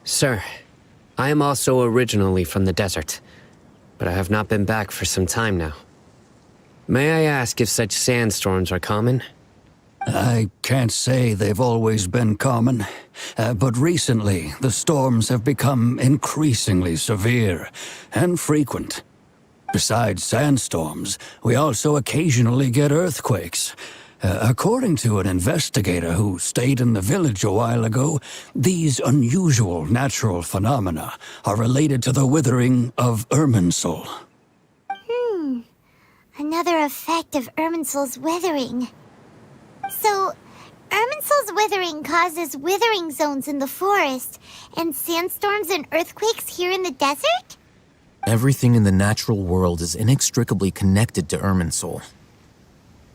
Sir, I am also originally from the desert, but I have not been back for some time now. May I ask if such sandstorms are common? I can't say they've always been common, but recently the storms have become increasingly severe and frequent. Besides sandstorms, we also occasionally get earthquakes. According to an investigator who stayed in the village a while ago, these unusual natural phenomena are related to the withering of Irminsul. Another effect of Irminsul's withering. So, Irminsul's withering causes withering zones in the forest, and sandstorms and earthquakes here in the desert? Everything in the natural world is inextricably connected to Irminsul.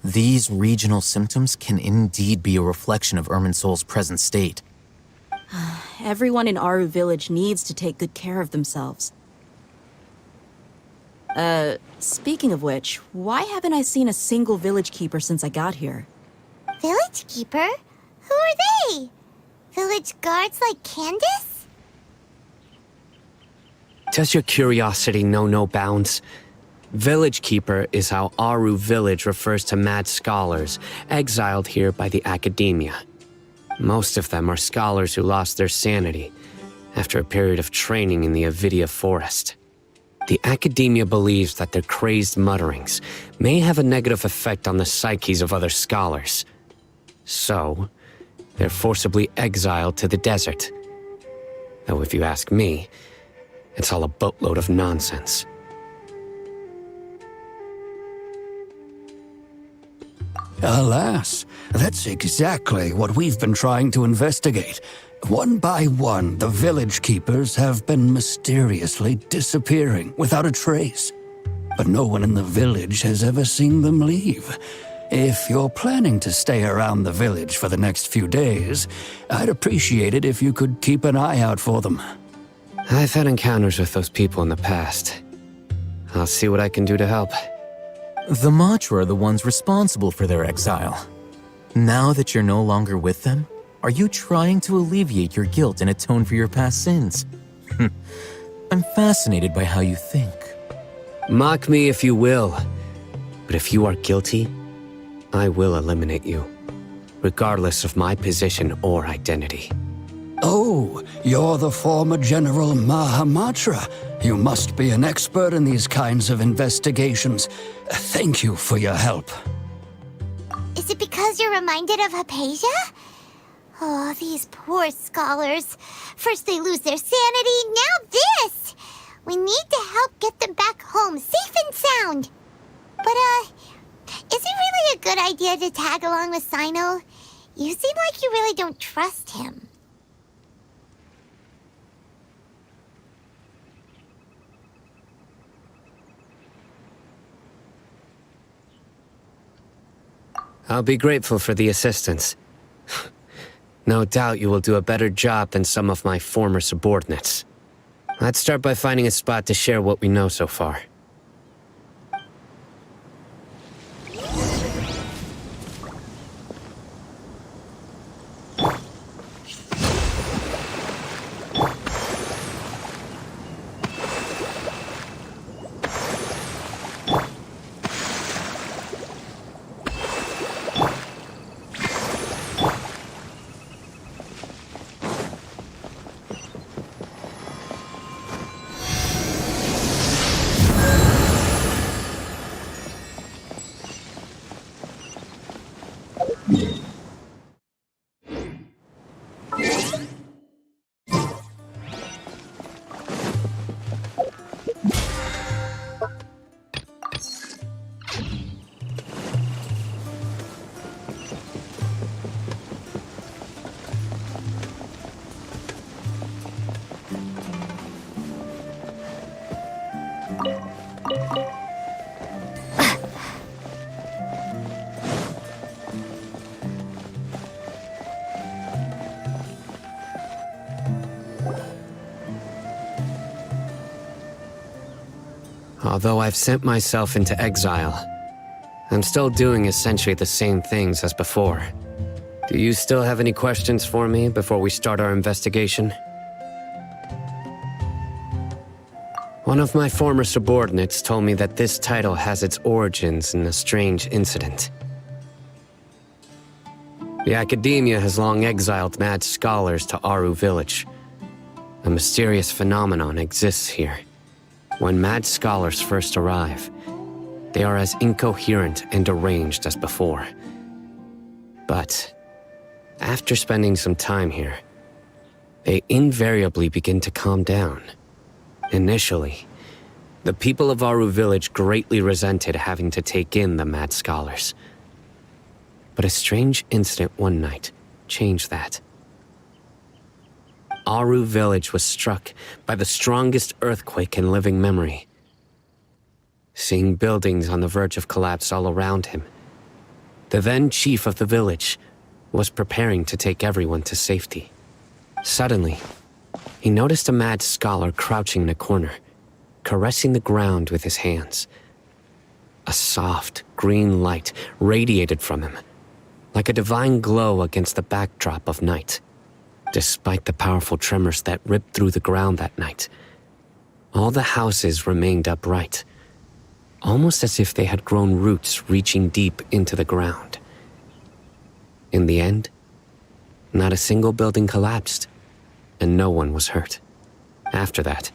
These regional symptoms can indeed be a reflection of Irminsul's present state. Everyone in Aru Village needs to take good care of themselves. Speaking of which, why haven't I seen a single village keeper since I got here? Village keeper? Who are they? Village guards like Candace? Does your curiosity know no bounds? Village Keeper is how Aru Village refers to mad scholars exiled here by the academia. Most of them are scholars who lost their sanity after a period of training in the Avidia forest. The academia believes that their crazed mutterings may have a negative effect on the psyches of other scholars. So, they're forcibly exiled to the desert. Though if you ask me, it's all a boatload of nonsense. Alas, that's exactly what we've been trying to investigate. One by one, the village keepers have been mysteriously disappearing without a trace. But no one in the village has ever seen them leave. If you're planning to stay around the village for the next few days, I'd appreciate it if you could keep an eye out for them. I've had encounters with those people in the past. I'll see what I can do to help. The Matra are the ones responsible for their exile. Now that you're no longer with them, are you trying to alleviate your guilt and atone for your past sins? I'm fascinated by how you think. Mock me if you will, but if you are guilty, I will eliminate you, regardless of my position or identity. Oh, you're the former General Mahamatra. You must be an expert in these kinds of investigations. Thank you for your help. Is it because you're reminded of Hypatia? Oh, these poor scholars. First they lose their sanity, now this! We need to help get them back home, safe and sound. But, is it really a good idea to tag along with Sino? You seem like you really don't trust him. I'll be grateful for the assistance. No doubt you will do a better job than some of my former subordinates. Let's start by finding a spot to share what we know so far. Although I've sent myself into exile, I'm still doing essentially the same things as before. Do you still have any questions for me before we start our investigation? One of my former subordinates told me that this title has its origins in a strange incident. The academia has long exiled mad scholars to Aru village. A mysterious phenomenon exists here. When mad scholars first arrive, they are as incoherent and deranged as before. But after spending some time here, they invariably begin to calm down. Initially, the people of Aru village greatly resented having to take in the mad scholars. But a strange incident one night changed that. Aru village was struck by the strongest earthquake in living memory. Seeing buildings on the verge of collapse all around him, the then chief of the village was preparing to take everyone to safety. Suddenly, he noticed a mad scholar crouching in a corner, caressing the ground with his hands. A soft, green light radiated from him, like a divine glow against the backdrop of night. Despite the powerful tremors that ripped through the ground that night, all the houses remained upright, almost as if they had grown roots reaching deep into the ground. In the end, not a single building collapsed, and no one was hurt. After that,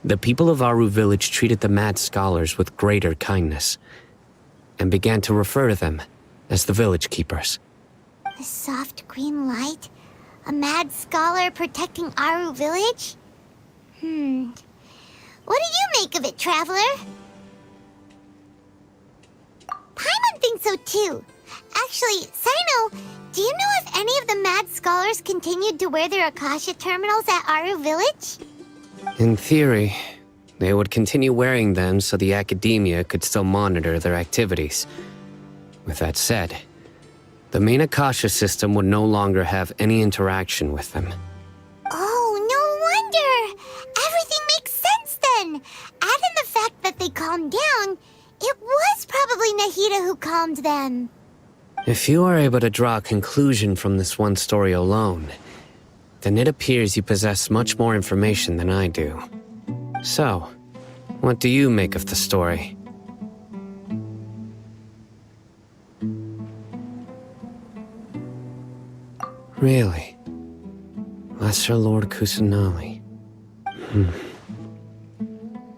the people of Aru village treated the mad scholars with greater kindness, and began to refer to them as the village keepers. The soft green light? A mad scholar protecting Aru village? What do you make of it, traveler? Paimon thinks so too. Actually, Sino, do you know if any of the mad scholars continued to wear their Akasha terminals at Aru village? In theory, they would continue wearing them so the academia could still monitor their activities. With that said, the main Akasha system would no longer have any interaction with them. Oh, no wonder! Everything makes sense then! Add in the fact that they calmed down, it was probably Nahida who calmed them. If you are able to draw a conclusion from this one story alone, then it appears you possess much more information than I do. So, what do you make of the story? Really? Lesser Lord Kusanali.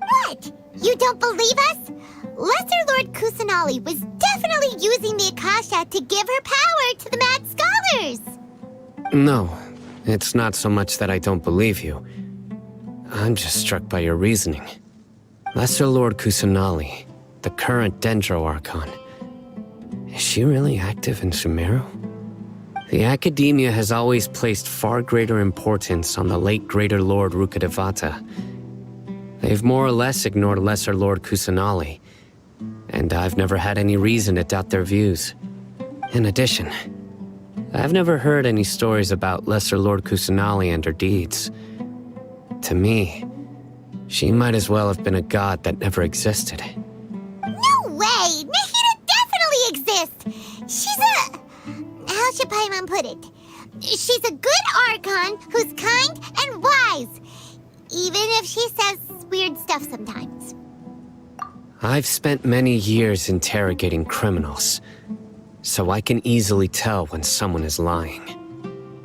What? You don't believe us? Lesser Lord Kusanali was definitely using the Akasha to give her power to the mad scholars! No, it's not so much that I don't believe you. I'm just struck by your reasoning. Lesser Lord Kusanali, the current Dendro Archon. Is she really active in Sumeru? The Academia has always placed far greater importance on the late Greater Lord Rukkhadevata. They've more or less ignored Lesser Lord Kusanali, and I've never had any reason to doubt their views. In addition, I've never heard any stories about Lesser Lord Kusanali and her deeds. To me, she might as well have been a god that never existed. No way! Nahida definitely exists! She's a... How should Paimon put it? She's a good Archon who's kind and wise, even if she says weird stuff sometimes. I've spent many years interrogating criminals, so I can easily tell when someone is lying.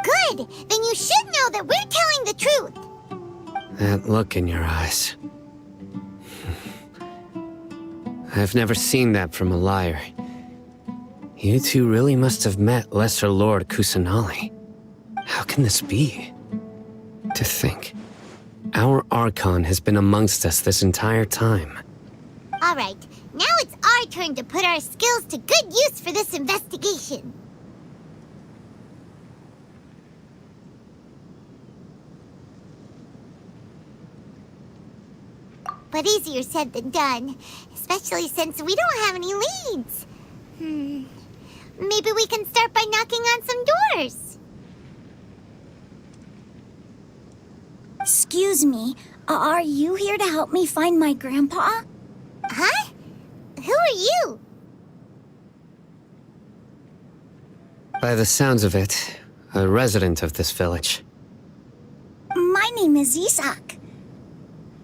Good! Then you should know that we're telling the truth! That look in your eyes. I've never seen that from a liar. You two really must have met Lesser Lord Kusanali. How can this be? To think, our Archon has been amongst us this entire time. Alright, now it's our turn to put our skills to good use for this investigation. But easier said than done, especially since we don't have any leads. Maybe we can start by knocking on some doors. Excuse me, are you here to help me find my grandpa? Huh? Who are you? By the sounds of it, a resident of this village. My name is Isak.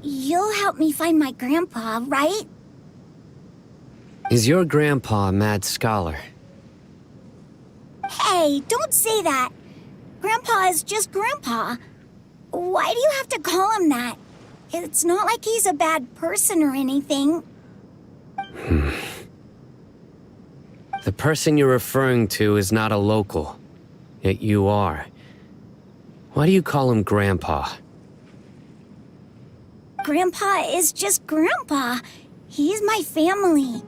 You'll help me find my grandpa, right? Is your grandpa a mad scholar? Hey, don't say that. Grandpa is just Grandpa. Why do you have to call him that? It's not like he's a bad person or anything. The person you're referring to is not a local, yet you are. Why do you call him Grandpa? Grandpa is just Grandpa. He's my family.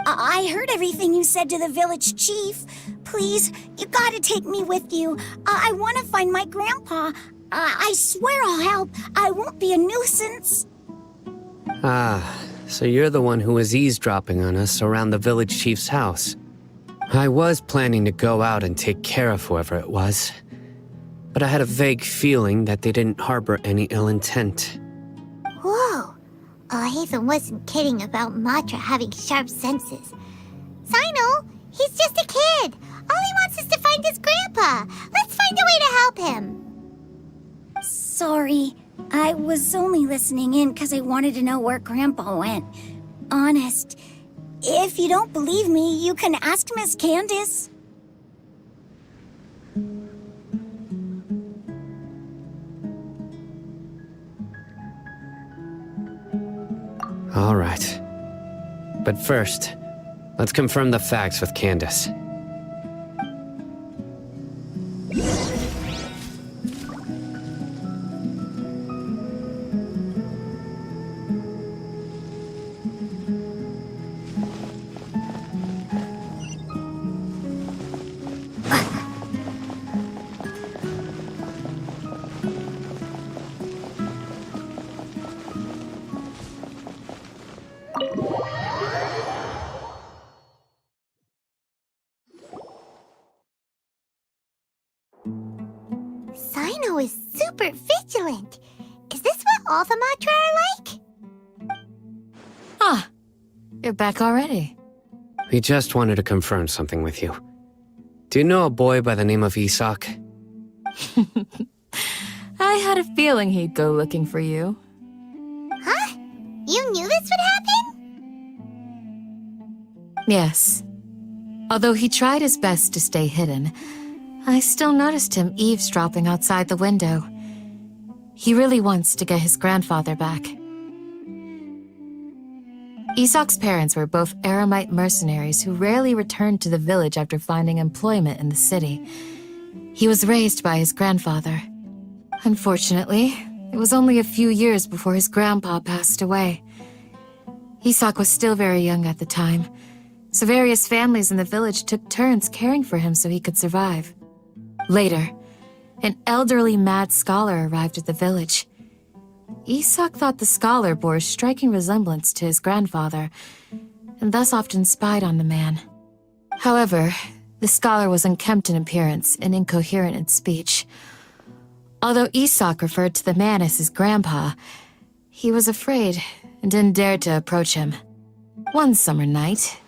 I heard everything you said to the village chief. Please, you gotta take me with you. I want to find my grandpa. I swear I'll help. I won't be a nuisance. Ah, so you're the one who was eavesdropping on us around the village chief's house. I was planning to go out and take care of whoever it was, but I had a vague feeling that they didn't harbor any ill intent. Whoa. Haven wasn't kidding about Matra having sharp senses. Sino, he's just a kid. All he wants is to find his grandpa. Let's find a way to help him. Sorry. I was only listening in because I wanted to know where Grandpa went. Honest. If you don't believe me, you can ask Miss Candace. All right. But first, let's confirm the facts with Candace. Sino is super vigilant. Is this what all the Matra are like? Ah, you're back already. We just wanted to confirm something with you. Do you know a boy by the name of Isak? I had a feeling he'd go looking for you. Huh? You knew this would happen? Yes. Although he tried his best to stay hidden, I still noticed him eavesdropping outside the window. He really wants to get his grandfather back. Isak's parents were both Aramite mercenaries who rarely returned to the village after finding employment in the city. He was raised by his grandfather. Unfortunately, it was only a few years before his grandpa passed away. Isak was still very young at the time, so various families in the village took turns caring for him so he could survive. Later, an elderly mad scholar arrived at the village. Isak thought the scholar bore a striking resemblance to his grandfather, and thus often spied on the man. However, the scholar was unkempt in appearance and incoherent in speech. Although Isak referred to the man as his grandpa, he was afraid and didn't dare to approach him. One summer night,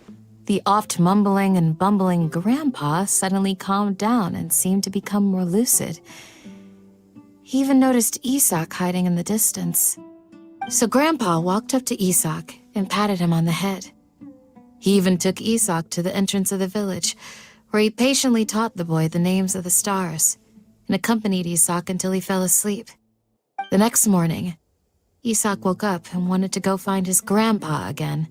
the oft mumbling and bumbling grandpa suddenly calmed down and seemed to become more lucid. He even noticed Isak hiding in the distance. So Grandpa walked up to Isak and patted him on the head. He even took Isak to the entrance of the village, where he patiently taught the boy the names of the stars and accompanied Isak until he fell asleep. The next morning, Isak woke up and wanted to go find his grandpa again,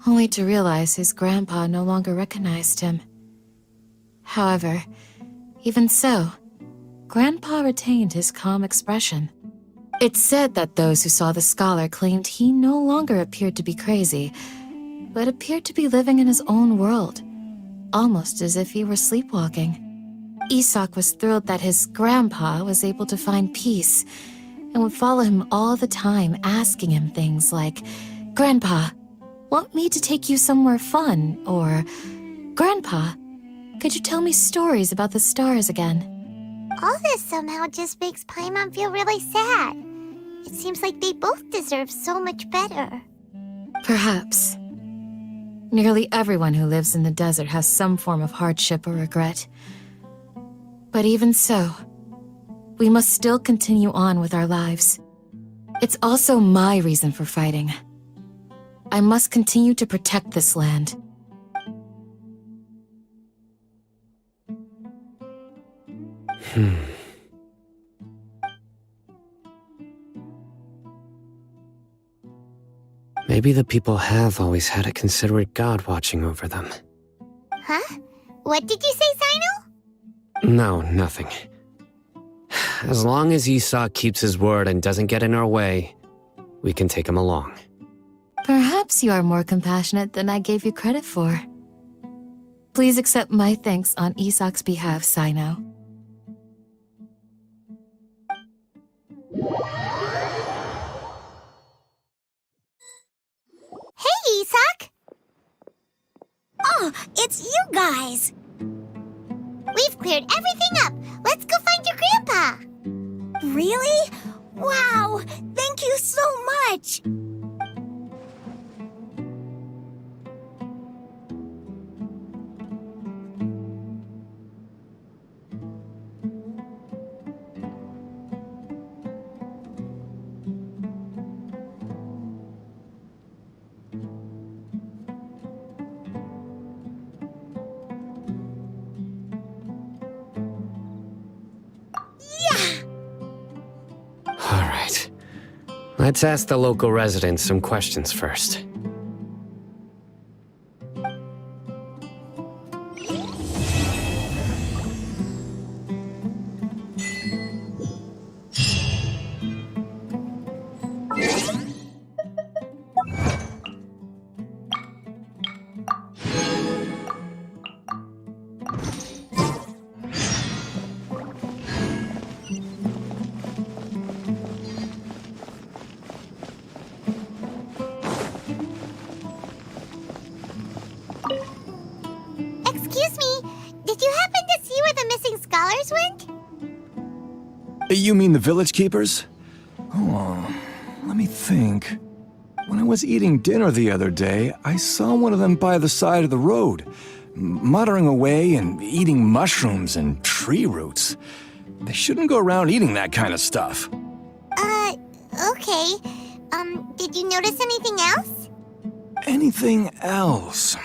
only to realize his grandpa no longer recognized him. However, even so, Grandpa retained his calm expression. It's said that those who saw the scholar claimed he no longer appeared to be crazy, but appeared to be living in his own world, almost as if he were sleepwalking. Isak was thrilled that his grandpa was able to find peace and would follow him all the time, asking him things like, "Grandpa, want me to take you somewhere fun?" Or, "Grandpa, could you tell me stories about the stars again?" All this somehow just makes Paimon feel really sad. It seems like they both deserve so much better. Perhaps. Nearly everyone who lives in the desert has some form of hardship or regret. But even so, we must still continue on with our lives. It's also my reason for fighting. I must continue to protect this land. Maybe the people have always had a considerate god watching over them. Huh? What did you say, Sino? No, nothing. As long as Isak keeps his word and doesn't get in our way, we can take him along. Perhaps you are more compassionate than I gave you credit for. Please accept my thanks on Isak's behalf, Sino. Hey, Isak! Oh, it's you guys! We've cleared everything up. Let's go find your grandpa. Really? Wow! Thank you so much! Let's ask the local residents some questions first. Excuse me, did you happen to see where the missing scholars went? You mean the village keepers? Oh, let me think. When I was eating dinner the other day, I saw one of them by the side of the road, muttering away and eating mushrooms and tree roots. They shouldn't go around eating that kind of stuff. Okay. Did you notice anything else? Anything else?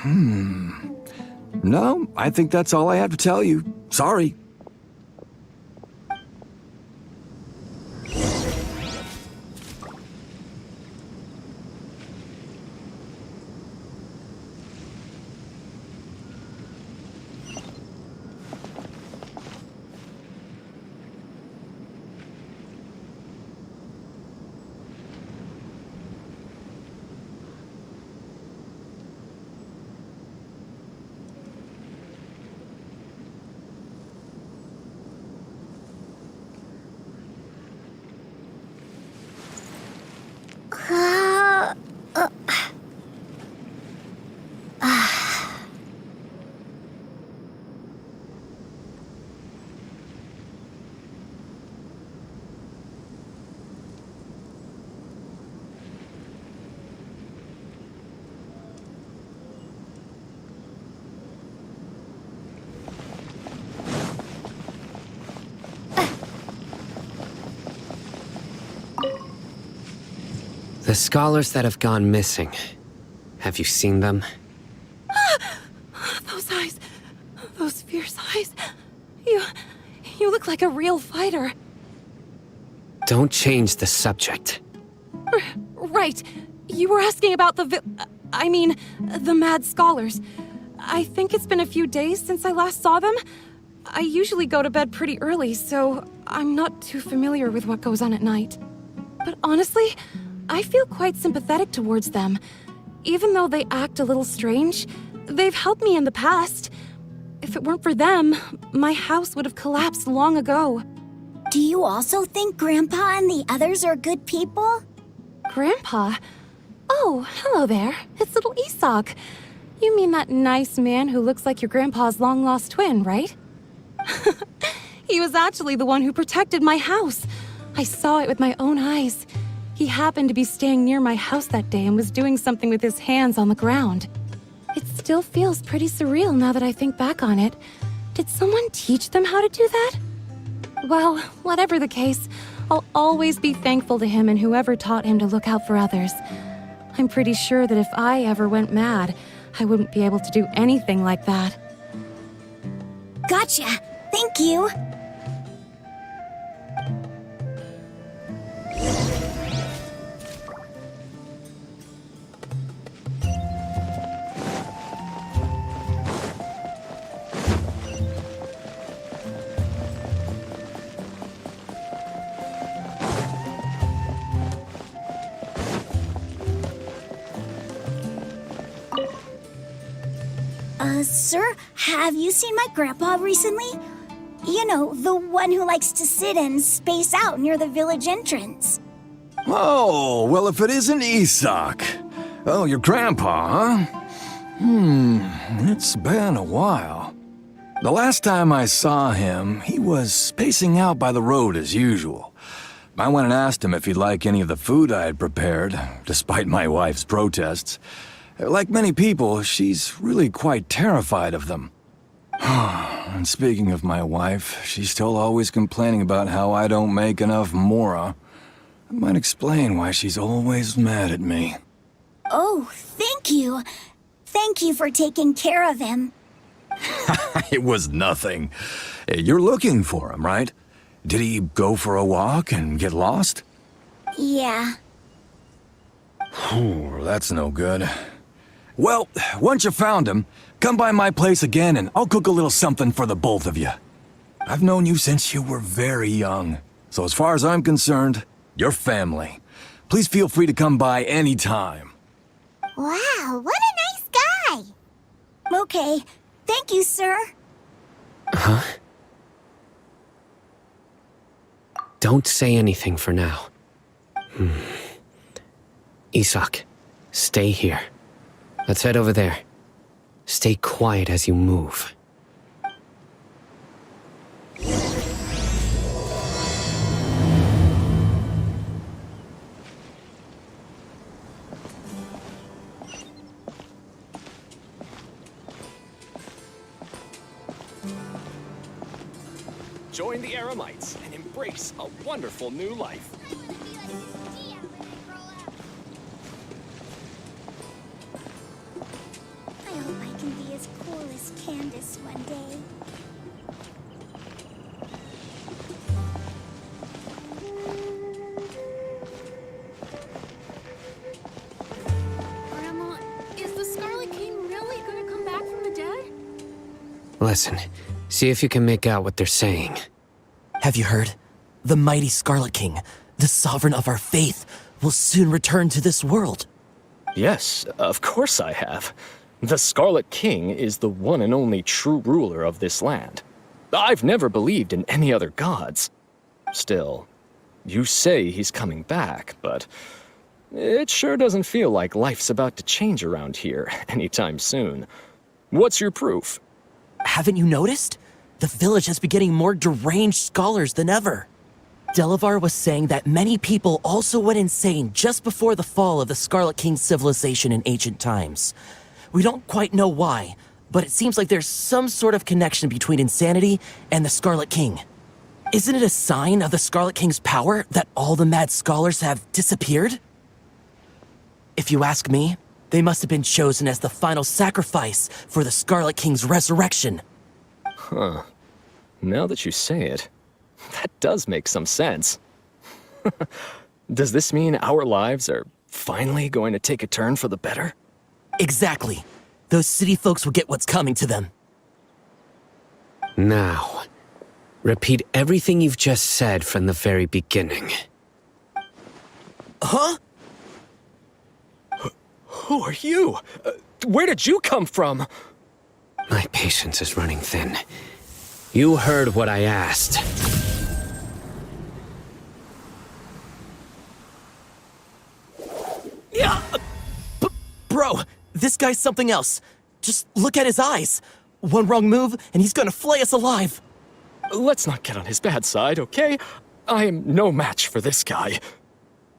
No, I think that's all I have to tell you. Sorry. The scholars that have gone missing. Have you seen them? Those eyes. Those fierce eyes. You look like a real fighter. Don't change the subject. Right. You were asking about the the mad scholars. I think it's been a few days since I last saw them. I usually go to bed pretty early, so I'm not too familiar with what goes on at night. But honestly, I feel quite sympathetic towards them. Even though they act a little strange, they've helped me in the past. If it weren't for them, my house would have collapsed long ago. Do you also think Grandpa and the others are good people? Grandpa? Oh, hello there. It's little Isak. You mean that nice man who looks like your grandpa's long-lost twin, right? He was actually the one who protected my house. I saw it with my own eyes. He happened to be staying near my house that day and was doing something with his hands on the ground. It still feels pretty surreal now that I think back on it. Did someone teach them how to do that? Well, whatever the case, I'll always be thankful to him and whoever taught him to look out for others. I'm pretty sure that if I ever went mad, I wouldn't be able to do anything like that. Gotcha. Thank you. Sir, have you seen my grandpa recently? You know, the one who likes to sit and space out near the village entrance. Oh, well, if it isn't Isak. Oh, your grandpa, huh? It's been a while. The last time I saw him, he was spacing out by the road as usual. I went and asked him if he'd like any of the food I had prepared, despite my wife's protests. Like many people, she's really quite terrified of them. And speaking of my wife, she's still always complaining about how I don't make enough mora. That might explain why she's always mad at me. Oh, thank you. Thank you for taking care of him. It was nothing. You're looking for him, right? Did he go for a walk and get lost? Yeah. Whew, that's no good. Well, once you found him, come by my place again and I'll cook a little something for the both of you. I've known you since you were very young, so as far as I'm concerned, you're family. Please feel free to come by anytime. Wow, what a nice guy! Okay, thank you, sir. Huh? Don't say anything for now. Isak, stay here. Let's head over there. Stay quiet as you move. Join the Eremites and embrace a wonderful new life. I hope I can be as cool as Candace one day. Grandma, is the Scarlet King really gonna come back from the dead? Listen, see if you can make out what they're saying. Have you heard? The mighty Scarlet King, the sovereign of our faith, will soon return to this world. Yes, of course I have. The Scarlet King is the one and only true ruler of this land. I've never believed in any other gods. Still, you say he's coming back, but it sure doesn't feel like life's about to change around here anytime soon. What's your proof? Haven't you noticed? The village has been getting more deranged scholars than ever. Delavar was saying that many people also went insane just before the fall of the Scarlet King's civilization in ancient times. We don't quite know why, but it seems like there's some sort of connection between insanity and the Scarlet King. Isn't it a sign of the Scarlet King's power that all the mad scholars have disappeared? If you ask me, they must have been chosen as the final sacrifice for the Scarlet King's resurrection. Huh. Now that you say it, that does make some sense. Does this mean our lives are finally going to take a turn for the better? Exactly. Those city folks will get what's coming to them. Now, repeat everything you've just said from the very beginning. Huh? Who are you? Where did you come from? My patience is running thin. You heard what I asked. Yeah! Bro, this guy's something else. Just look at his eyes. One wrong move, and he's gonna flay us alive. Let's not get on his bad side, okay? I am no match for this guy.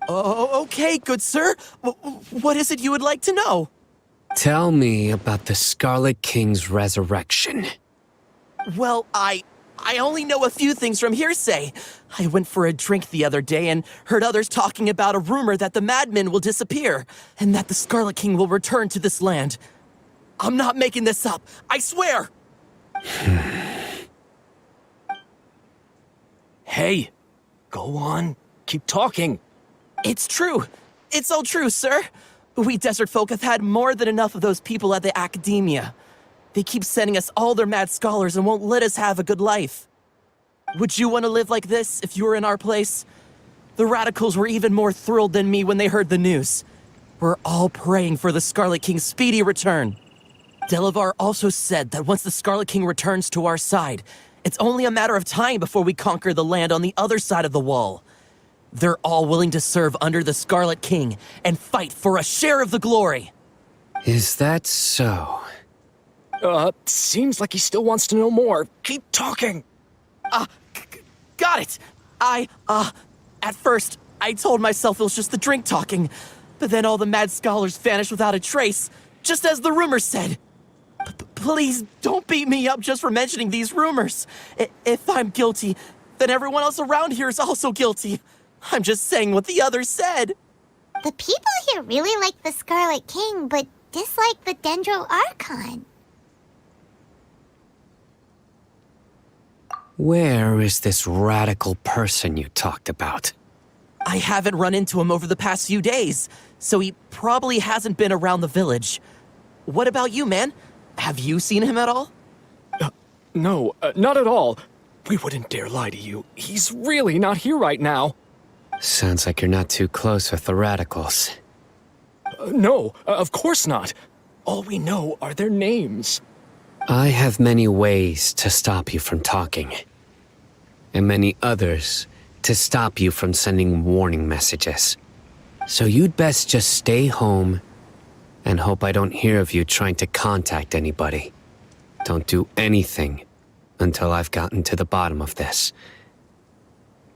Oh, okay, good sir. What is it you would like to know? Tell me about the Scarlet King's resurrection. Well, I only know a few things from hearsay. I went for a drink the other day and heard others talking about a rumor that the madmen will disappear and that the Scarlet King will return to this land. I'm not making this up, I swear! Hey, go on. Keep talking. It's true. It's all true, sir. We desert folk have had more than enough of those people at the academia. They keep sending us all their mad scholars and won't let us have a good life. Would you want to live like this if you were in our place? The radicals were even more thrilled than me when they heard the news. We're all praying for the Scarlet King's speedy return. Delavar also said that once the Scarlet King returns to our side, it's only a matter of time before we conquer the land on the other side of the wall. They're all willing to serve under the Scarlet King and fight for a share of the glory. Is that so? Seems like he still wants to know more. Keep talking. Got it. At first, I told myself it was just the drink talking, but then all the mad scholars vanished without a trace, just as the rumors said. Please don't beat me up just for mentioning these rumors. If I'm guilty, then everyone else around here is also guilty. I'm just saying what the others said. The people here really like the Scarlet King, but dislike the Dendro Archon. Where is this radical person you talked about? I haven't run into him over the past few days, so he probably hasn't been around the village. What about you, man? Have you seen him at all? No, not at all. We wouldn't dare lie to you. He's really not here right now. Sounds like you're not too close with the radicals. No, of course not. All we know are their names. I have many ways to stop you from talking. And many others to stop you from sending warning messages. So you'd best just stay home and hope I don't hear of you trying to contact anybody. Don't do anything until I've gotten to the bottom of this.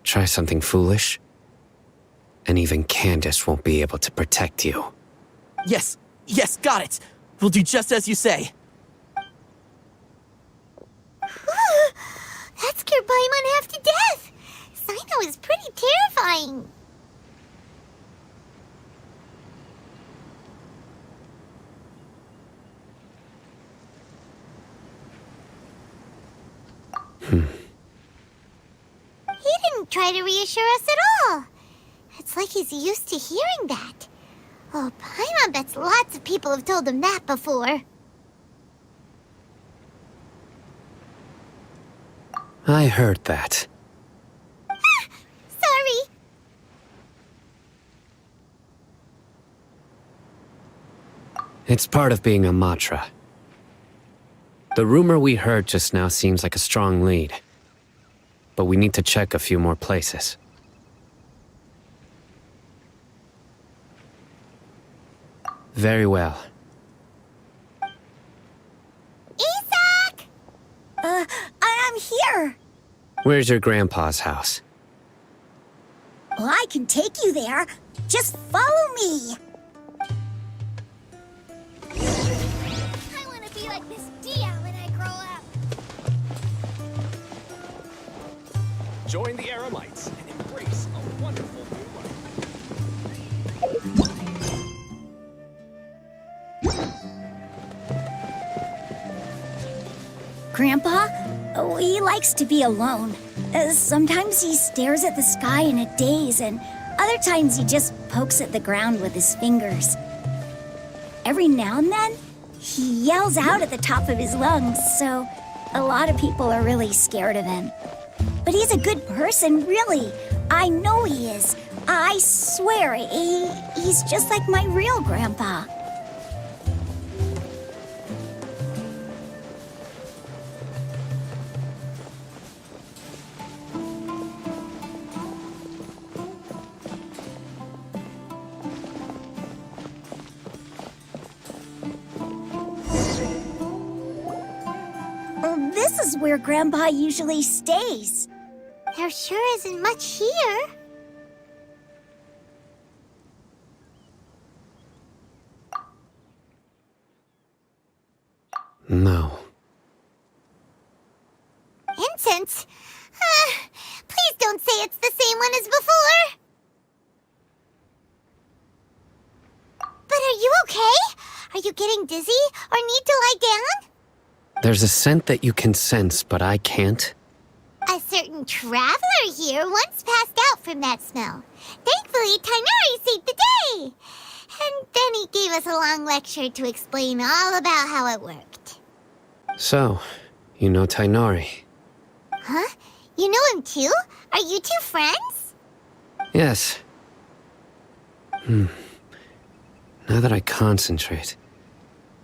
Try something foolish, and even Candace won't be able to protect you. Yes, got it. We'll do just as you say. That scared Paimon half to death. Sino is pretty terrifying. He didn't try to reassure us at all. It's like he's used to hearing that. Oh, Paimon bets lots of people have told him that before. I heard that. Sorry. It's part of being a Matra. The rumor we heard just now seems like a strong lead. But we need to check a few more places. Very well. Isaac! I'm here. Where's your grandpa's house? Well, I can take you there. Just follow me. I want to be like Miss Dia when I grow up. Join the Eremites and embrace a wonderful new Grandpa? Oh, he likes to be alone. Sometimes he stares at the sky in a daze, and other times he just pokes at the ground with his fingers. Every now and then, he yells out at the top of his lungs, so a lot of people are really scared of him. But he's a good person, really. I know he is. I swear, he's just like my real grandpa. This is where Grandpa usually stays. There sure isn't much here. No. Incense? Please don't say it's the same one as before. But are you okay? Are you getting dizzy or need to lie down? There's a scent that you can sense, but I can't. A certain traveler here once passed out from that smell. Thankfully, Tainari saved the day. And then he gave us a long lecture to explain all about how it worked. So, you know Tainari? Huh? You know him too? Are you two friends? Yes. Now that I concentrate,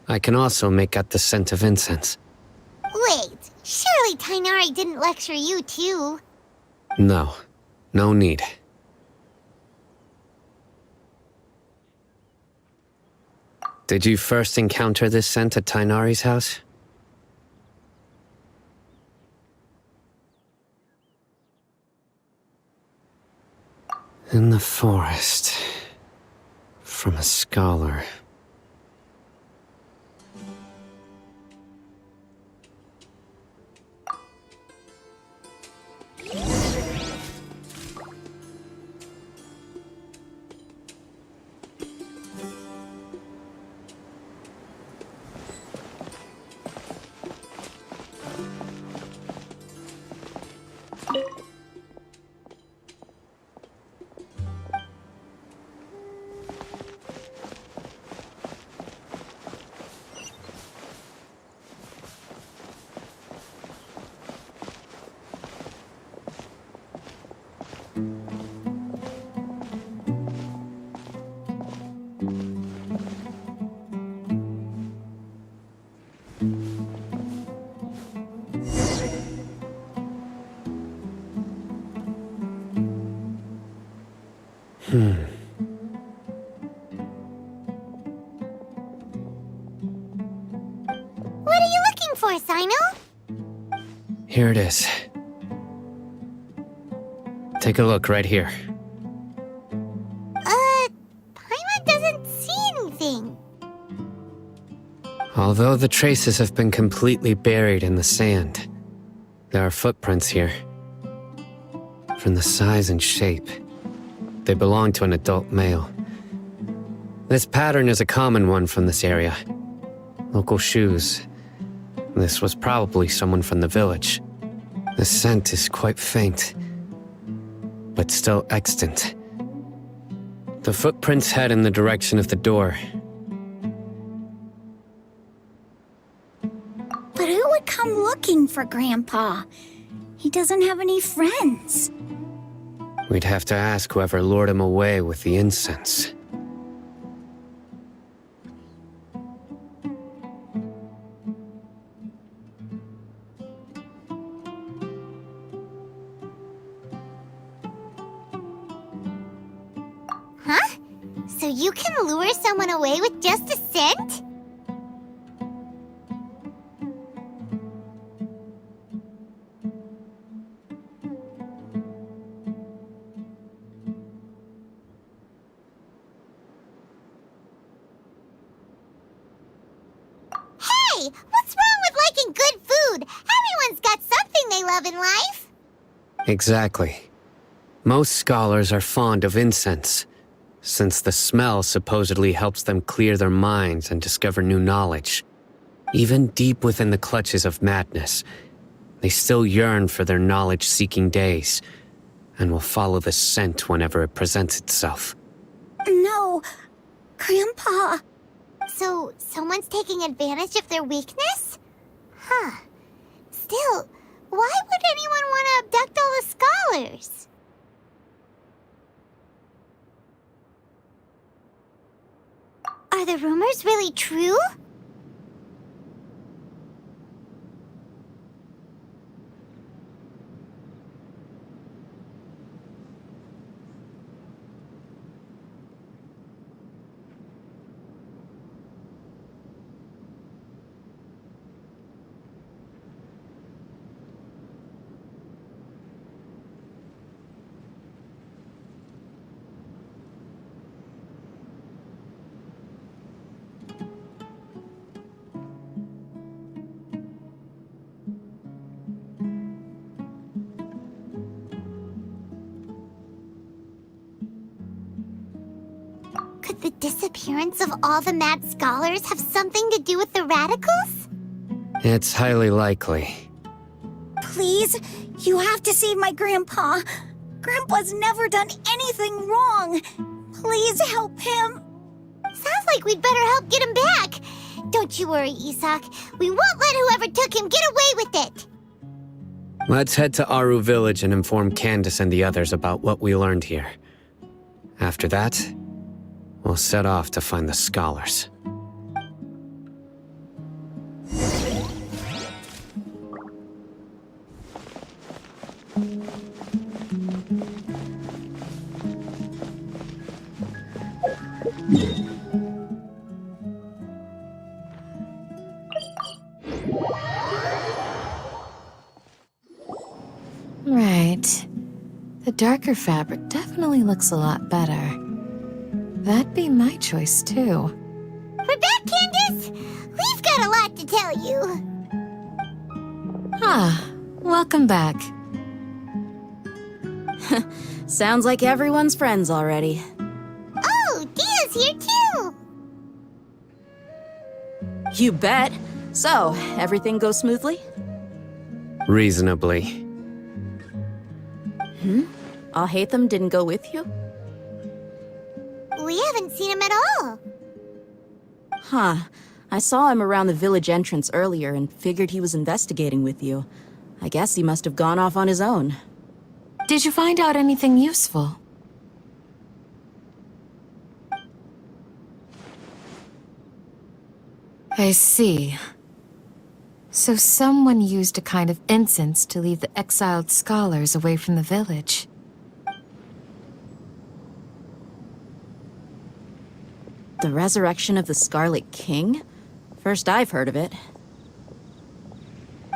I can also make out the scent of incense. Wait, surely Tainari didn't lecture you too? No. No need. Did you first encounter this scent at Tainari's house? In the forest. From a scholar. What are you looking for, Sino? Here it is. Take a look right here. Paimon doesn't see anything. Although the traces have been completely buried in the sand, there are footprints here. From the size and shape, they belong to an adult male. This pattern is a common one from this area. Local shoes. This was probably someone from the village. The scent is quite faint, but still extant. The footprints head in the direction of the door. But who would come looking for Grandpa? He doesn't have any friends. We'd have to ask whoever lured him away with the incense. Huh? So you can lure someone away with just a scent? Hey, what's wrong with liking good food? Everyone's got something they love in life. Exactly. Most scholars are fond of incense, since the smell supposedly helps them clear their minds and discover new knowledge. Even deep within the clutches of madness, they still yearn for their knowledge-seeking days, and will follow the scent whenever it presents itself. No, Grandpa. So, someone's taking advantage of their weakness? Huh. Still, why would anyone want to abduct all the scholars? Are the rumors really true? Could the disappearance of all the mad scholars have something to do with the radicals? It's highly likely. Please, you have to save my Grandpa. Grandpa's never done anything wrong. Please help him. Sounds like we'd better help get him back. Don't you worry, Isak. We won't let whoever took him get away with it. Let's head to Aru Village and inform Candace and the others about what we learned here. After that, we'll set off to find the scholars. Right. The darker fabric definitely looks a lot better. That'd be my choice, too. We're back, Candace! We've got a lot to tell you. Ah, welcome back. Sounds like everyone's friends already. Oh, Dia's here too! You bet. So, everything goes smoothly? Reasonably. Alhaitham didn't go with you? We haven't seen him at all. Huh. I saw him around the village entrance earlier and figured he was investigating with you. I guess he must have gone off on his own. Did you find out anything useful? I see. So someone used a kind of incense to lead the exiled scholars away from the village. The resurrection of the Scarlet King? First I've heard of it.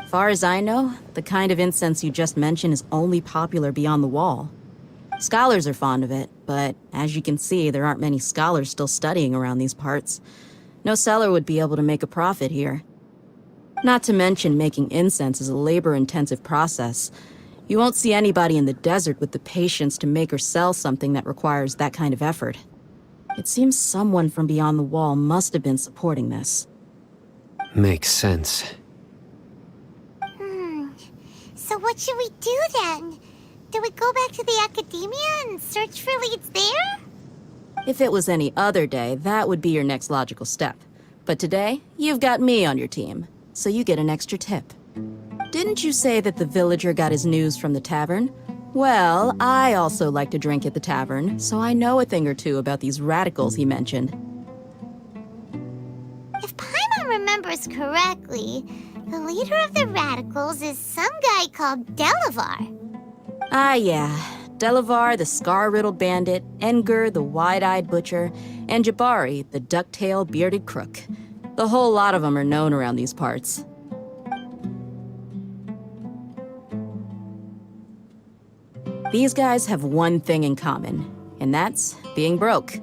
Far as I know, the kind of incense you just mentioned is only popular beyond the wall. Scholars are fond of it, but as you can see, there aren't many scholars still studying around these parts. No seller would be able to make a profit here. Not to mention making incense is a labor-intensive process. You won't see anybody in the desert with the patience to make or sell something that requires that kind of effort. It seems someone from beyond the wall must have been supporting this. Makes sense. So what should we do then? Do we go back to the academia and search for leads there? If it was any other day, that would be your next logical step. But today, you've got me on your team, so you get an extra tip. Didn't you say that the villager got his news from the tavern? Well, I also like to drink at the tavern, so I know a thing or two about these radicals he mentioned. If Paimon remembers correctly, the leader of the radicals is some guy called Delavar. Ah, yeah. Delavar, the scar-riddled bandit, Enger, the wide-eyed butcher, and Jabari, the duck-tailed bearded crook. The whole lot of them are known around these parts. These guys have one thing in common, and that's being broke.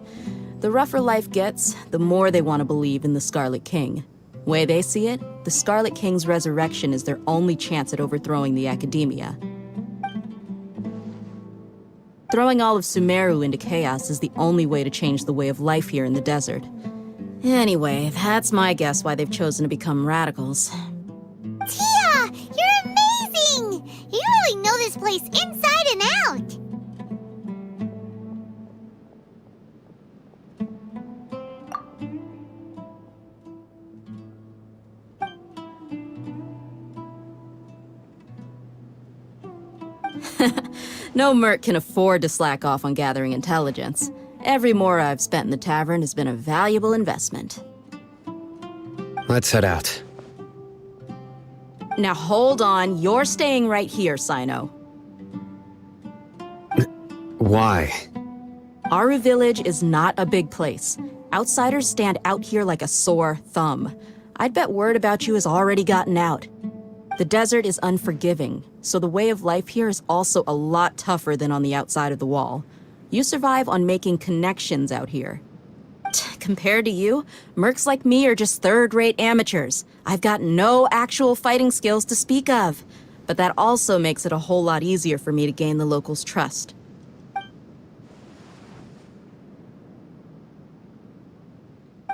The rougher life gets, the more they want to believe in the Scarlet King. Way they see it, the Scarlet King's resurrection is their only chance at overthrowing the academia. Throwing all of Sumeru into chaos is the only way to change the way of life here in the desert. Anyway, that's my guess why they've chosen to become radicals. Tia! You're amazing! You really know this place inside and out! No merc can afford to slack off on gathering intelligence. Every more I've spent in the tavern has been a valuable investment. Let's head out. Now hold on, you're staying right here, Sino. Why? Aru Village is not a big place. Outsiders stand out here like a sore thumb. I'd bet word about you has already gotten out. The desert is unforgiving, so the way of life here is also a lot tougher than on the outside of the wall. You survive on making connections out here. Compared to you, mercs like me are just third-rate amateurs. I've got no actual fighting skills to speak of. But that also makes it a whole lot easier for me to gain the locals' trust.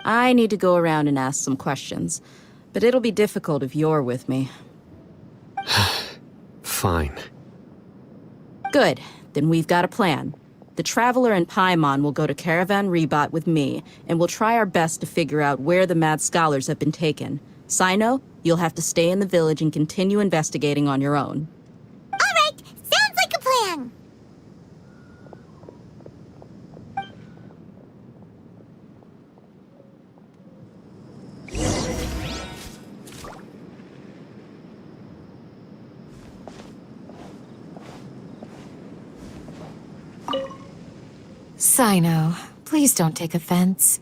I need to go around and ask some questions, but it'll be difficult if you're with me. Fine. Good. Then we've got a plan. The Traveler and Paimon will go to Caravan Rebot with me, and we'll try our best to figure out where the mad scholars have been taken. Sino, you'll have to stay in the village and continue investigating on your own. All right! Sounds like a plan! Sino, please don't take offense.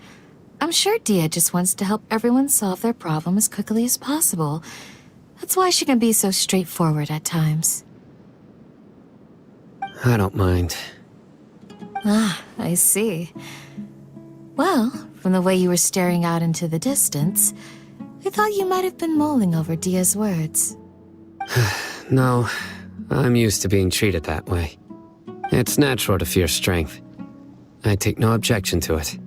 I'm sure Dia just wants to help everyone solve their problem as quickly as possible. That's why she can be so straightforward at times. I don't mind. Ah, I see. Well, from the way you were staring out into the distance, I thought you might have been mulling over Dia's words. No, I'm used to being treated that way. It's natural to fear strength. I take no objection to it.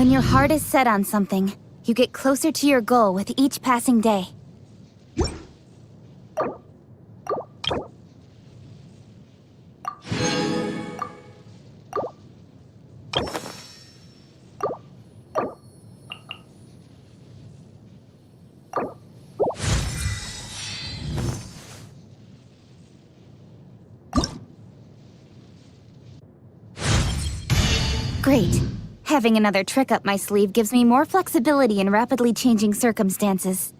When your heart is set on something, you get closer to your goal with each passing day. Great. Having another trick up my sleeve gives me more flexibility in rapidly changing circumstances.